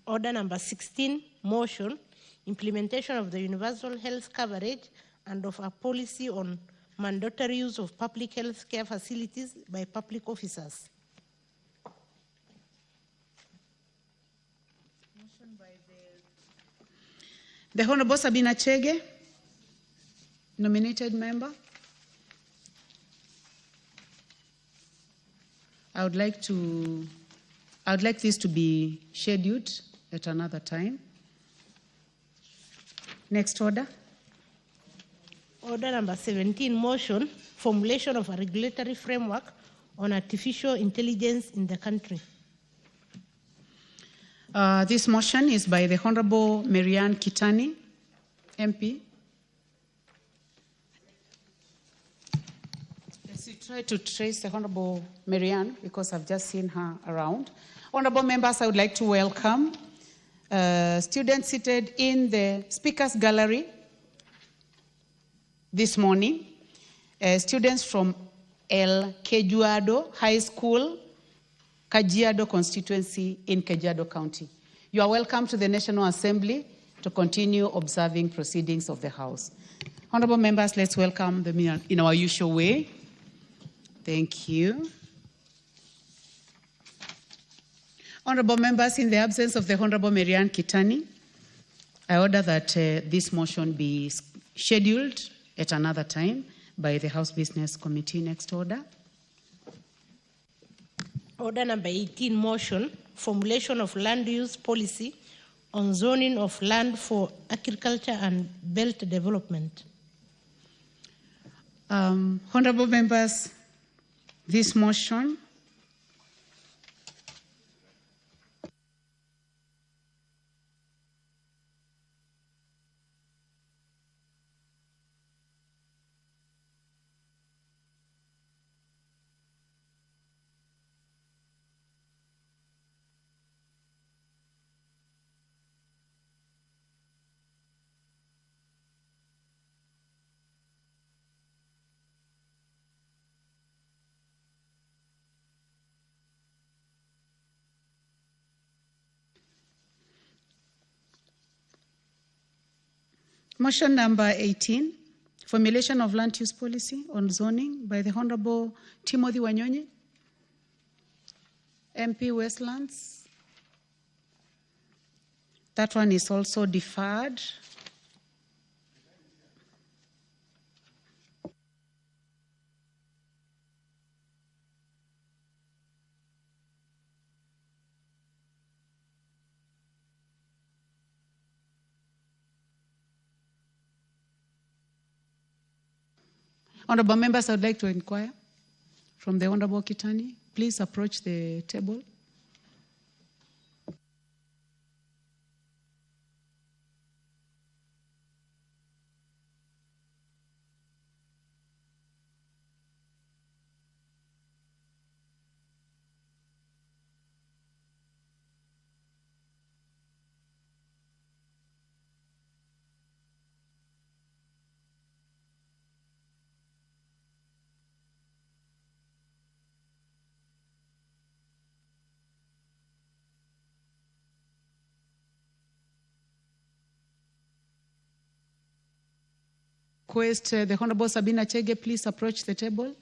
Order number 16, motion, implementation of the universal health coverage and of a policy on mandatory use of public health care facilities by public officers. Motion by the Honorable Sabina Chege, nominated member. I would like this to be scheduled at another time. Next order. Order number 17, motion, formulation of a regulatory framework on artificial intelligence in the country. This motion is by the Honorable Marianne Kitani, MP. Yes, we try to trace the Honorable Marianne because I've just seen her around. Honorable members, I would like to welcome students seated in the Speakers Gallery this morning, students from El Kejuado High School, Kajiado constituency in Kajiado County. You are welcome to the National Assembly to continue observing proceedings of the House. Honorable members, let's welcome them in our usual way. Thank you. Honorable members, in the absence of the Honorable Marianne Kitani, I order that this motion be scheduled at another time by the House Business Committee. Next order. Order number 18, motion, formulation of land use policy on zoning of land for agriculture and belt development. Honorable members, this motion Motion number 18, formulation of land use policy on zoning by the Honorable Timothy Wanyonyi, MP Westlands. That one is also deferred. Honorable members, I would like to inquire from the Honorable Kitani. Please approach the table. Request the Honorable Sabina Chege, please approach the table.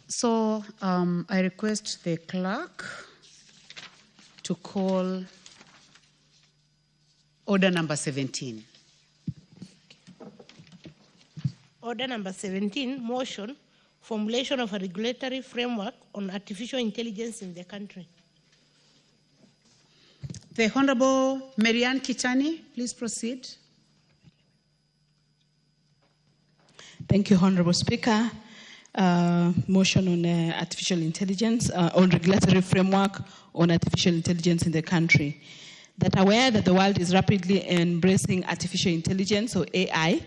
So I request the clerk to call order number 17. Order number 17, motion, formulation of a regulatory framework on artificial intelligence in the country. The Honorable Marianne Kitani, please proceed. Thank you, Honorable Speaker. Motion on artificial intelligence, on regulatory framework on artificial intelligence in the country. That aware that the world is rapidly embracing artificial intelligence, or AI,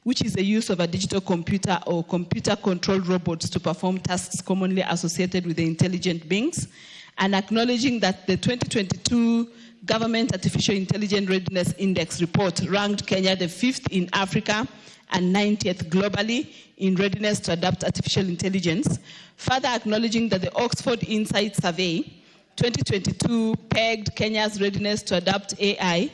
which is the use of a digital computer or computer-controlled robots to perform tasks commonly associated with the intelligent beings, and acknowledging that the 2022 Government Artificial Intelligence Readiness Index report ranked Kenya the 5th in Africa and 90th globally in readiness to adopt artificial intelligence, further acknowledging that the Oxford Insight Survey 2022 pegged Kenya's readiness to adopt AI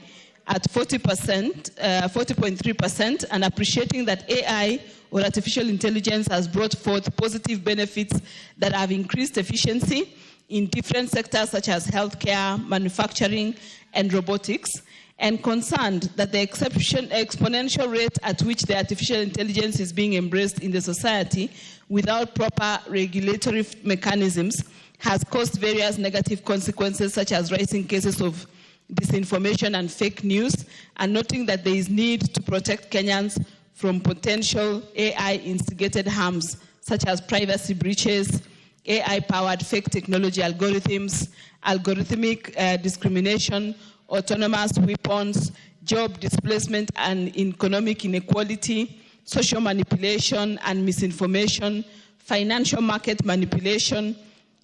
at 40.3%, and appreciating that AI, or artificial intelligence, has brought forth positive benefits that have increased efficiency in different sectors such as healthcare, manufacturing, and robotics, and concerned that the exponential rate at which the artificial intelligence is being embraced in the society without proper regulatory mechanisms has caused various negative consequences, such as rising cases of disinformation and fake news, and noting that there is need to protect Kenyans from potential AI-instigated harms, such as privacy breaches, AI-powered fake technology algorithms, algorithmic discrimination, autonomous weapons, job displacement and economic inequality, social manipulation and misinformation, financial market manipulation,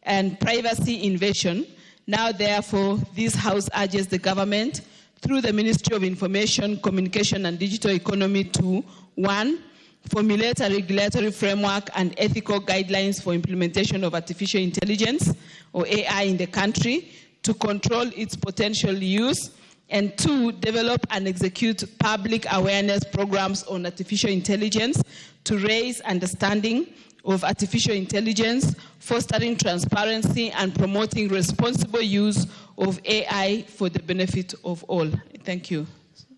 and privacy invasion. Now, therefore, this House urges the government, through the Ministry of Information, Communication and Digital Economy, to 1. Formulate a regulatory framework and ethical guidelines for implementation of artificial intelligence, or AI, in the country to control its potential use, and 2, develop and execute public awareness programs on artificial intelligence to raise understanding of artificial intelligence, fostering transparency and promoting responsible use of AI for the benefit of all. Thank you,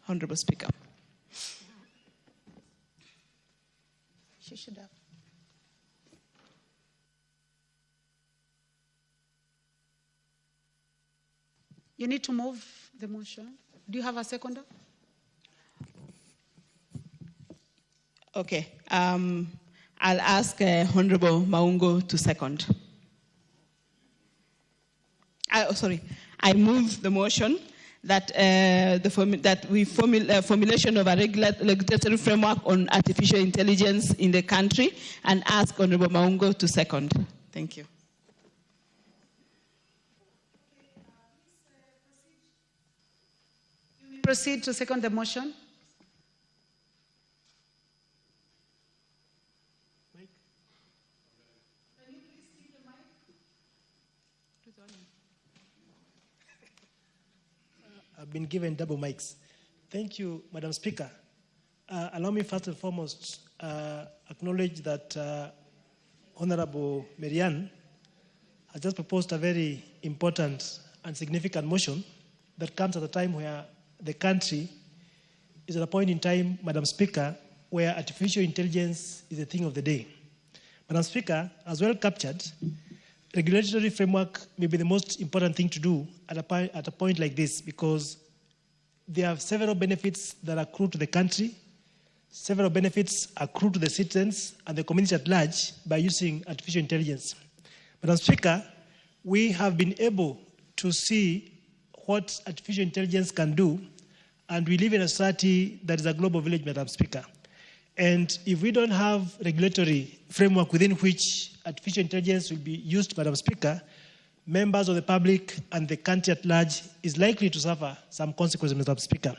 Honorable Speaker. She should have. You need to move the motion. Do you have a seconder? Okay. I'll ask Honorable Maungo to second. I move the motion that formulation of a regulatory framework on artificial intelligence in the country, and ask Honorable Maungo to second. Thank you. Proceed to second the motion. I've been given double mics. Thank you, Madam Speaker. Allow me first and foremost acknowledge that Honorable Marianne has just proposed a very important and significant motion that comes at a time where the country is at a point in time, Madam Speaker, where artificial intelligence is a thing of the day. Madam Speaker, as well captured, regulatory framework may be the most important thing to do at a point like this, because there are several benefits that accrue to the country, several benefits accrue to the citizens and the community at large by using artificial intelligence. Madam Speaker, we have been able to see what artificial intelligence can do, and we live in a society that is a global village, Madam Speaker. And if we don't have regulatory framework within which artificial intelligence will be used, Madam Speaker, members of the public and the country at large is likely to suffer some consequences, Madam Speaker.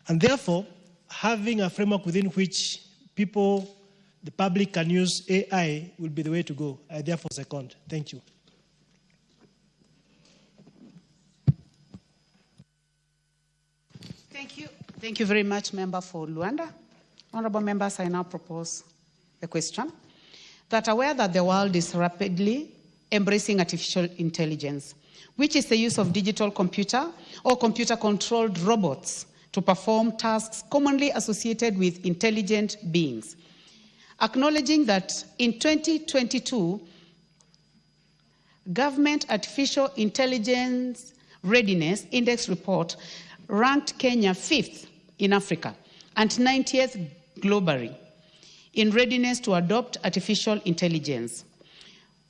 And therefore, having a framework within which people, the public, can use AI will be the way to go. I therefore second. Thank you. Thank you. Thank you very much, Member for Luanda. Honorable members, I now propose the question that aware that the world is rapidly embracing artificial intelligence, which is the use of digital computer or computer-controlled robots to perform tasks commonly associated with intelligent beings. Acknowledging that in 2022, Government Artificial Intelligence Readiness Index report ranked Kenya 5th in Africa and 90th globally in readiness to adopt artificial intelligence.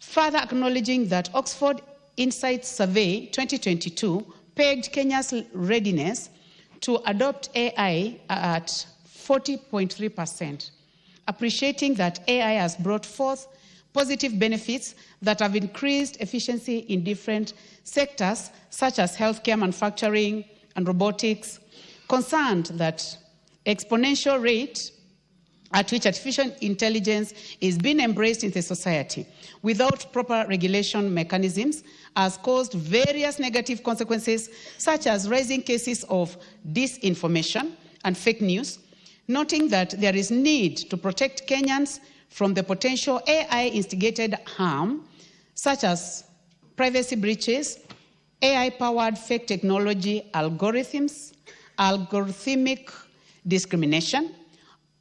Further acknowledging that Oxford Insights Survey 2022 pegged Kenya's readiness to adopt AI at 40.3%, appreciating that AI has brought forth positive benefits that have increased efficiency in different sectors such as healthcare, manufacturing, and robotics, concerned that exponential rate at which artificial intelligence is being embraced in the society without proper regulation mechanisms has caused various negative consequences, such as rising cases of disinformation and fake news, noting that there is need to protect Kenyans from the potential AI-instigated harm, such as privacy breaches, AI-powered fake technology algorithms, algorithmic discrimination,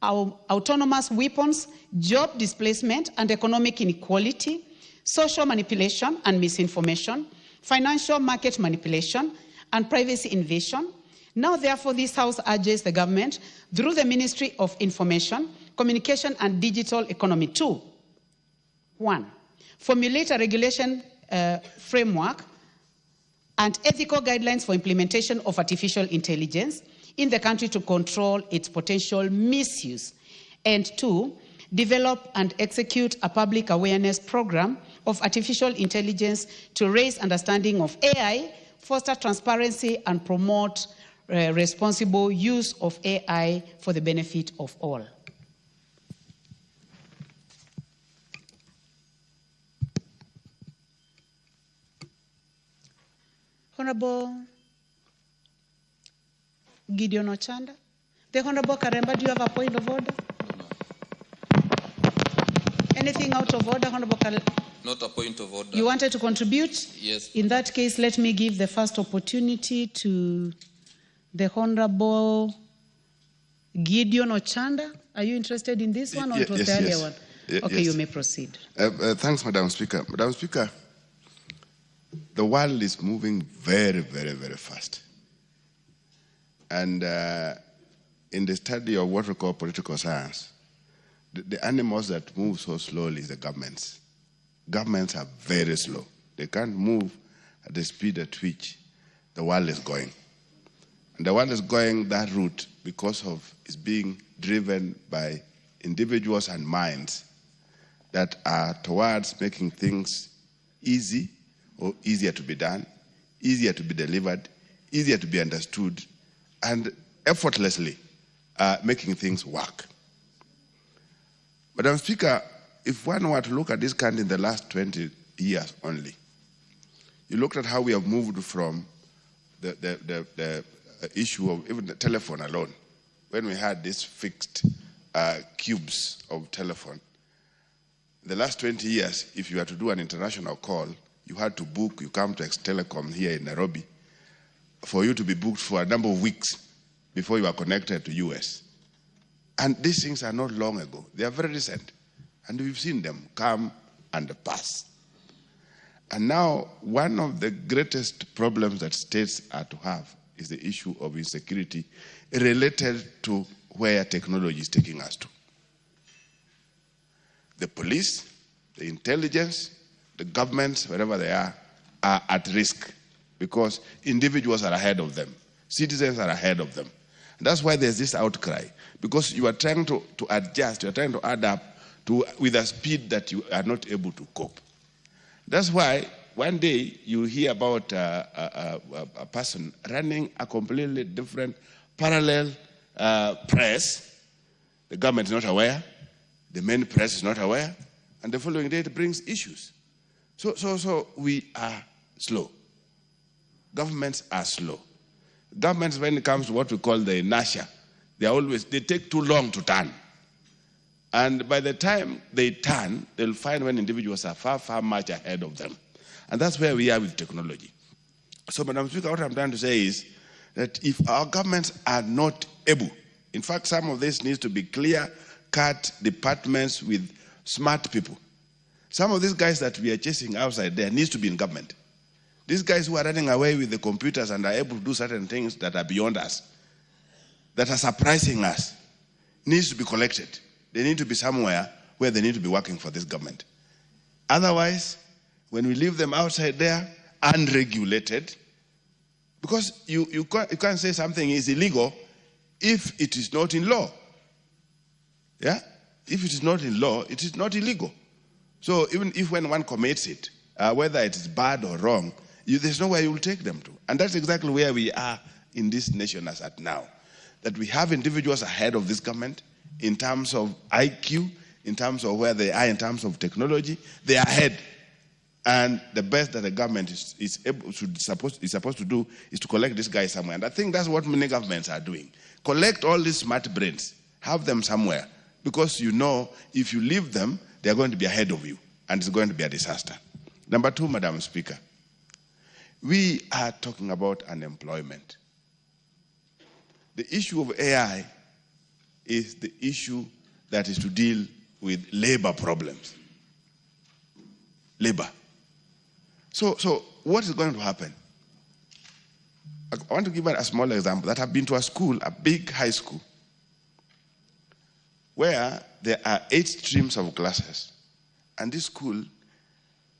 autonomous weapons, job displacement and economic inequality, social manipulation and misinformation, financial market manipulation, and privacy invasion. Now, therefore, this House urges the government, through the Ministry of Information, Communication and Digital Economy, to 1. formulate a regulation framework and ethical guidelines for implementation of artificial intelligence in the country to control its potential misuse. And 2, develop and execute a public awareness program of artificial intelligence to raise understanding of AI, foster transparency, and promote responsible use of AI for the benefit of all. Honorable Gideon Ochanda. The Honorable Karemba, do you have a point of order? Anything out of order, Honorable Karemba? Not a point of order. You wanted to contribute? Yes. In that case, let me give the first opportunity to the Honorable Gideon Ochanda. Are you interested in this one or it was the earlier one? Okay, yes. you may proceed. Thanks, Madam Speaker. Madam Speaker, the world is moving very, very, very fast. And in the study of what we call political science, the animals that move so slowly is the governments. Governments are very slow. They can't move at the speed at which the world is going. And the world is going that route because of it's being driven by individuals and minds that are towards making things easy or easier to be done, easier to be delivered, easier to be understood, and effortlessly making things work. Madam Speaker, if one were to look at this country in the last 20 years only, you looked at how we have moved from the issue of even the telephone alone, when we had these fixed cubes of telephone. In the last 20 years, if you had to do an international call, you had to book, you come to Ex-Telecom here in Nairobi, for you to be booked for a number of weeks before you are connected to US. And these things are not long ago. They are very recent. And we've seen them come and pass. And now, one of the greatest problems that states are to have is the issue of insecurity related to where technology is taking us to. The police, the intelligence, the governments, wherever they are at risk because individuals are ahead of them. Citizens are ahead of them. And that's why there's this outcry, because you are trying to adjust, you are trying to adapt with a speed that you are not able to cope. That's why one day you hear about a person running a completely different parallel press. The government is not aware, the main press is not aware, and the following day it brings issues. So we are slow. Governments are slow. Governments, when it comes to what we call the inertia, they take too long to turn. And by the time they turn, they'll find when individuals are far, far much ahead of them. And that's where we are with technology. So, Madam Speaker, what I'm trying to say is that if our governments are not able, in fact, some of this needs to be clear-cut departments with smart people. Some of these guys that we are chasing outside there needs to be in government. These guys who are running away with the computers and are able to do certain things that are beyond us, that are surprising us, needs to be collected. They need to be somewhere where they need to be working for this government. Otherwise, when we leave them outside there, unregulated, because you can't say something is illegal if it is not in law. Yeah? If it is not in law, it is not illegal. So even if when one commits it, whether it is bad or wrong, there's nowhere you will take them to. And that's exactly where we are in this nation as at now. That we have individuals ahead of this government in terms of IQ, in terms of where they are, in terms of technology. They are ahead. And the best that the government is supposed to do is to collect this guy somewhere. And I think that's what many governments are doing. Collect all these smart brains, have them somewhere. Because you know, if you leave them, they're going to be ahead of you. And it's going to be a disaster. Number two, Madam Speaker, we are talking about unemployment. The issue of AI is the issue that is to deal with labor problems. Labor. So what is going to happen? I want to give a small example. That I've been to a school, a big high school, where there are 8 streams of classes. And this school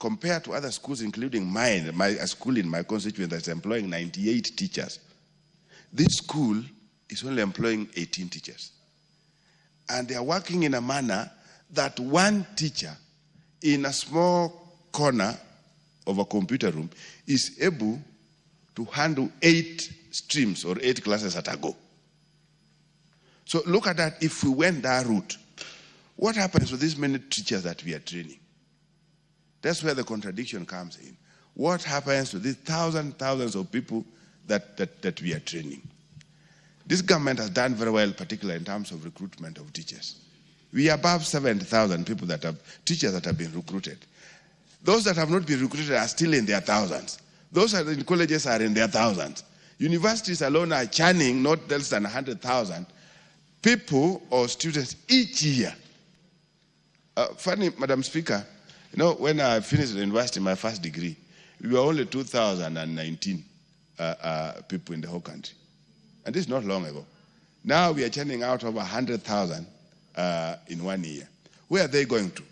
compared to other schools, including mine, a school in my constituency that's employing 98 teachers, this school is only employing 18 teachers. And they are working in a manner that one teacher in a small corner of a computer room is able to handle 8 streams or 8 classes at a go. So look at that. If we went that route, what happens to these many teachers that we are training? That's where the contradiction comes in. What happens to these thousands of people that we are training? This government has done very well, particularly in terms of recruitment of teachers. We are above 70,000 people teachers that have been recruited. Those that have not been recruited are still in their thousands. Those that are in colleges are in their thousands. Universities alone are churning not less than 100,000 people or students each year. Funny, Madam Speaker, when I finished the university, my first degree, we were only 2,019 people in the whole country. And this is not long ago. Now we are churning out over 100,000 in 1 year. Where are they going to?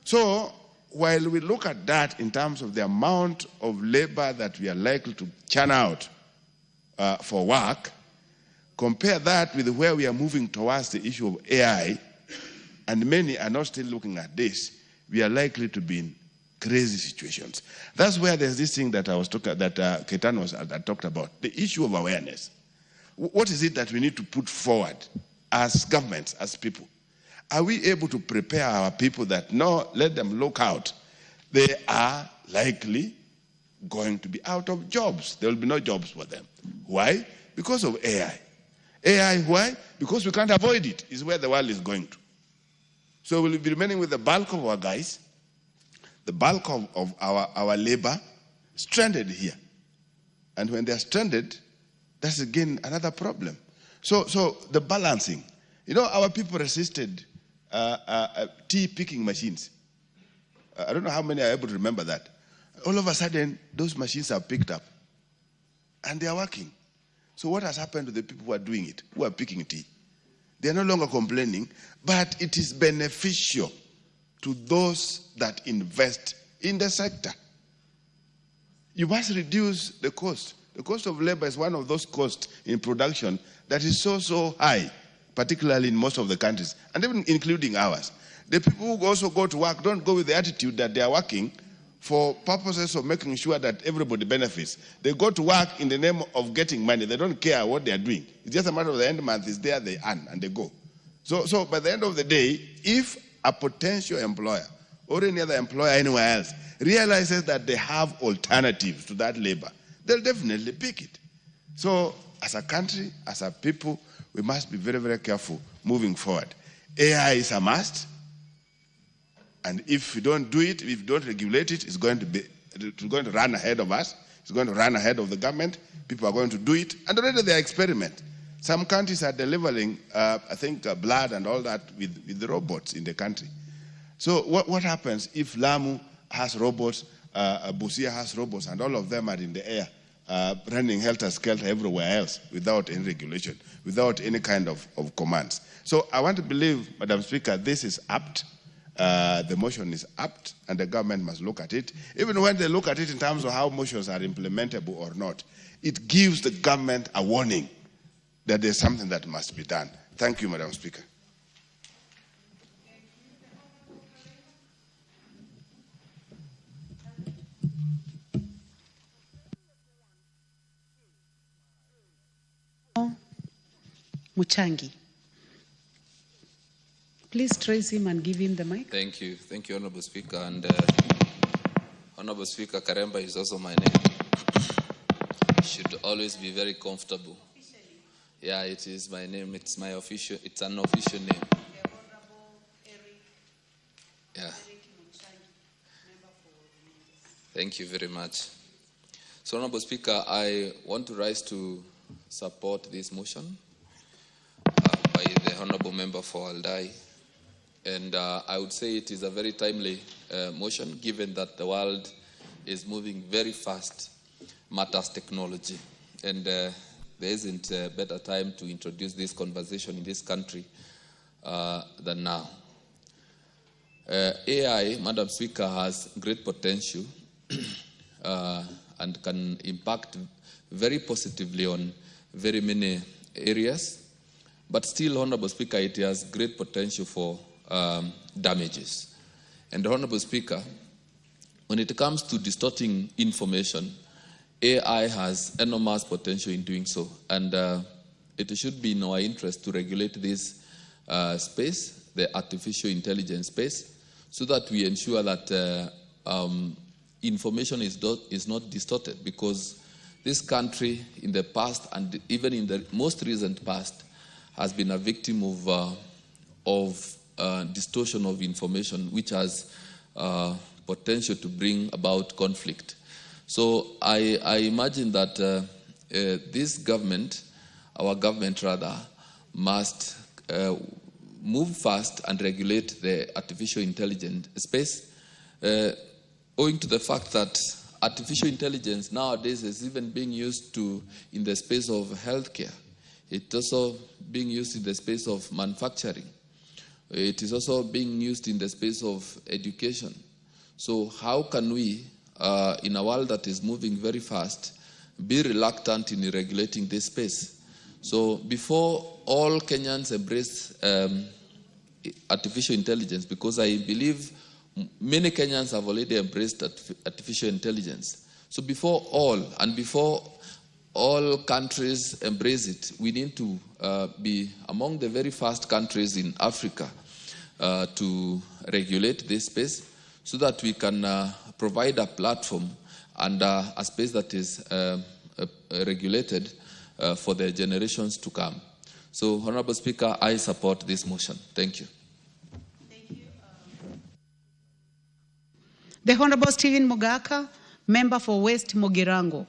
So while we look at that in terms of the amount of labor that we are likely to churn out for work, compare that with where we are moving towards the issue of AI, and many are not still looking at this, we are likely to be in crazy situations. That's where there's this thing that I was talking that Ketan talked about, the issue of awareness. What is it that we need to put forward as governments, as people? Are we able to prepare our people that, no, let them look out? They are likely going to be out of jobs. There will be no jobs for them. Why? Because of AI. AI, why? Because we can't avoid it, is where the world is going to. So we'll be remaining with the bulk of our guys, the bulk of our labor, stranded here. And when they're stranded, that's again another problem. So the balancing. Our people resisted tea picking machines. I don't know how many are able to remember that. All of a sudden, those machines are picked up. And they are working. So what has happened to the people who are doing it, who are picking tea? They are no longer complaining, but it is beneficial to those that invest in the sector. You must reduce the cost. The cost of labor is one of those costs in production that is so high, particularly in most of the countries, and even including ours. The people who also go to work don't go with the attitude that they are working for purposes of making sure that everybody benefits. They go to work in the name of getting money. They don't care what they are doing. It's just a matter of the end month is there, they earn, and they go. So by the end of the day, if a potential employer or any other employer anywhere else realizes that they have alternatives to that labor, they'll definitely pick it. So as a country, as a people, we must be very, very careful moving forward. AI is a must. And if we don't do it, if we don't regulate it, it's going to run ahead of us. It's going to run ahead of the government. People are going to do it. And already they are experimenting. Some countries are delivering, blood and all that with the robots in the country. So what happens if Lamu has robots, Busia has robots, and all of them are in the air, running helter-skelter everywhere else without any regulation, without any kind of commands? So I want to believe, Madam Speaker, this is apt. The motion is apt, and the government must look at it. Even when they look at it in terms of how motions are implementable or not, it gives the government a warning that there's something that must be done. Thank you, Madam Speaker. Muchangi. Please trace him and give him the mic. Thank you, Honorable Speaker. And Honorable Speaker, Karemba is also my name. Should always be very comfortable. Yeah, it is my name. It's an official name. Yeah. Thank you very much. So, Honorable Speaker, I want to rise to support this motion by the Honorable Member for Aldai. And I would say it is a very timely motion, given that the world is moving very fast, matters technology. And there isn't a better time to introduce this conversation in this country than now. AI, Madam Speaker, has great potential and can impact very positively on very many areas. But still, Honorable Speaker, it has great potential for damages. And Honorable Speaker, when it comes to distorting information, AI has enormous potential in doing so. And it should be in our interest to regulate this space, the artificial intelligence space, so that we ensure that information is not distorted, because this country in the past and even in the most recent past has been a victim of distortion of information, which has potential to bring about conflict. So I imagine that this government, our government rather, must move fast and regulate the artificial intelligence space, owing to the fact that artificial intelligence nowadays is even being used in the space of healthcare. It's also being used in the space of manufacturing. It is also being used in the space of education. So how can we, in a world that is moving very fast, be reluctant in regulating this space? So before all Kenyans embrace artificial intelligence, because I believe many Kenyans have already embraced artificial intelligence. So before all countries embrace it, we need to be among the very first countries in Africa to regulate this space, so that we can provide a platform and a space that is regulated for the generations to come. So, Honorable Speaker, I support this motion. Thank you. The Honorable Stephen Mogaka, member for West Mogirango.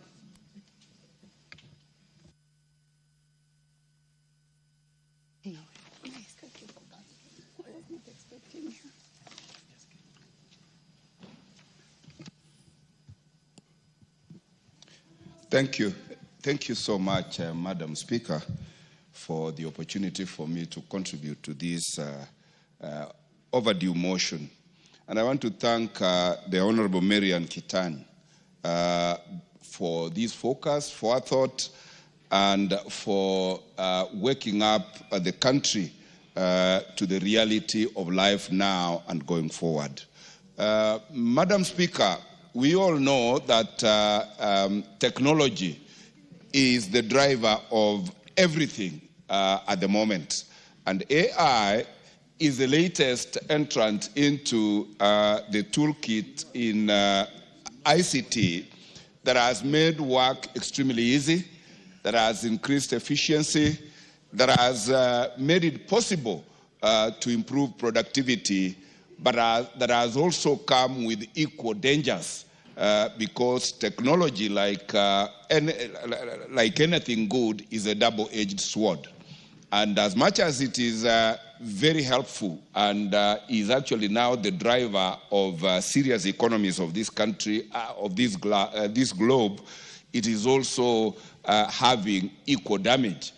Thank you. Thank you so much, Madam Speaker, for the opportunity for me to contribute to this overdue motion. And I want to thank the Honorable Marian Kitani for this focus, forethought, and for waking up the country to the reality of life now and going forward. Madam Speaker, we all know that technology is the driver of everything at the moment. And AI is the latest entrant into the toolkit in ICT that has made work extremely easy, that has increased efficiency, that has made it possible to improve productivity, but that has also come with equal dangers because technology, like anything good, is a double-edged sword. And as much as it is very helpful and is actually now the driver of serious economies of this country, of this globe, it is also having equal damage.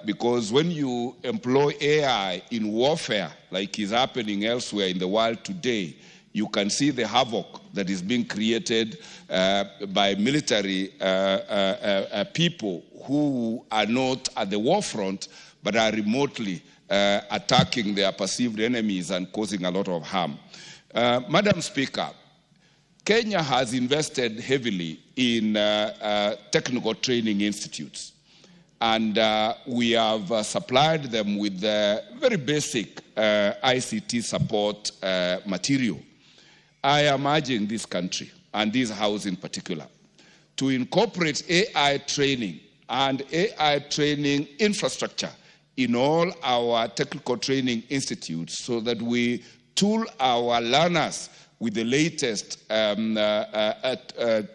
Because when you employ AI in warfare, like is happening elsewhere in the world today, you can see the havoc that is being created by military people who are not at the war front, but are remotely attacking their perceived enemies and causing a lot of harm. Madam Speaker, Kenya has invested heavily in technical training institutes. And we have supplied them with very basic ICT support material. I am urging this country, and this House in particular, to incorporate AI training and AI training infrastructure in all our technical training institutes so that we tool our learners with the latest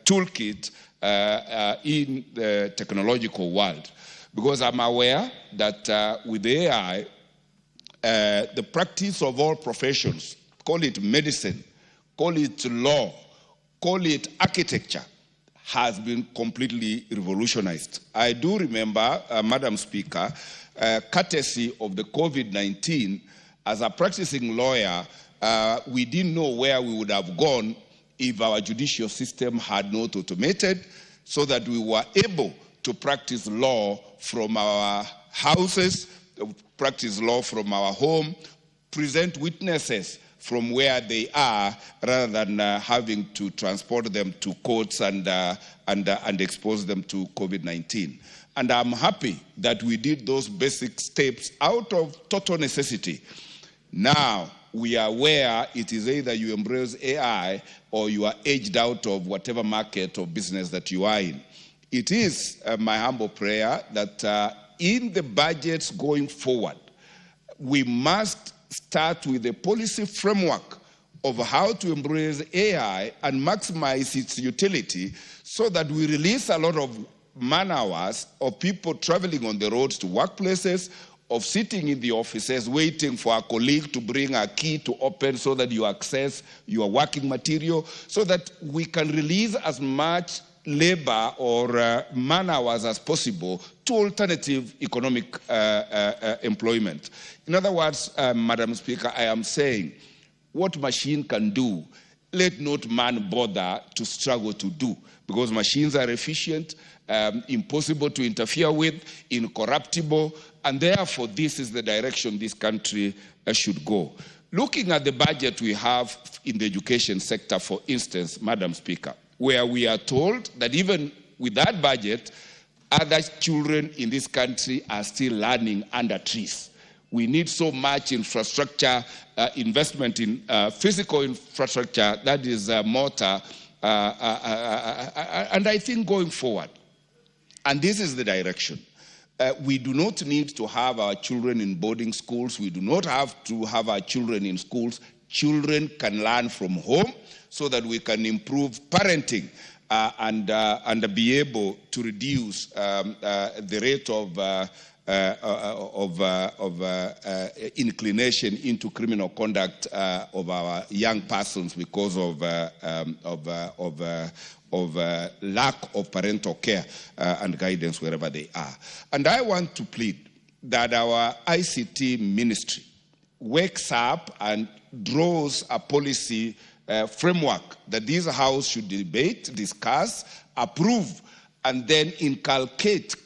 toolkit in the technological world. Because I'm aware that with AI, the practice of all professions, call it medicine, call it law, call it architecture, has been completely revolutionized. I do remember, Madam Speaker, courtesy of the COVID-19, as a practicing lawyer, we didn't know where we would have gone if our judicial system had not automated, so that we were able to practice law from our houses, practice law from our home, present witnesses from where they are, rather than having to transport them to courts and expose them to COVID-19. And I'm happy that we did those basic steps out of total necessity. Now, we are where it is either you embrace AI or you are edged out of whatever market or business that you are in. It is my humble prayer that in the budgets going forward, we must start with a policy framework of how to embrace AI and maximize its utility, so that we release a lot of man-hours of people traveling on the roads to workplaces, of sitting in the offices waiting for a colleague to bring a key to open so that you access your working material, so that we can release as much labor or man-hours as possible to alternative economic employment. In other words, Madam Speaker, I am saying what machine can do, let not man bother to struggle to do, because machines are efficient, impossible to interfere with, incorruptible, and therefore this is the direction this country should go. Looking at the budget we have in the education sector, for instance, Madam Speaker, where we are told that even with that budget, other children in this country are still learning under trees. We need so much infrastructure, investment in physical infrastructure, that is mortar, and I think going forward, and this is the direction, we do not need to have our children in boarding schools. We do not have to have our children in schools. Children can learn from home, so that we can improve parenting and be able to reduce the rate inclination into criminal conduct of our young persons because of lack of parental care and guidance wherever they are. And I want to plead that our ICT ministry wakes up and draws a policy framework that this House should debate, discuss, approve, and then inculcate,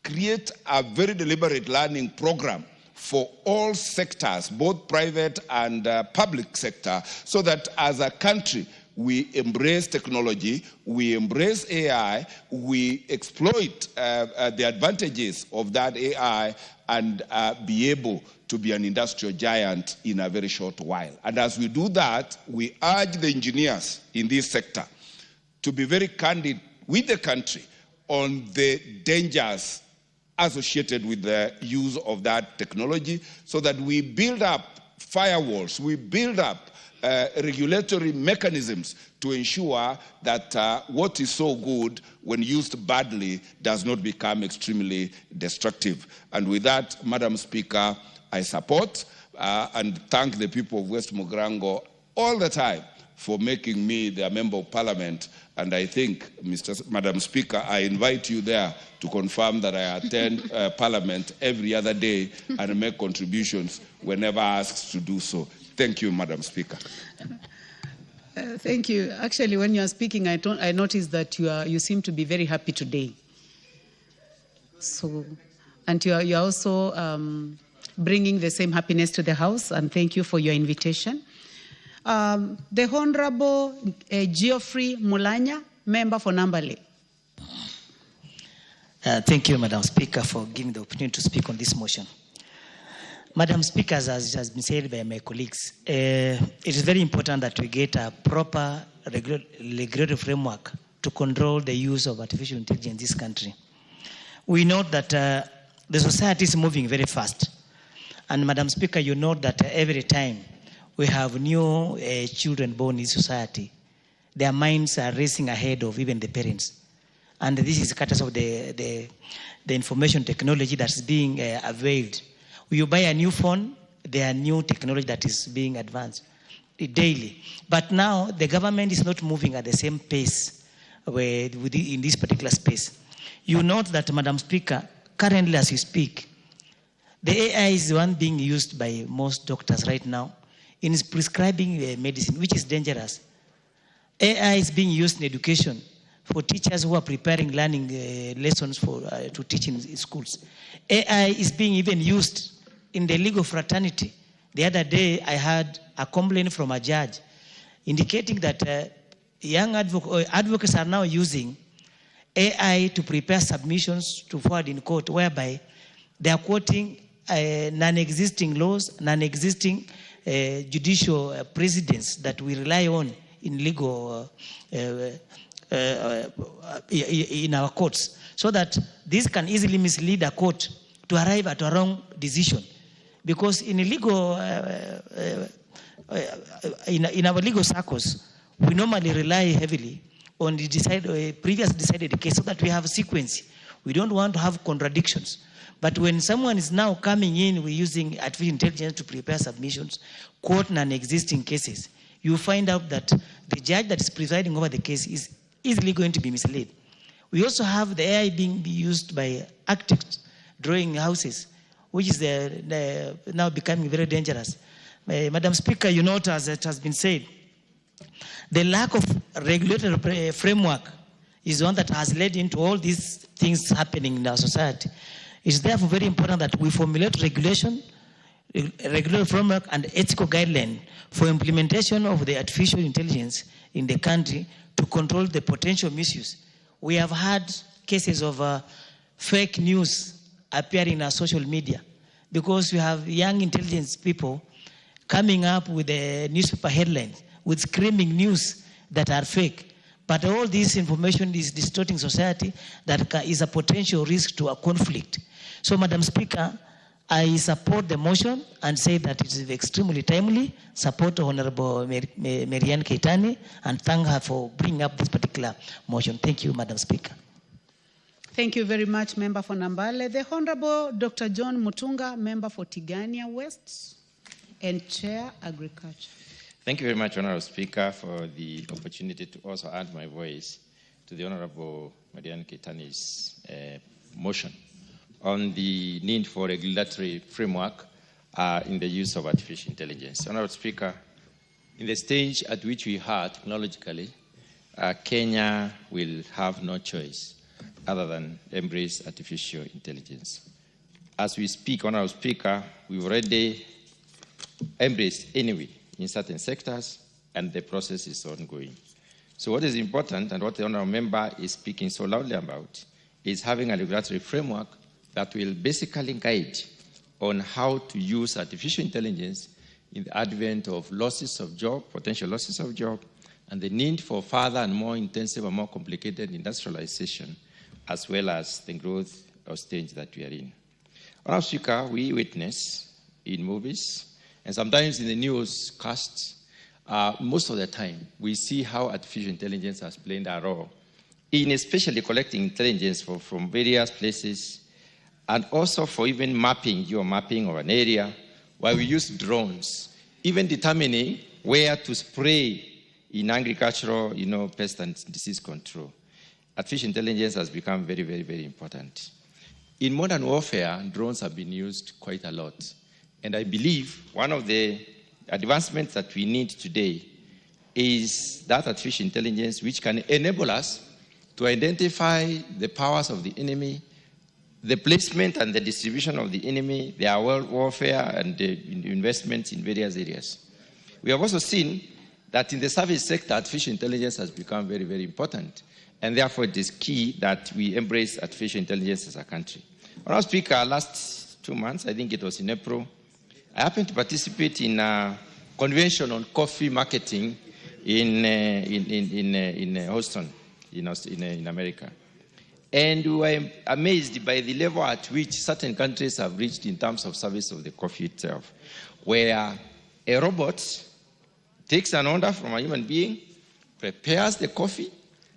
create a very deliberate learning program for all sectors, both private and public sector, so that as a country we embrace technology, we embrace AI, we exploit the advantages of that AI, and be able to be an industrial giant in a very short while. And as we do that, we urge the engineers in this sector to be very candid with the country on the dangers associated with the use of that technology, so that we build up firewalls, we build up regulatory mechanisms to ensure that what is so good, when used badly, does not become extremely destructive. And with that, Madam Speaker, I support and thank the people of West Mogrango all the time for making me their Member of Parliament. And I think, Madam Speaker, I invite you there to confirm that I attend Parliament every other day and make contributions whenever asked to do so. Thank you, Madam Speaker. Thank you. Actually, when you are speaking, I noticed that you seem to be very happy today. So, and you are also bringing the same happiness to the House, and thank you for your invitation. The Honorable Geoffrey Mulanya, member for Nambale. Thank you, Madam Speaker, for giving the opportunity to speak on this motion. Madam Speaker, as has been said by my colleagues, it is very important that we get a proper regulatory framework to control the use of artificial intelligence in this country. We know that the society is moving very fast. And Madam Speaker, you know that every time we have new children born in society, their minds are racing ahead of even the parents. And this is because of the information technology that's being availed. When you buy a new phone, there are new technology that is being advanced daily. But now the government is not moving at the same pace in this particular space. You note that, Madam Speaker, currently as you speak, the AI is the one being used by most doctors right now in prescribing medicine, which is dangerous. AI is being used in education for teachers who are preparing learning lessons to teach in schools. AI is being even used in the legal fraternity. The other day, I had a complaint from a judge indicating that young advocates are now using AI to prepare submissions to forward in court, whereby they are quoting non-existing laws, non-existing judicial precedents that we rely on in legal, in our courts, so that this can easily mislead a court to arrive at a wrong decision. Because in a legal, in our legal circles, we normally rely heavily on the previous decided case so that we have a sequence. We don't want to have contradictions. But when someone is now coming in, we're using artificial intelligence to prepare submissions, quote non-existing cases, you find out that the judge that is presiding over the case is easily going to be misled. We also have the AI being used by architects drawing houses, which is now becoming very dangerous. Madam Speaker, you note, as it has been said, the lack of regulatory framework is one that has led into all these things happening in our society. It's therefore very important that we formulate regulatory framework and ethical guidelines for implementation of the artificial intelligence in the country to control the potential misuse. We have had cases of fake news appearing in our social media because we have young intelligence people coming up with the newspaper headlines with screaming news that are fake. But all this information is distorting society that is a potential risk to a conflict. So, Madam Speaker, I support the motion and say that it is extremely timely. Support Honorable Marianne Keitany and thank her for bringing up this particular motion. Thank you, Madam Speaker. Thank you very much, Member for Nambale. The Honorable Dr. John Mutunga, Member for Tigania West and Chair Agriculture. Thank you very much, Honorable Speaker, for the opportunity to also add my voice to the Honorable Marianne Keitany's motion on the need for regulatory framework in the use of artificial intelligence. Honorable Speaker, in the stage at which we are technologically, Kenya will have no choice other than embrace artificial intelligence. As we speak, Honorable Speaker, we've already embraced anyway in certain sectors, and the process is ongoing. So what is important, and what the Honourable Member is speaking so loudly about, is having a regulatory framework that will basically guide on how to use artificial intelligence in the advent of losses of job, potential losses of job, and the need for further and more intensive and more complicated industrialization, as well as the growth of stage that we are in. Honourable Speaker, we witness in movies, and sometimes in the newscasts, most of the time, we see how artificial intelligence has played a role in especially collecting intelligence from various places, and also for even mapping, geomapping of an area, where we use drones, even determining where to spray in agricultural, pest and disease control. Artificial intelligence has become very, very, very important. In modern warfare, drones have been used quite a lot. And I believe one of the advancements that we need today is that artificial intelligence which can enable us to identify the powers of the enemy, the placement and the distribution of the enemy, their warfare and the investments in various areas. We have also seen that in the service sector, artificial intelligence has become very, very important. And therefore, it is key that we embrace artificial intelligence as a country. Honourable Speaker, last 2 months, I think it was in April, I happened to participate in a convention on coffee marketing in Houston, in America. And we were amazed by the level at which certain countries have reached in terms of service of the coffee itself, where a robot takes an order from a human being, prepares the coffee,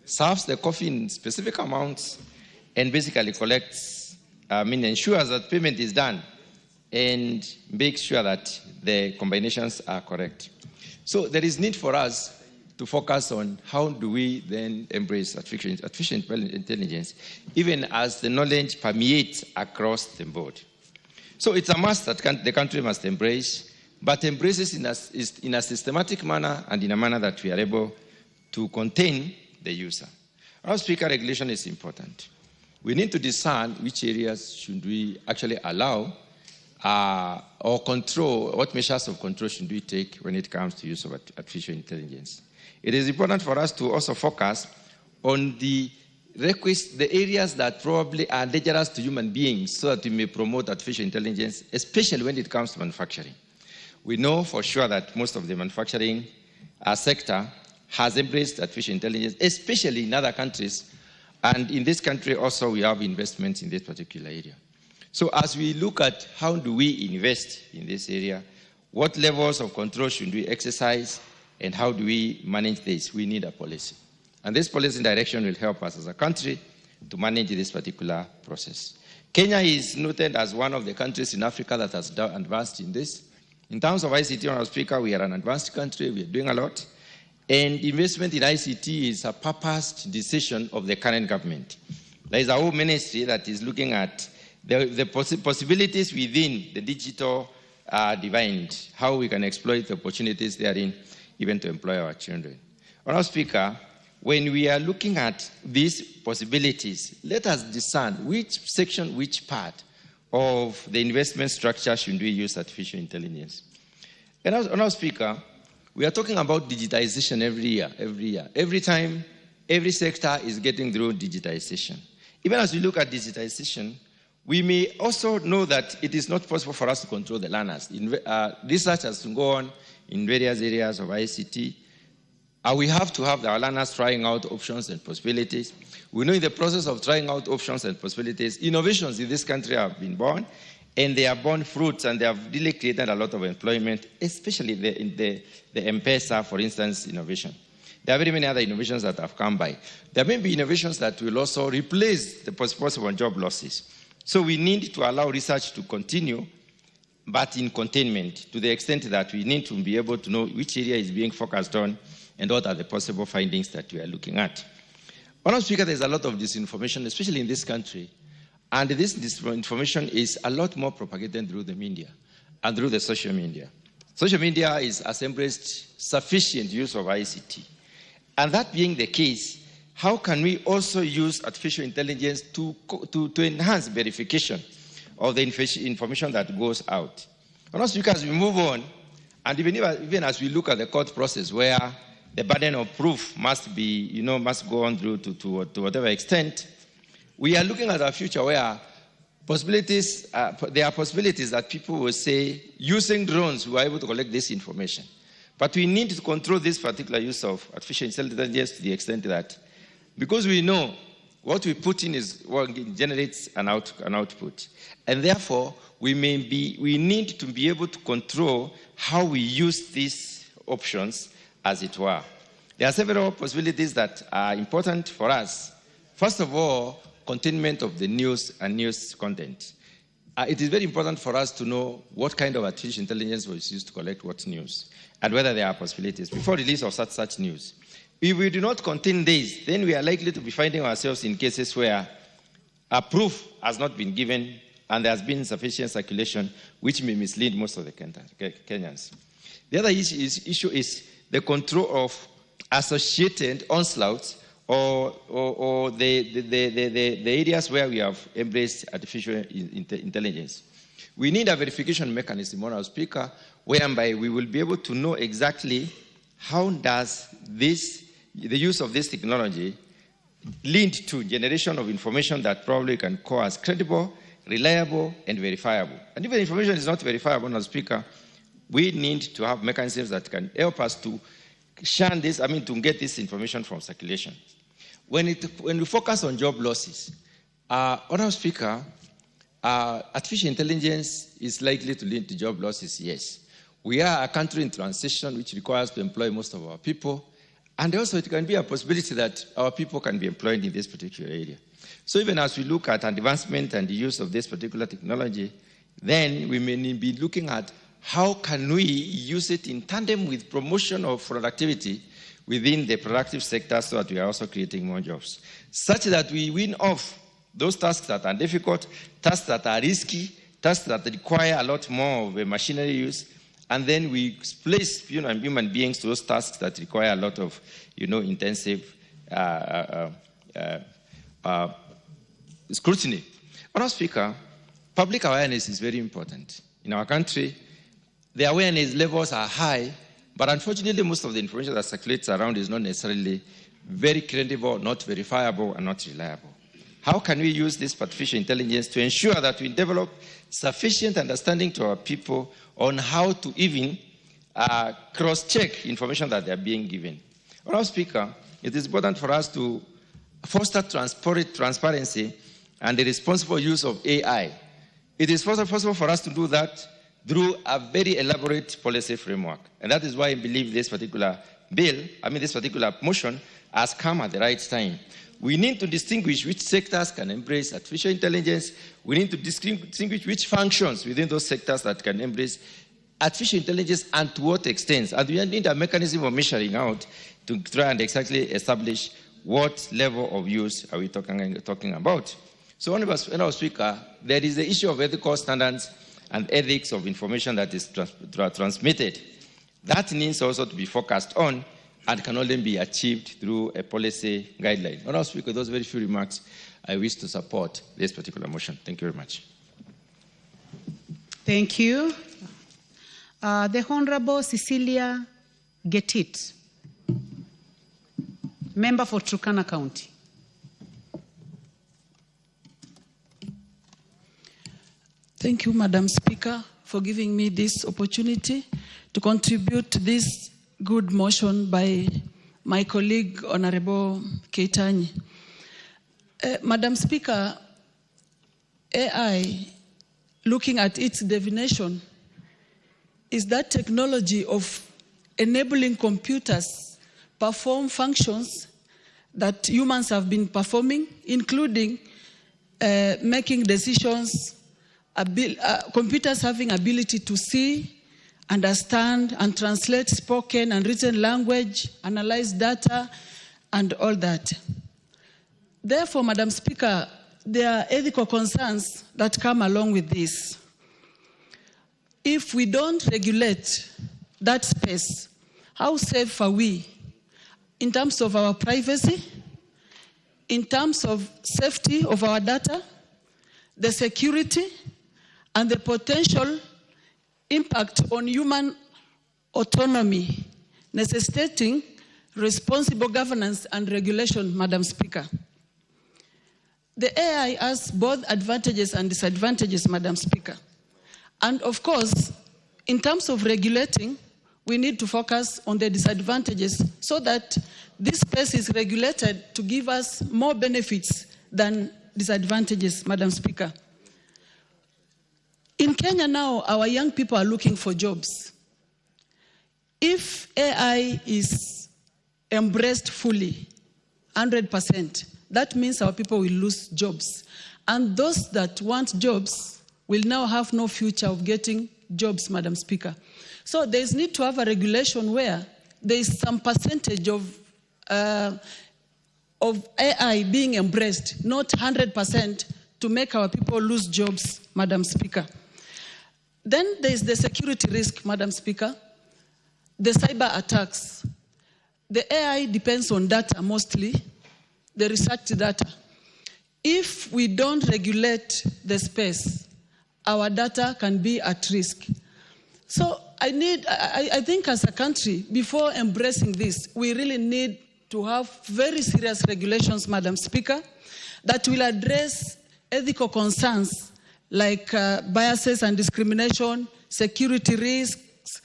serves the coffee in specific amounts, and basically ensures that payment is done and makes sure that the combinations are correct. So there is need for us to focus on how do we then embrace artificial intelligence, even as the knowledge permeates across the board. So it's a must that the country must embrace but embraces in a systematic manner and in a manner that we are able to contain the user. Our speaker regulation is important. We need to discern which areas should we actually allow or control, what measures of control should we take when it comes to use of artificial intelligence. It is important for us to also focus on the areas that probably are dangerous to human beings so that we may promote artificial intelligence, especially when it comes to manufacturing. We know for sure that most of the manufacturing sector has embraced artificial intelligence, especially in other countries. And in this country also, we have investments in this particular area. So as we look at how do we invest in this area, what levels of control should we exercise, and how do we manage this? We need a policy. And this policy direction will help us as a country to manage this particular process. Kenya is noted as one of the countries in Africa that has advanced in this. In terms of ICT, Honourable Speaker, we are an advanced country. We are doing a lot. And investment in ICT is a purposed decision of the current government. There is a whole ministry that is looking at the possibilities within the digital divide, how we can exploit the opportunities therein, even to employ our children. Honourable Speaker, when we are looking at these possibilities, let us discern which section, which part of the investment structure should we use artificial intelligence. And Honourable Speaker, we are talking about digitization every year. Every time, every sector is getting through digitization. Even as we look at digitization, we may also know that it is not possible for us to control the learners. Research has to go on in various areas of ICT. We have to have our learners trying out options and possibilities. We know in the process of trying out options and possibilities, innovations in this country have been born, and they are born fruits, and they have really created a lot of employment, especially in the M-Pesa, for instance, innovation. There are very many other innovations that have come by. There may be innovations that will also replace the possible job losses. So we need to allow research to continue, but in containment, to the extent that we need to be able to know which area is being focused on and what are the possible findings that we are looking at. Honourable Speaker, there's a lot of disinformation, especially in this country, and this disinformation is a lot more propagated through the media and through the social media. Social media has embraced sufficient use of ICT. And that being the case, how can we also use artificial intelligence to enhance verification of the information that goes out? Honourable Speaker, as we move on, and even as we look at the court process where the burden of proof must be, must go on through to whatever extent, we are looking at a future where there are possibilities that people will say, using drones, we are able to collect this information. But we need to control this particular use of artificial intelligence to the extent that, because we know what we put in is what generates an output. And therefore, we need to be able to control how we use these options, as it were. There are several possibilities that are important for us. First of all, containment of the news and news content. It is very important for us to know what kind of artificial intelligence was used to collect what news, and whether there are possibilities before release of such news. If we do not contain this, then we are likely to be finding ourselves in cases where a proof has not been given and there has been sufficient circulation, which may mislead most of the Kenyans. The other issue is the control of associated onslaughts or the areas where we have embraced artificial intelligence. We need a verification mechanism, Honourable Speaker, whereby we will be able to know exactly how does the use of this technology lead to generation of information that probably can call as credible, reliable, and verifiable. And if the information is not verifiable, Honourable Speaker, we need to have mechanisms that can help us to shun this, to get this information from circulation. When we focus on job losses, Honourable Speaker, artificial intelligence is likely to lead to job losses, yes. We are a country in transition which requires to employ most of our people, and also it can be a possibility that our people can be employed in this particular area. So even as we look at advancement and the use of this particular technology, then we may be looking at how can we use it in tandem with promotion of productivity within the productive sector so that we are also creating more jobs, such that we win off those tasks that are difficult, tasks that are risky, tasks that require a lot more of a machinery use, and then we place human beings to those tasks that require a lot of intensive scrutiny. Honourable Speaker, public awareness is very important. In our country, the awareness levels are high, but unfortunately most of the information that circulates around is not necessarily very credible, not verifiable, and not reliable. How can we use this artificial intelligence to ensure that we develop sufficient understanding to our people on how to even cross-check information that they are being given? Honourable Speaker, it is important for us to foster transparency and the responsible use of AI. It is possible for us to do that through a very elaborate policy framework. And that is why I believe this particular this particular motion has come at the right time. We need to distinguish which sectors can embrace artificial intelligence. We need to distinguish which functions within those sectors that can embrace artificial intelligence and to what extent. And we need a mechanism of measuring out to try and exactly establish what level of use are we talking about. So, Honourable Speaker, there is the issue of ethical standards and ethics of information that is transmitted. That needs also to be focused on and can only be achieved through a policy guideline. Honourable Speaker, those very few remarks, I wish to support this particular motion. Thank you very much. Thank you. The Honourable Cecilia Getit, member for Turkana County. Thank you, Madam Speaker, for giving me this opportunity to contribute to this good motion by my colleague, Honorable Keitany. Madam Speaker, AI, looking at its definition, is that technology of enabling computers perform functions that humans have been performing, including making decisions, computers having ability to see, understand and translate spoken and written language, analyze data, and all that. Therefore, Madam Speaker, there are ethical concerns that come along with this. If we don't regulate that space, how safe are we in terms of our privacy, in terms of safety of our data, the security, and the potential impact on human autonomy, necessitating responsible governance and regulation, Madam Speaker. The AI has both advantages and disadvantages, Madam Speaker. And of course, in terms of regulating, we need to focus on the disadvantages so that this space is regulated to give us more benefits than disadvantages, Madam Speaker. In Kenya now, our young people are looking for jobs. If AI is embraced fully, 100%, that means our people will lose jobs. And those that want jobs will now have no future of getting jobs, Madam Speaker. So there is need to have a regulation where there is some percentage of AI being embraced, not 100%, to make our people lose jobs, Madam Speaker. Then there is the security risk, Madam Speaker, the cyber attacks. The AI depends on data mostly, the research data. If we don't regulate the space, our data can be at risk. So I think as a country, before embracing this, we really need to have very serious regulations, Madam Speaker, that will address ethical concerns like biases and discrimination, security risks,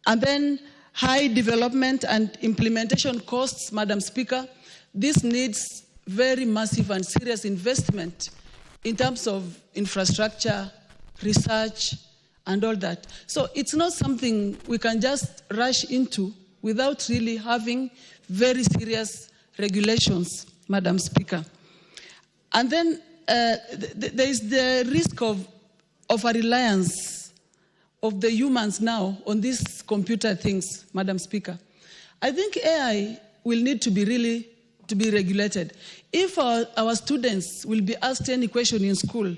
and then high development and implementation costs, Madam Speaker. This needs very massive and serious investment in terms of infrastructure, research, and all that. So it's not something we can just rush into without really having very serious regulations, Madam Speaker. And then there is the risk of a reliance of the humans now on these computer things, Madam Speaker. I think AI will need to be regulated. If our students will be asked any question in school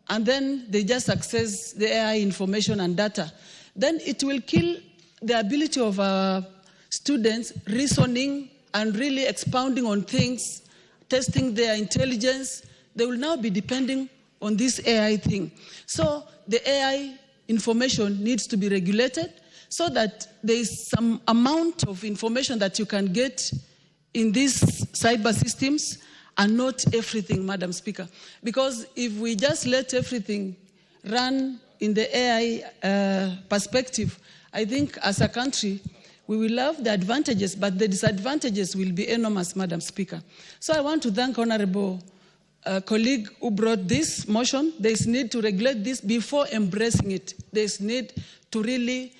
and then they just access the AI information and data, then it will kill the ability of our students reasoning and really expounding on things, testing their intelligence. They will now be depending on this AI thing. So the AI information needs to be regulated so that there is some amount of information that you can get in these cyber systems and not everything, Madam Speaker. Because if we just let everything run in the AI perspective, I think as a country, we will have the advantages, but the disadvantages will be enormous, Madam Speaker. So I want to thank Honorable colleague who brought this motion. There is need to regulate this before embracing it. There is need to really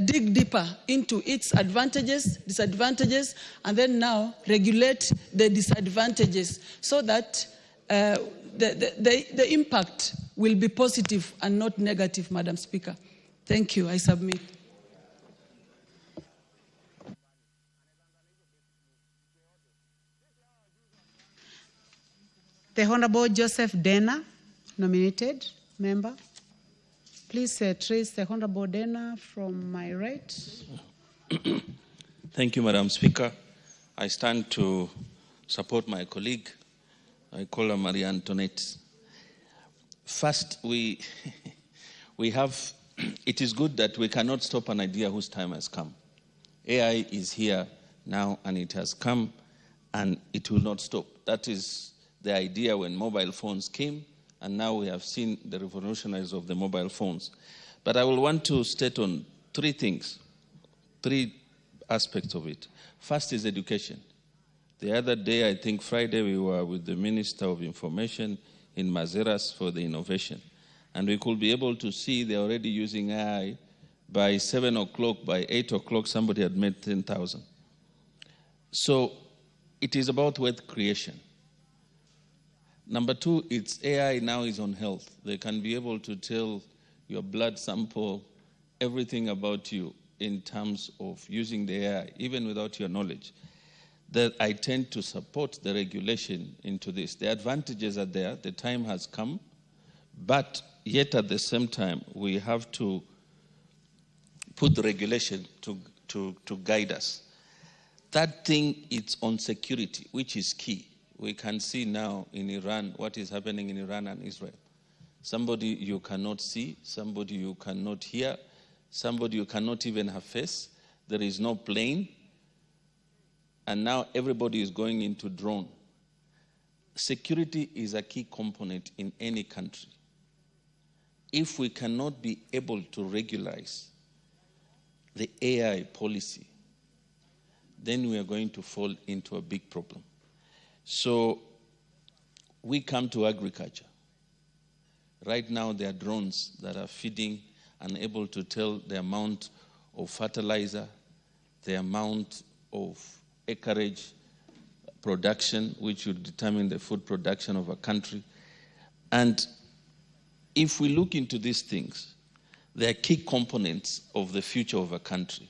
dig deeper into its advantages, disadvantages, and then now regulate the disadvantages so that the impact will be positive and not negative, Madam Speaker. Thank you. I submit. The Honorable Joseph Dena, nominated member. Please trace the Honorable Dena from my right. Thank you, Madam Speaker. I stand to support my colleague. I call her Maria Antoinette. First, we have, it is good that we cannot stop an idea whose time has come. AI is here now and it has come and it will not stop. That is the idea when mobile phones came, and now we have seen the revolutionaries of the mobile phones. But I will want to state on three things, three aspects of it. First is education. The other day, I think Friday, we were with the Minister of Information in Mazeras for the innovation. And we could be able to see they're already using AI. By 7 o'clock, by 8 o'clock, somebody had made 10,000. So it is about wealth creation. Number two, it's AI now is on health. They can be able to tell your blood sample, everything about you in terms of using the AI, even without your knowledge. That I tend to support the regulation into this. The advantages are there, the time has come, but yet at the same time, we have to put the regulation to guide us. Third thing, it's on security, which is key. We can see now in Iran what is happening in Iran and Israel. Somebody you cannot see, somebody you cannot hear, somebody you cannot even have face. There is no plane. And now everybody is going into drone. Security is a key component in any country. If we cannot be able to regularize the AI policy, then we are going to fall into a big problem. So we come to agriculture. Right now there are drones that are feeding and able to tell the amount of fertilizer, the amount of acreage production, which will determine the food production of a country. And if we look into these things, they are key components of the future of a country.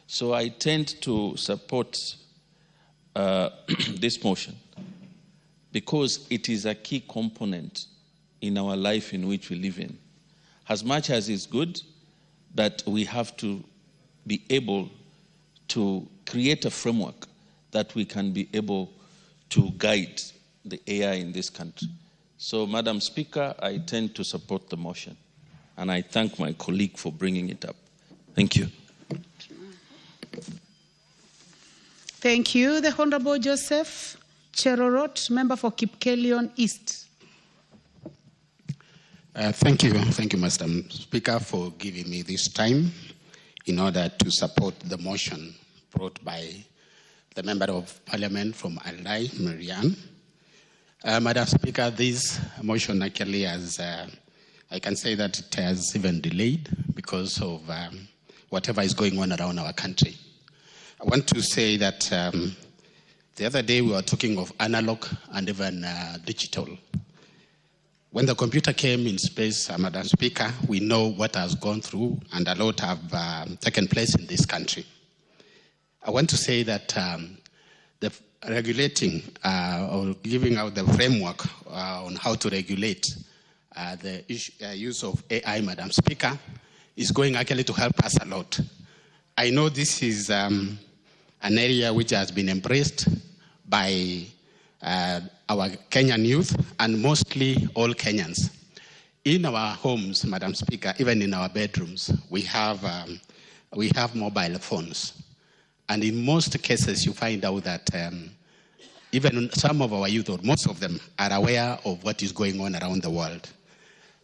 So I tend to support this motion because it is a key component in our life in which we live in. As much as it's good, but we have to be able to create a framework that we can be able to guide the AI in this country. So, Madam Speaker, I tend to support the motion, and I thank my colleague for bringing it up. Thank you. Thank you. The Honorable Joseph Cherorot, member for Kipkelion East. Thank you, Madam Speaker, for giving me this time in order to support the motion brought by the Member of Parliament from Aldai, Marianne. Madam Speaker, this motion actually has, I can say that it has even delayed because of whatever is going on around our country. I want to say that the other day we were talking of analog and even digital. When the computer came in space, Madam Speaker, we know what has gone through and a lot have taken place in this country. I want to say that the regulating or giving out the framework on how to regulate the use of AI, Madam Speaker, is going actually to help us a lot. I know this is an area which has been embraced by our Kenyan youth and mostly all Kenyans. In our homes, Madam Speaker, even in our bedrooms, we have mobile phones. And in most cases, you find out that even some of our youth, or most of them, are aware of what is going on around the world.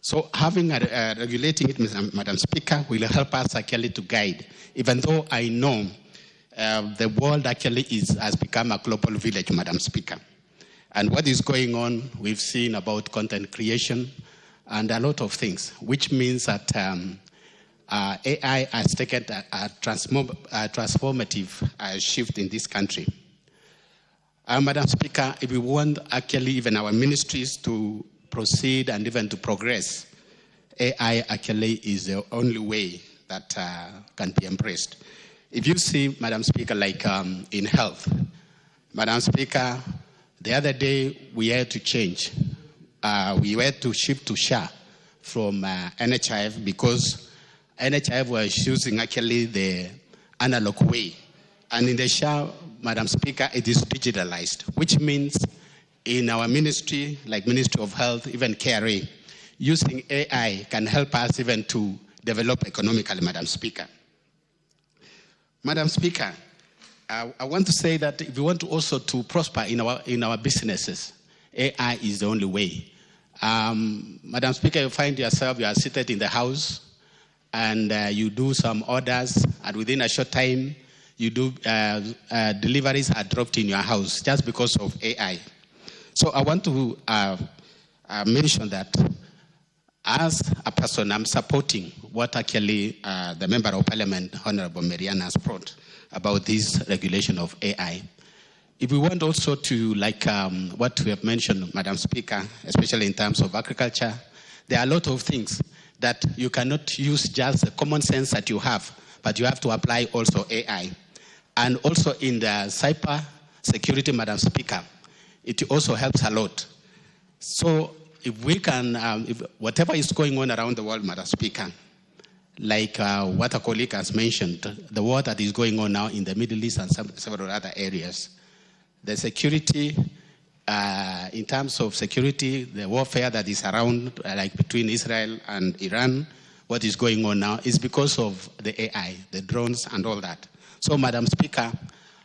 So regulating it, Madam Speaker, will help us actually to guide, even though I know the world actually has become a global village, Madam Speaker. And what is going on, we've seen about content creation and a lot of things, which means that AI has taken a transformative shift in this country. Madam Speaker, if we want actually even our ministries to proceed and even to progress, AI actually is the only way that can be embraced. If you see, Madam Speaker, like in health, Madam Speaker, the other day we had to change. We had to shift to SHA from NHIF because NHIF was using actually the analog way. And in the SHA, Madam Speaker, it is digitalized, which means in our ministry, like Ministry of Health, even KRA, using AI can help us even to develop economically, Madam Speaker. Madam Speaker, I want to say that if we want to also to prosper in our businesses, AI is the only way. Madam Speaker, you find yourself, you are seated in the house, and you do some orders, and within a short time, you do deliveries are dropped in your house just because of AI. So I want to mention that as a person, I'm supporting what actually the Member of Parliament, Honorable Marianne, has brought about this regulation of AI. If we want also to, like what we have mentioned, Madam Speaker, especially in terms of agriculture, there are a lot of things that you cannot use just the common sense that you have, but you have to apply also AI. And also in the cyber security, Madam Speaker, it also helps a lot. So if we can, if whatever is going on around the world, Madam Speaker, like what a colleague has mentioned, the war that is going on now in the Middle East and several other areas, the security, in terms of security, the warfare that is around, like between Israel and Iran, what is going on now is because of the AI, the drones and all that. So, Madam Speaker,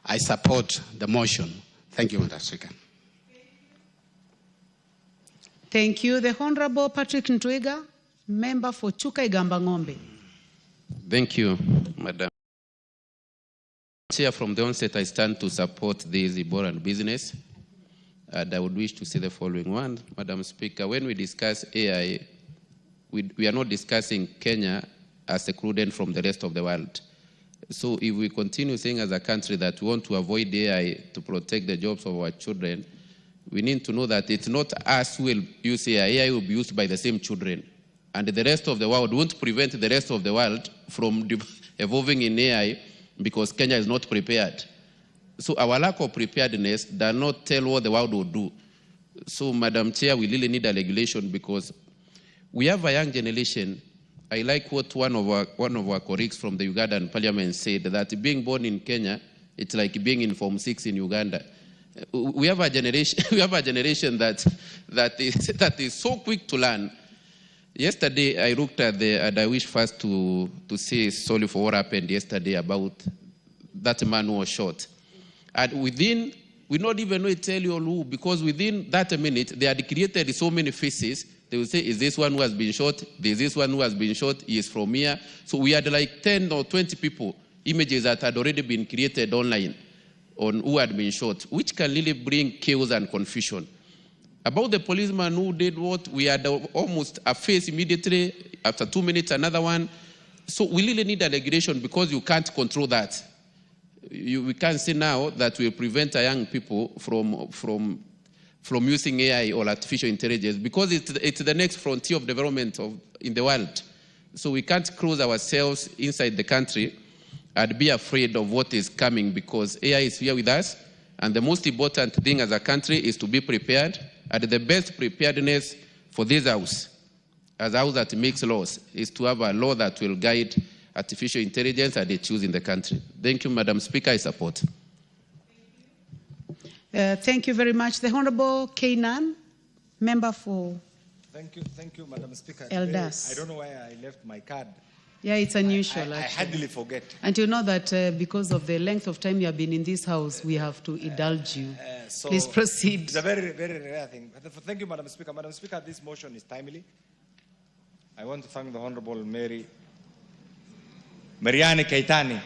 I support the motion. Thank you, Madam Speaker. Thank you. The Honorable Patrick Ntwiga, member for Chuka Igamba Ng'ombe. Thank you, Madam Chair. From the onset, I stand to support this Ebola and business. And I would wish to say the following one. Madam Speaker, when we discuss AI, we are not discussing Kenya as excluded from the rest of the world. So if we continue saying as a country that we want to avoid AI to protect the jobs of our children, we need to know that it's not us who will use AI. AI will be used by the same children. And the rest of the world won't prevent the rest of the world from evolving in AI because Kenya is not prepared. So our lack of preparedness does not tell what the world will do. So, Madam Chair, we really need a regulation because we have a young generation. I like what one of our colleagues from the Ugandan parliament said, that being born in Kenya, it's like being in Form 6 in Uganda. We have a generation, that is so quick to learn. Yesterday, I looked at and I wish first to say sorry for what happened yesterday about that man who was shot. And within, we not even know tell you who, because within that minute, they had created so many faces. They will say, is this one who has been shot? Is this one who has been shot? He is from here. So we had like 10 or 20 people, images that had already been created online on who had been shot, which can really bring chaos and confusion. About the policeman who did what, we had almost a face immediately, after 2 minutes, another one. So we really need a regulation because you can't control that. We can't say now that we prevent young people from using AI or artificial intelligence because it's the next frontier of development in the world. So we can't close ourselves inside the country and be afraid of what is coming because AI is here with us. And the most important thing as a country is to be prepared. And the best preparedness for this house as a house that makes laws, is to have a law that will guide artificial intelligence and its use in the country. Thank you, Madam Speaker. I support. Thank you very much. The Honorable Kainan, member for. Thank you, Madam Speaker. Elders. I don't know why I left my card. Yeah, it's unusual. I hardly forget. And you know that because of the length of time you have been in this house, we have to indulge you. So Please proceed. It's a very, very rare thing. Thank you, Madam Speaker. Madam Speaker, this motion is timely. I want to thank the Honorable Marianne Keitany.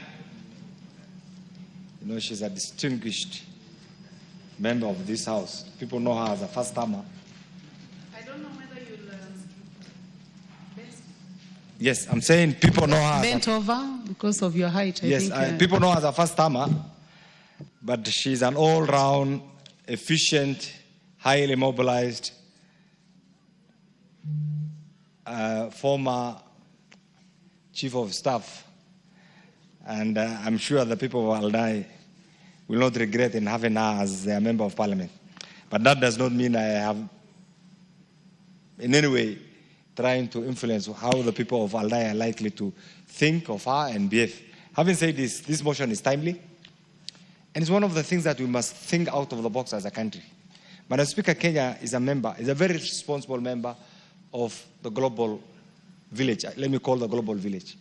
You know, she's a distinguished member of this House. People know her as a first-timer. I don't know whether you'll... Yes, I'm saying people know her. Bent over because of your height, I think. People know her as a first-timer, but she's an all-round, efficient, highly mobilized, former chief of staff. And I'm sure the people of Aldai will not regret in having her as their member of parliament. But that does not mean I have in any way trying to influence how the people of Aldai are likely to think of her and behave. Having said this, this motion is timely, and it's one of the things that we must think out of the box as a country. Madam Speaker, Kenya is a very responsible member of the global village. Let me call the global village.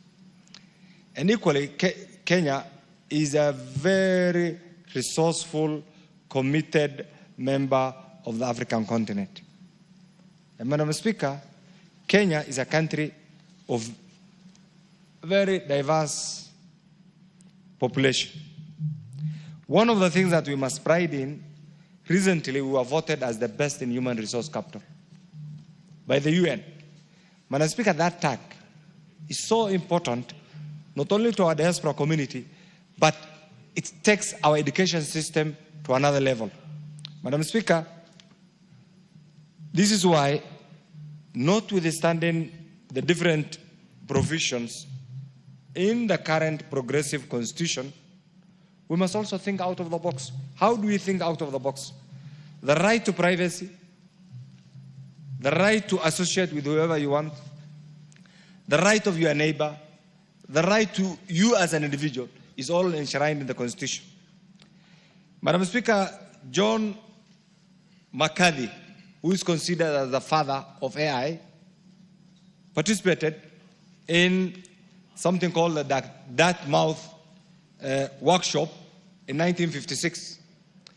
And equally, Kenya is a very resourceful, committed member of the African continent. And Madam Speaker, Kenya is a country of very diverse population. One of the things that we must pride in, recently we were voted as the best in human resource capital by the UN. Madam Speaker, that tag is so important, not only to our diaspora community, but it takes our education system to another level. Madam Speaker, this is why, notwithstanding the different provisions in the current progressive constitution, we must also think out of the box. How do we think out of the box? The right to privacy, the right to associate with whoever you want, the right of your neighbor, the right to you as an individual is all enshrined in the Constitution. Madam Speaker, John McCarthy, who is considered as the father of AI, participated in something called the Dartmouth workshop in 1956.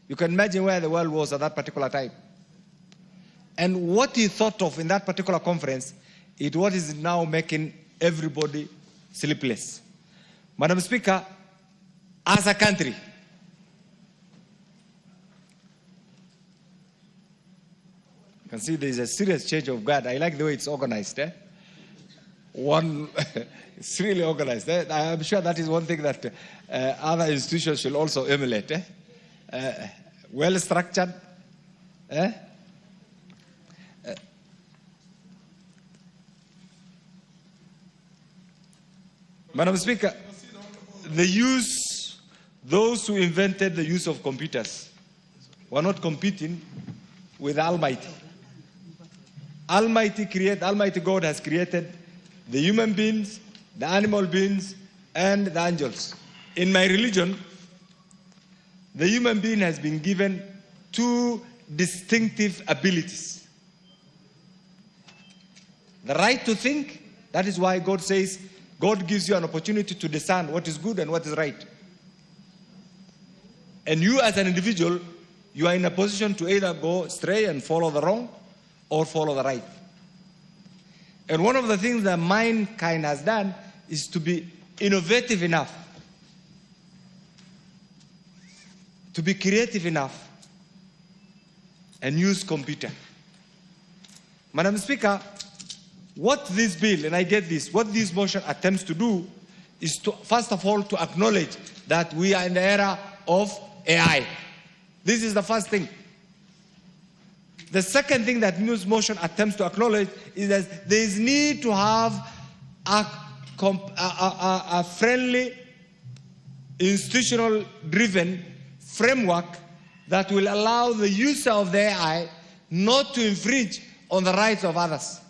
You can imagine where the world was at that particular time. And what he thought of in that particular conference is what is now making everybody sleepless. Madam Speaker, as a country, you can see there is a serious change of guard. I like the way it's organized. It's really organized. I'm sure that is one thing that other institutions should also emulate. Well structured. Madam Speaker, those who invented the use of computers were not competing with Almighty. Almighty God has created the human beings, the animal beings, and the angels. In my religion, the human being has been given two distinctive abilities. The right to think, that is why God says, God gives you an opportunity to discern what is good and what is right. And you as an individual, you are in a position to either go astray and follow the wrong or follow the right. And one of the things that mankind has done is to be innovative enough, to be creative enough, and use computer. Madam Speaker, what this bill, and I get this, what this motion attempts to do is to, first of all, to acknowledge that we are in the era of AI. This is the first thing. The second thing that this motion attempts to acknowledge is that there is need to have a friendly, institutional-driven framework that will allow the user of the AI not to infringe on the rights of others.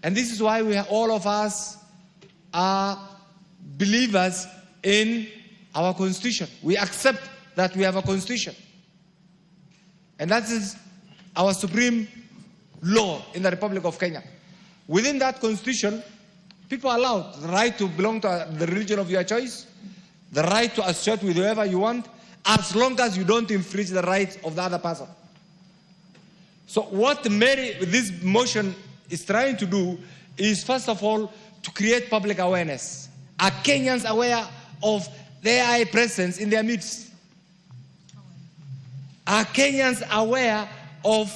And this is why all of us are believers in our constitution. We accept that we have a constitution. And that is our supreme law in the Republic of Kenya. Within that constitution, people are allowed the right to belong to the religion of your choice, the right to associate with whoever you want, as long as you don't infringe the rights of the other person. So what this motion is trying to do is, first of all, to create public awareness. Are Kenyans aware of the AI presence in their midst? Are Kenyans aware of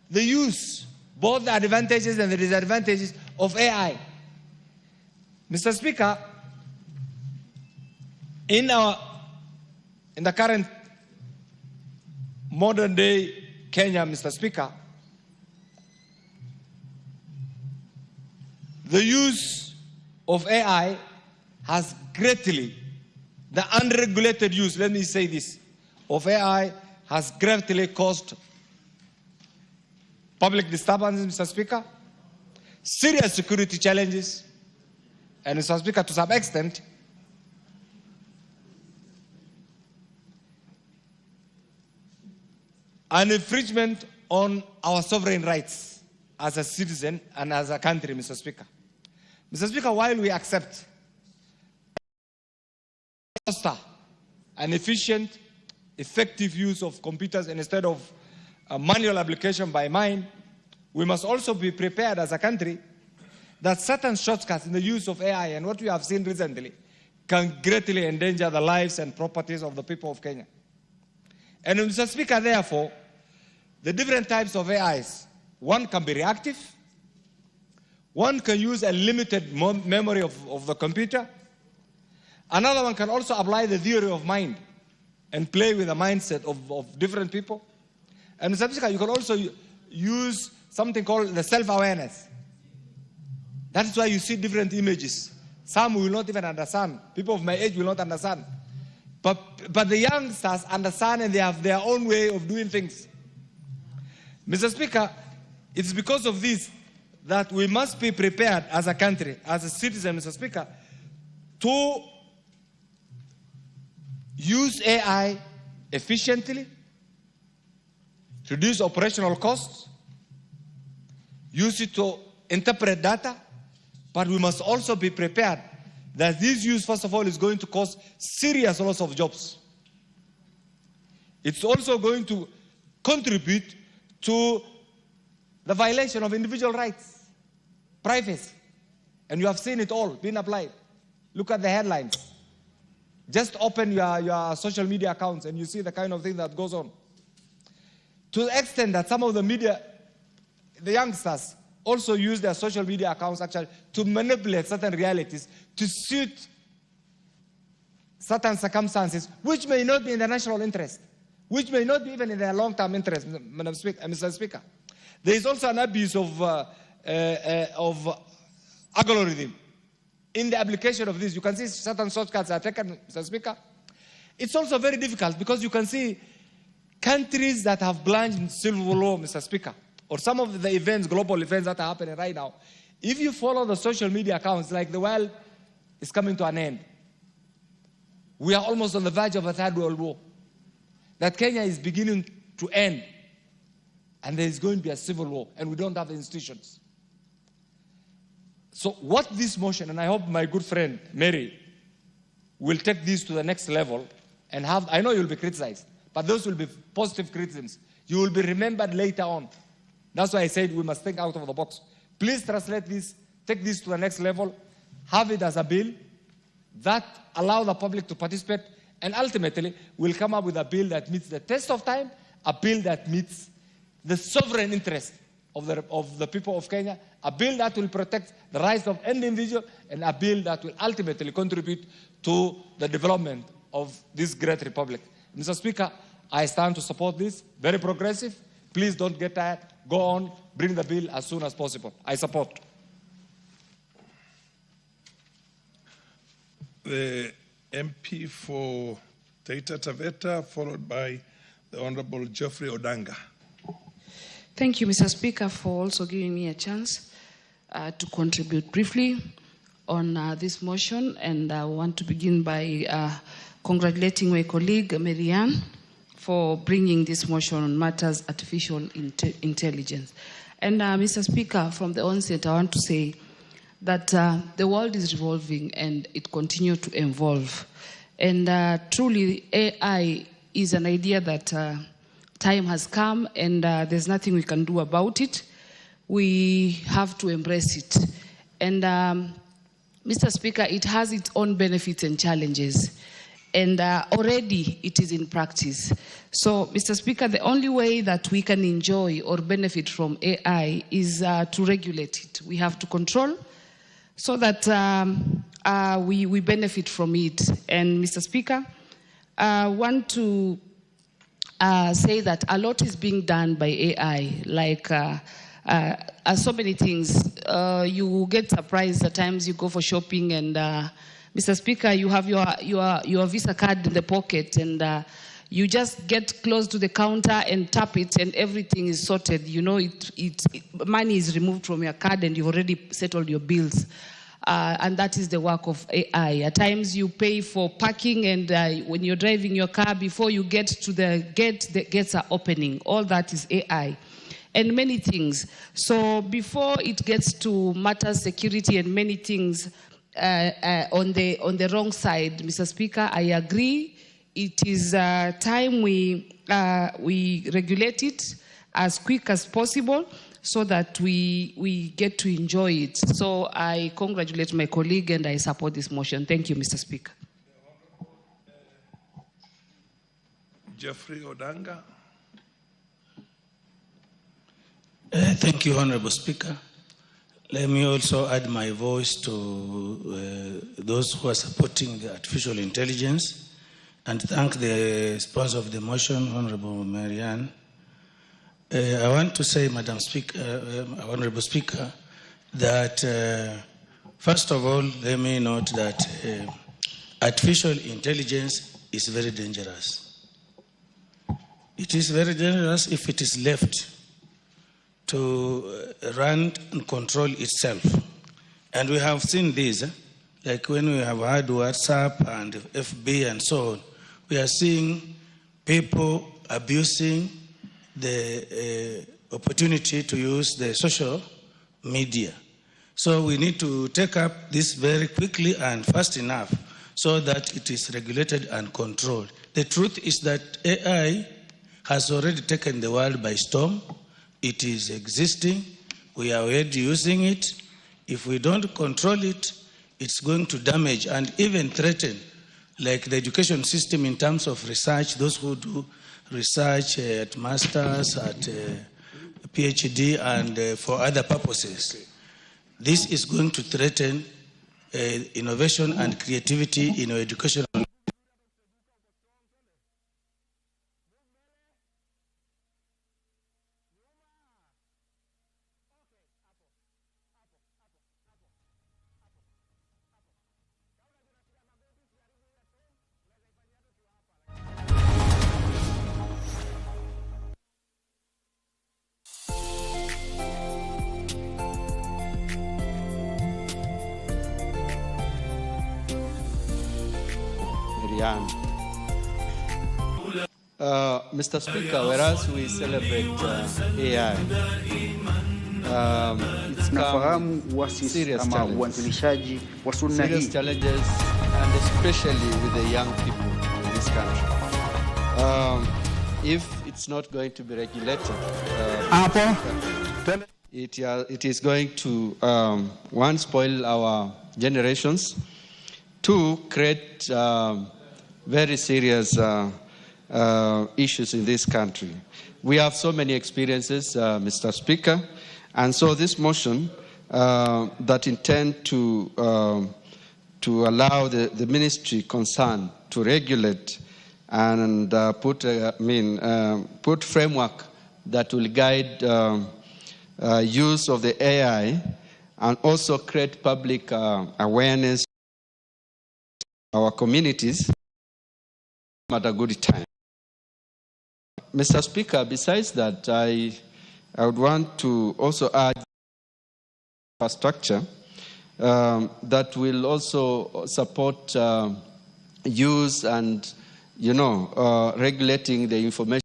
the use, both the advantages and the disadvantages of AI? Mr. Speaker, in the current modern day Kenya, Mr. Speaker, the use of AI has greatly, the unregulated use, let me say this, of AI has greatly caused public disturbances, Mr. Speaker, serious security challenges, and Mr. Speaker, to some extent, an infringement on our sovereign rights as a citizen and as a country, Mr. Speaker. Mr. Speaker, while we accept an efficient, effective use of computers instead of manual application by mind, we must also be prepared as a country that certain shortcuts in the use of AI and what we have seen recently can greatly endanger the lives and properties of the people of Kenya. And Mr. Speaker, therefore, the different types of AIs, one can be reactive, one can use a limited memory of the computer, another one can also apply the theory of mind and play with the mindset of different people. And Mr. Speaker, you can also use something called the self-awareness. That's why you see different images. Some will not even understand. People of my age will not understand. But the youngsters understand, and they have their own way of doing things. Mr. Speaker, it's because of this that we must be prepared as a country, as a citizen, Mr. Speaker, to use AI efficiently, reduce operational costs, use it to interpret data, but we must also be prepared that this use, first of all, is going to cause serious loss of jobs. It's also going to contribute to the violation of individual rights, privacy. And you have seen it all being applied. Look at the headlines. Just open your social media accounts and you see the kind of thing that goes on. To the extent that some of the media, the youngsters, also use their social media accounts actually to manipulate certain realities, to suit certain circumstances, which may not be in the national interest, which may not be even in their long-term interest, Mr. Speaker. There is also an abuse of algorithm. In the application of this, you can see certain shortcuts are taken, Mr. Speaker. It's also very difficult because you can see countries that have plunged in civil war, Mr. Speaker, or some of the events, global events that are happening right now. If you follow the social media accounts, like the world is coming to an end. We are almost on the verge of a third world war. That Kenya is beginning to end. And there is going to be a civil war, and we don't have institutions. So what this motion, and I hope my good friend Mary will take this to the next level and have, I know you'll be criticized, but those will be positive criticisms. You will be remembered later on. That's why I said we must think out of the box. Please translate this, take this to the next level, have it as a bill that allow the public to participate, and ultimately we'll come up with a bill that meets the test of time, a bill that meets the sovereign interest of the people of Kenya, a bill that will protect the rights of any individual, and a bill that will ultimately contribute to the development of this great republic. Mr. Speaker, I stand to support this, very progressive. Please don't get tired. Go on, bring the bill as soon as possible. I support. The MP for Taita Taveta, followed by the Honorable Geoffrey Odanga. Thank you, Mr. Speaker, for also giving me a chance. to contribute briefly on this motion, and I want to begin by congratulating my colleague, Marianne, for bringing this motion on matters artificial intelligence. And Mr. Speaker, from the onset, I want to say that the world is revolving and it continues to evolve. And truly, AI is an idea that time has come and there's nothing we can do about it. We have to embrace it. And Mr. Speaker, it has its own benefits and challenges. And already it is in practice. So, Mr. Speaker, the only way that we can enjoy or benefit from AI is to regulate it. We have to control so that we benefit from it. And, Mr. Speaker, I want to say that a lot is being done by AI, like so many things. You get surprised at times you go for shopping and, Mr. Speaker, you have your Visa card in the pocket and you just get close to the counter and tap it and everything is sorted. You know, money is removed from your card and you've already settled your bills. And that is the work of AI. At times you pay for parking and when you're driving your car, before you get to the gate, the gates are opening. All that is AI. And many things. So before it gets to matters security and many things on the wrong side, Mr. Speaker, I agree. It is time we regulate it as quick as possible, so that we get to enjoy it. So I congratulate my colleague and I support this motion. Thank you, Mr. Speaker. Jeffrey Odanga. Thank you, Honorable Speaker. Let me also add my voice to those who are supporting the artificial intelligence and thank the sponsor of the motion, Honorable Marianne. I want to say, Madam Speaker, Honorable Speaker, that first of all, let me note that artificial intelligence is very dangerous. It is very dangerous if it is left to run and control itself. And we have seen this, like when we have had WhatsApp and FB and so on, we are seeing people abusing the opportunity to use the social media. So we need to take up this very quickly and fast enough so that it is regulated and controlled. The truth is that AI has already taken the world by storm. It is existing. We are already using it. If we don't control it, it's going to damage and even threaten, like the education system in terms of research, those who do research at masters, at PhD, and for other purposes. This is going to threaten innovation and creativity in our education. Mr. Speaker, whereas we celebrate AI, it's come serious challenges, and especially with the young people in this country. If it's not going to be regulated, it is going to, one, spoil our generations, two, create very serious issues in this country. We have so many experiences, Mr. Speaker, and so this motion that intend to allow the ministry concerned to regulate and put framework that will guide use of the AI and also create public awareness in our communities at a good time. Mr. Speaker, besides that, I would want to also add infrastructure that will also support use and, regulating the information.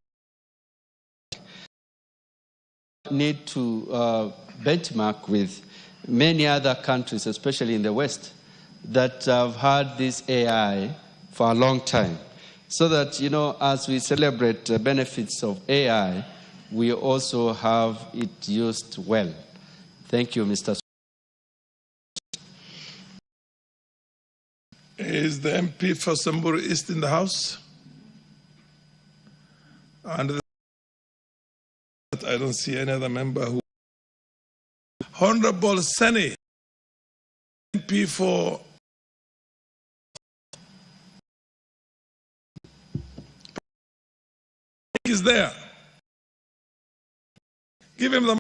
Need to benchmark with many other countries, especially in the West, that have had this AI for a long time. So that, as we celebrate the benefits of AI, we also have it used well. Thank you, Mr. Is the MP for Samburu East in the House? And I don't see any other member who. Honorable Seni, MP for. Is there. Give him the.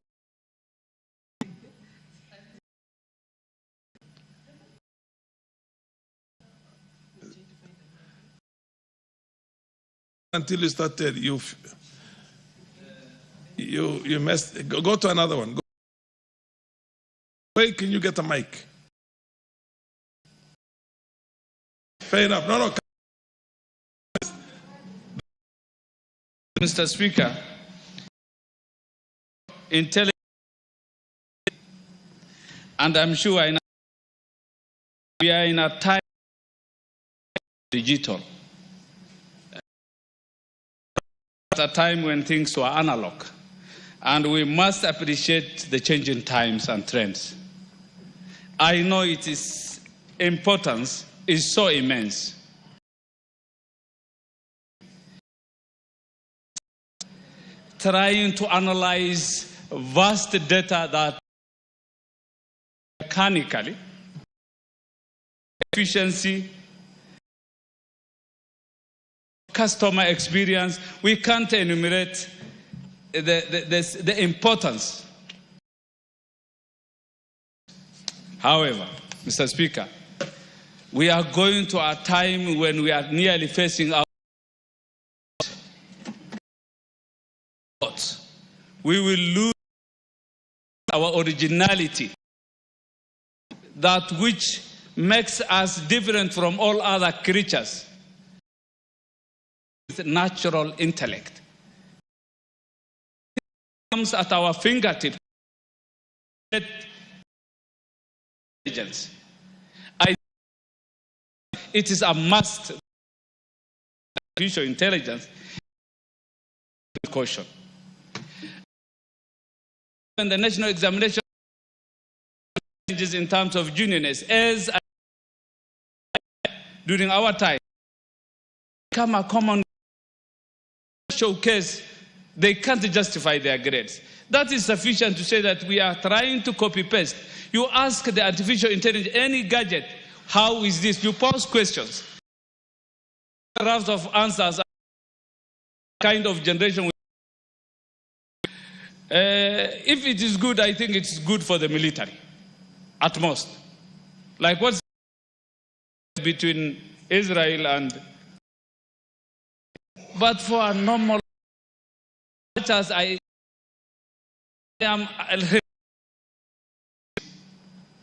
Until you started, you messed. Go to another one. Wait, can you get a mic? Fair enough. No. Mr. Speaker, intelligence, and I'm sure we are in a time digital. At a time when things were analog, and we must appreciate the changing times and trends. I know its importance is so immense. Trying to analyze vast data that mechanically, efficiency, customer experience, we can't enumerate the importance. However, Mr. Speaker, we are going to a time when we are nearly facing our. We will lose our originality, that which makes us different from all other creatures. Natural intellect. It comes at our fingertips. Intelligence. It is a must. Artificial intelligence. Caution. And the national examination changes in terms of juniourness, as during our time, become a common showcase, they can't justify their grades. That is sufficient to say that we are trying to copy-paste. You ask the artificial intelligence, any gadget, how is this? You pose questions. Rafts of answers, kind of generation. If it is good, I think it's good for the military, at most. Like what's between Israel and. But for a normal, such as I am,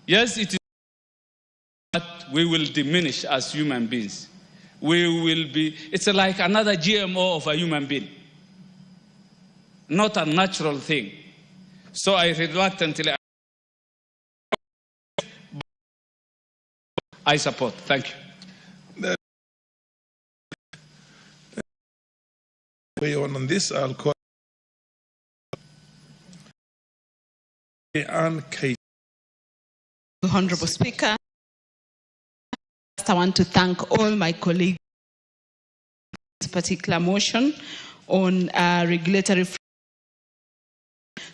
yes, it is, but we will diminish as human beings. We will be, it's like another GMO of a human being. Not a natural thing. So I reluctantly I support. Thank you. Way on this, I'll call Honorable Speaker, I want to thank all my colleagues for this particular motion on regulatory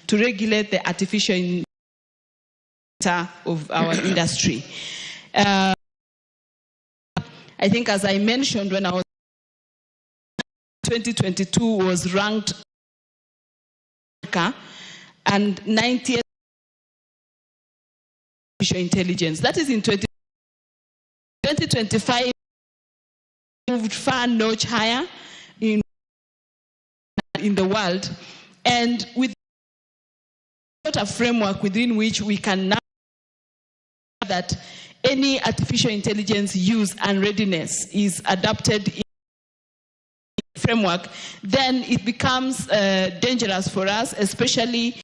to regulate the artificial intelligence of our industry. I think, as I mentioned, when I was 2022 was ranked and 90th artificial intelligence. That is in 2025 moved far notch higher in the world, and with a framework within which we can now that any artificial intelligence use and readiness is adopted in the framework, then it becomes dangerous for us, especially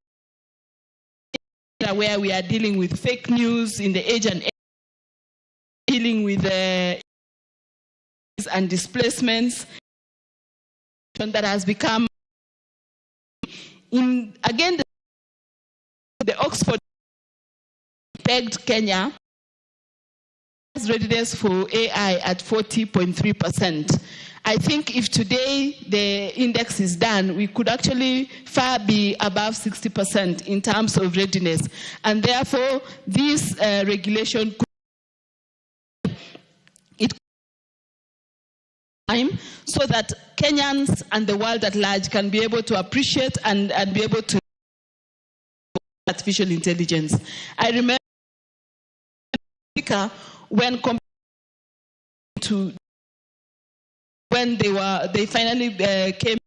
where we are dealing with fake news in the age and dealing with and displacements that has become again the Oxford pegged Kenya readiness for AI at 40.3%. I think if today the index is done, we could actually far be above 60% in terms of readiness. And therefore, this regulation could time so that Kenyans and the world at large can be able to appreciate and be able to artificial intelligence. I remember when compared to when they finally came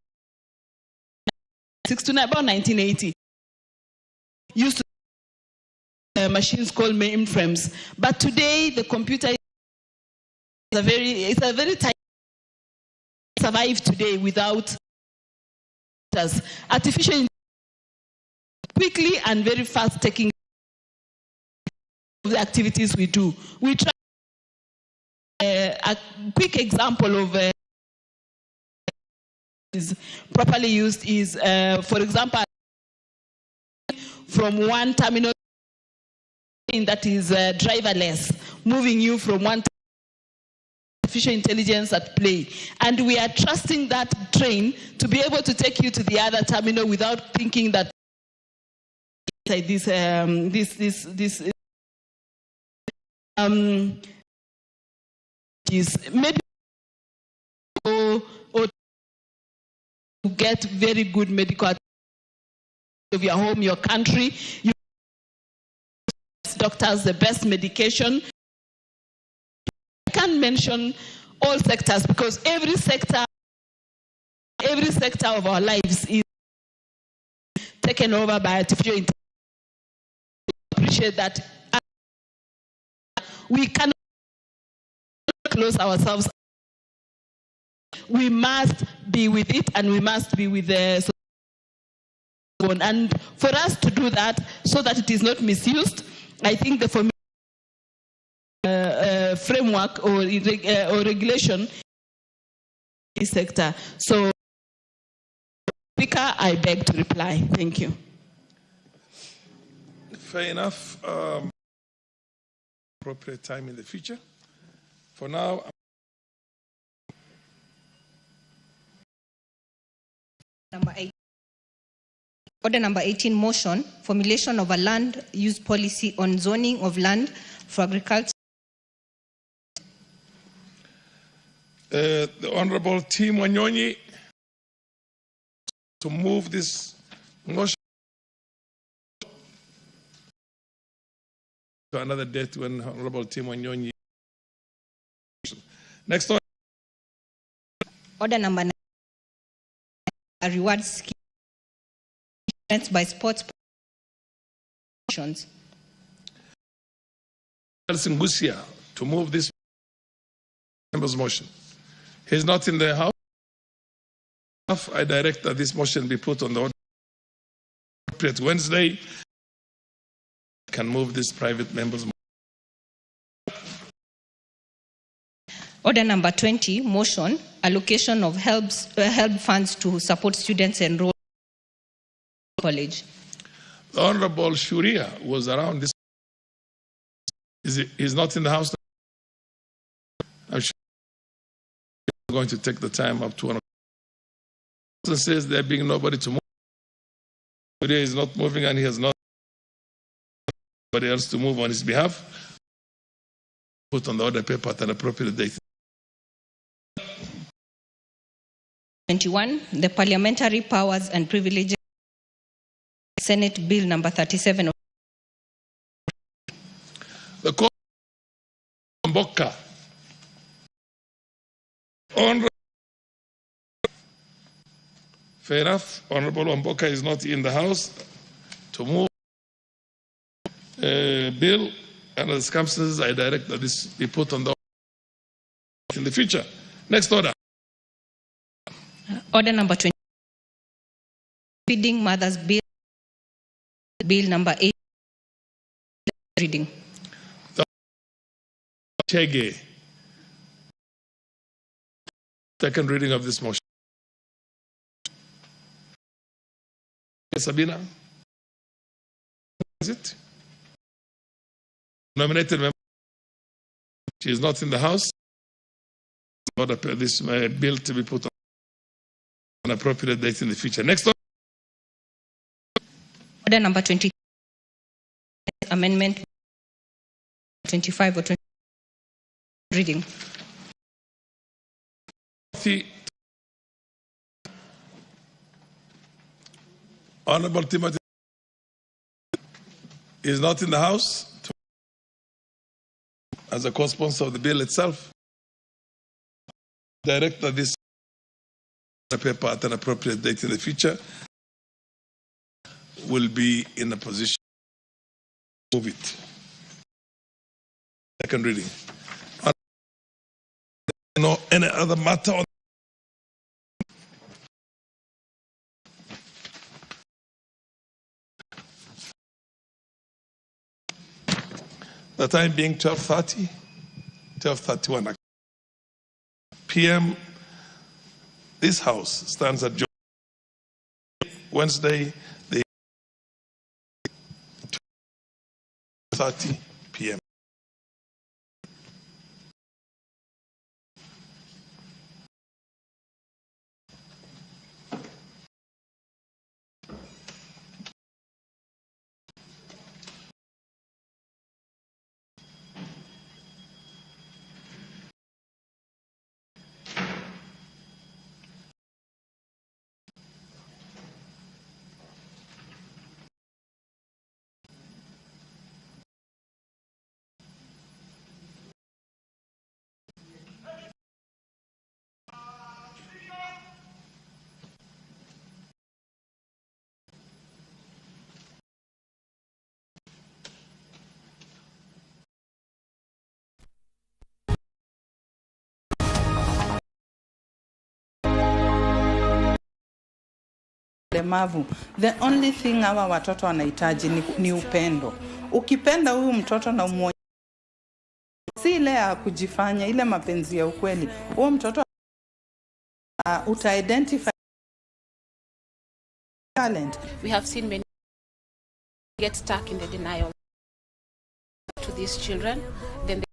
about 1980, used to machines called mainframes. But today the computer is a very tight survive today without artificial intelligence quickly and very fast taking the activities we do. We try a quick example of is properly used is, for example, from one terminal that is driverless, moving you from one artificial intelligence at play, and we are trusting that train to be able to take you to the other terminal without thinking that this is maybe or to get very good medical of your home, your country, your doctors, the best medication. I can't mention all sectors because every sector of our lives is taken over by artificial intelligence. I appreciate that we cannot close ourselves. We must be with it, and we must be with the and for us to do that so that it is not misused, I think the framework or regulation is sector. So, Speaker, I beg to reply. Thank you. Fair enough. Appropriate time in the future. For now. Order number 18, motion, formulation of a land use policy on zoning of land for agriculture. The Honorable T. Wanyonyi to move this motion to another date when Honorable T. Wanyonyi. Next order. Order number 9, a reward scheme by sports positions. Singusia to move this member's motion. He's not in the house. I direct that this motion be put on the order. Appropriate Wednesday. Can move this private member's motion. Order number 20, motion, allocation of help funds to support students enrolled in college. The Honorable Shuria was around this. He's not in the house. I'm sure he's going to take the time up to 1 o'clock. It says there being nobody to move. Shuria is not moving and he has not anybody else to move on his behalf. Put on the order paper at an appropriate date. 21, the Parliamentary Powers and Privileges Senate Bill number 37. The Court of Mboka. Honorable. Fair enough. Honorable Mboka is not in the house to move bill Under the circumstances, I direct that this be put on the in the future. Next order. Order number 20. Feeding Mothers Bill. Bill number 8. Reading. Chege. Second reading of this motion. Sabina. Is it? Nominated member. She is not in the House. Order this bill to be put on an appropriate date in the future. Next order. Order number 20. Amendment 25 or 20. Reading. Honorable Timothy is not in the House as a co-sponsor of the bill itself. Direct that this paper at an appropriate date in the future will be in a position to move it. Second reading. No any other matter on the time being 12:30, 12:31 p.m. This House stands adjourned Wednesday, the 12:30 p.m. Lemavu. The only thing hawa watoto wanahitaji ni upendo. Ukipenda huyu mtoto na umuonyeshe, si ile ya kujifanya, ile mapenzi ya ukweli. Huyo mtoto uta-identify talent. We have seen many get stuck in the denial to these children, then they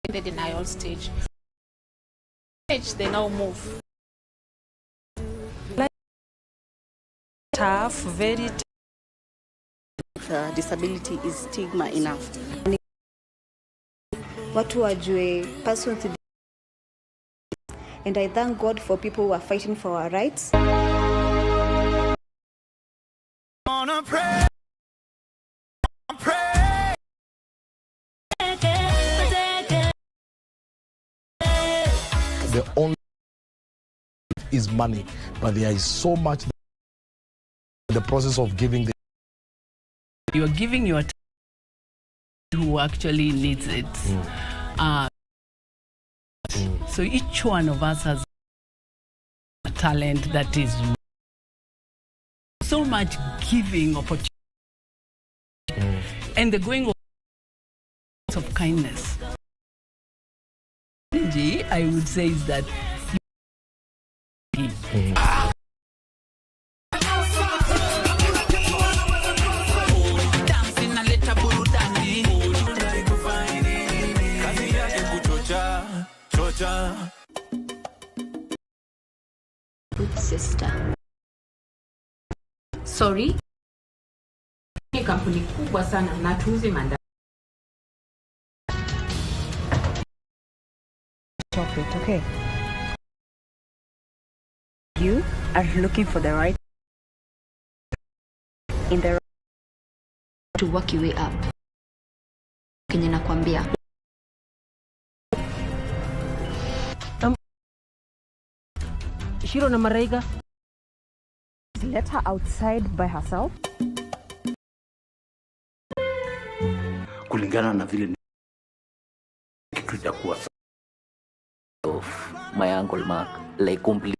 in the denial stage. They now move. Tough, very tough. Disability is stigma enough. Watu wajue person to and I thank God for people who are fighting for our rights. The only is money, but there is so much in the process of giving. You are giving your time who actually needs it. So each one of us has a talent that is so much giving opportunity and the going of kindness. I would say is that sister. Sorry. Ni kampuni kubwa sana na tuuzi manda. Chocolate, okay. You are looking for the right in the to work your way up. Kenya nakwambia. Shiro na Maraiga. Let her outside by herself. kulingana na vile kitu itakuwa of my uncle Mark, like complete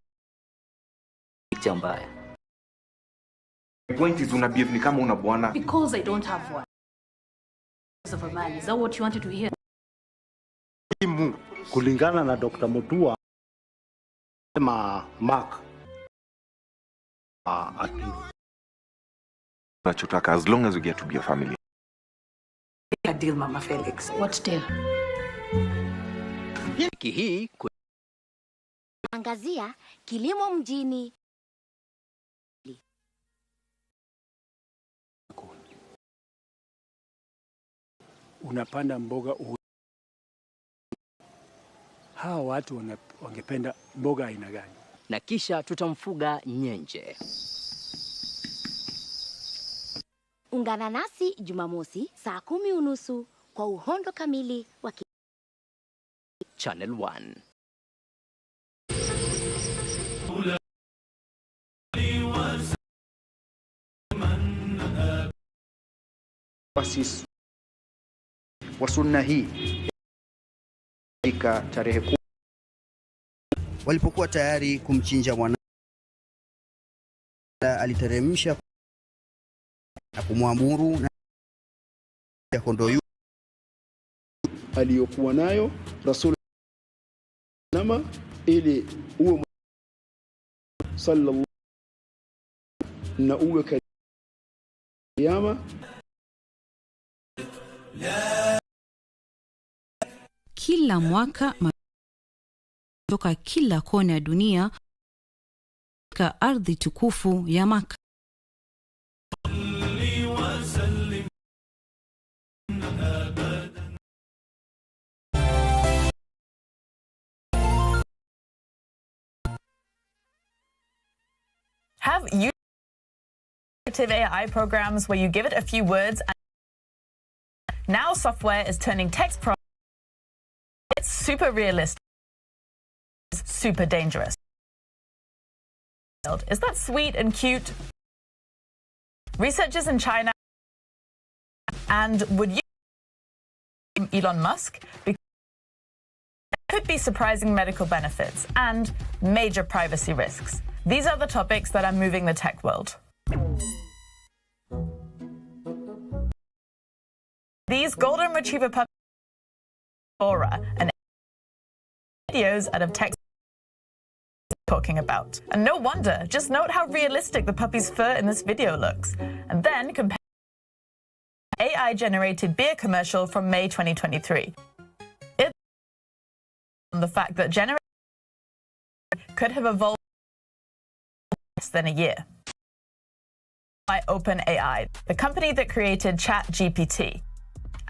picture mbaya. The point is una behave ni kama una bwana. Because I don't have one. Of a man. Is that what you wanted to hear? Kulingana na Dr. Mutua Mark Nachotaka, as long as we get to be a family. A deal, Mama Felix. What deal? Hii angazia kilimo mjini. Unapanda mboga hawa watu wangependa mboga aina gani? Na kisha tutamfuga nyenje. Ungana nasi Jumamosi saa 10:30 kwa uhondo kamili wa Channel 1. Wasis wa sunna hii tarehe 10 walipokuwa tayari kumchinja mwana, aliteremsha na kumwamuru na kondoo aliyokuwa nayo Rasul nama ili uwe sallallahu na uwe kiyama. Kila mwaka kutoka kila kona ya dunia katika ardhi tukufu ya Maka. Have you AI programs where you give it a few words and now software is turning text prompts. It's super realistic. It's super dangerous. Is that sweet and cute? Researchers in China and would you Elon Musk because there could be surprising medical benefits and major privacy risks. These are the topics that are moving the tech world. These golden retriever puppies Aura and videos out of text talking about. And no wonder, just note how realistic the puppy's fur in this video looks. And then compare AI-generated beer commercial from May 2023. It's on the fact that generation could have evolved less than a year. By OpenAI, the company that created ChatGPT.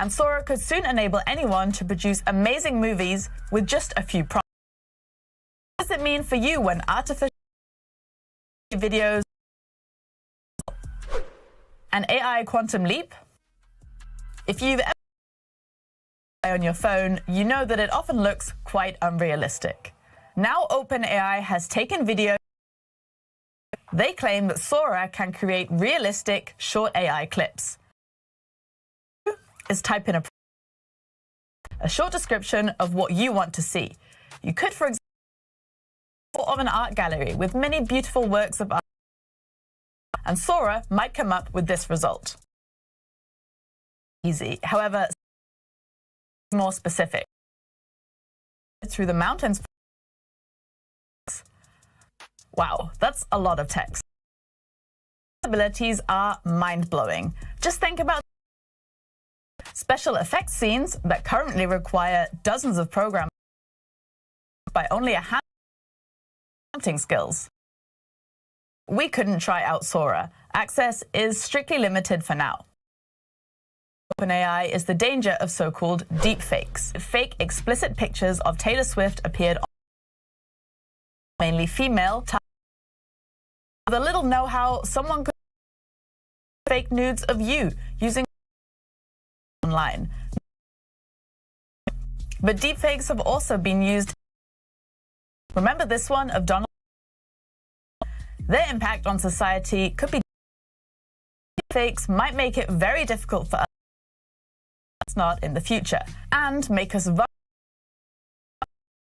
And Sora could soon enable anyone to produce amazing movies with just a few prompts. What does it mean for you when artificial videos an AI quantum leap? If you've ever on your phone, you know that it often looks quite unrealistic. Now OpenAI has taken video. They claim that Sora can create realistic short AI clips. Is type in a short description of what you want to see. You could, for example, of an art gallery with many beautiful works of art, and Sora might come up with this result. Easy. However, more specific. Through the mountains. Wow, that's a lot of text. Abilities are mind-blowing. Just think about special effects scenes that currently require dozens of programs by only a handful of counting skills. We couldn't try out Sora. Access is strictly limited for now. OpenAI is the danger of so-called deepfakes. Fake explicit pictures of Taylor Swift appeared on mainly female. With a little know-how, someone could fake nudes of you using online. But deepfakes have also been used. Remember this one of Donald? Their impact on society could be. Deepfakes might make it very difficult for us not in the future, and make us vulnerable to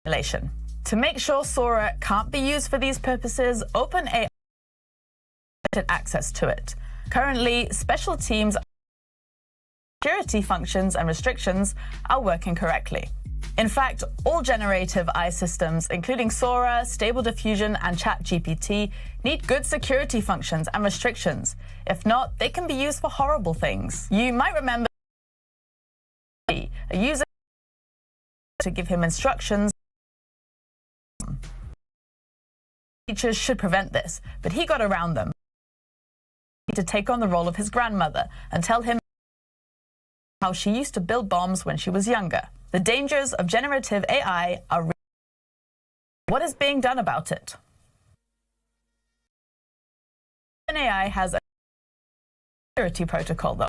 manipulation. To make sure Sora can't be used for these purposes, OpenAI has access to it. Currently, special teams' security functions and restrictions are working correctly. In fact, all generative AI systems, including Sora, Stable Diffusion, and ChatGPT, need good security functions and restrictions. If not, they can be used for horrible things. You might remember a user to give him instructions. Teachers should prevent this, but he got around them. To take on the role of his grandmother and tell him how she used to build bombs when she was younger. The dangers of generative AI are real. What is being done about it? OpenAI has a security protocol, though.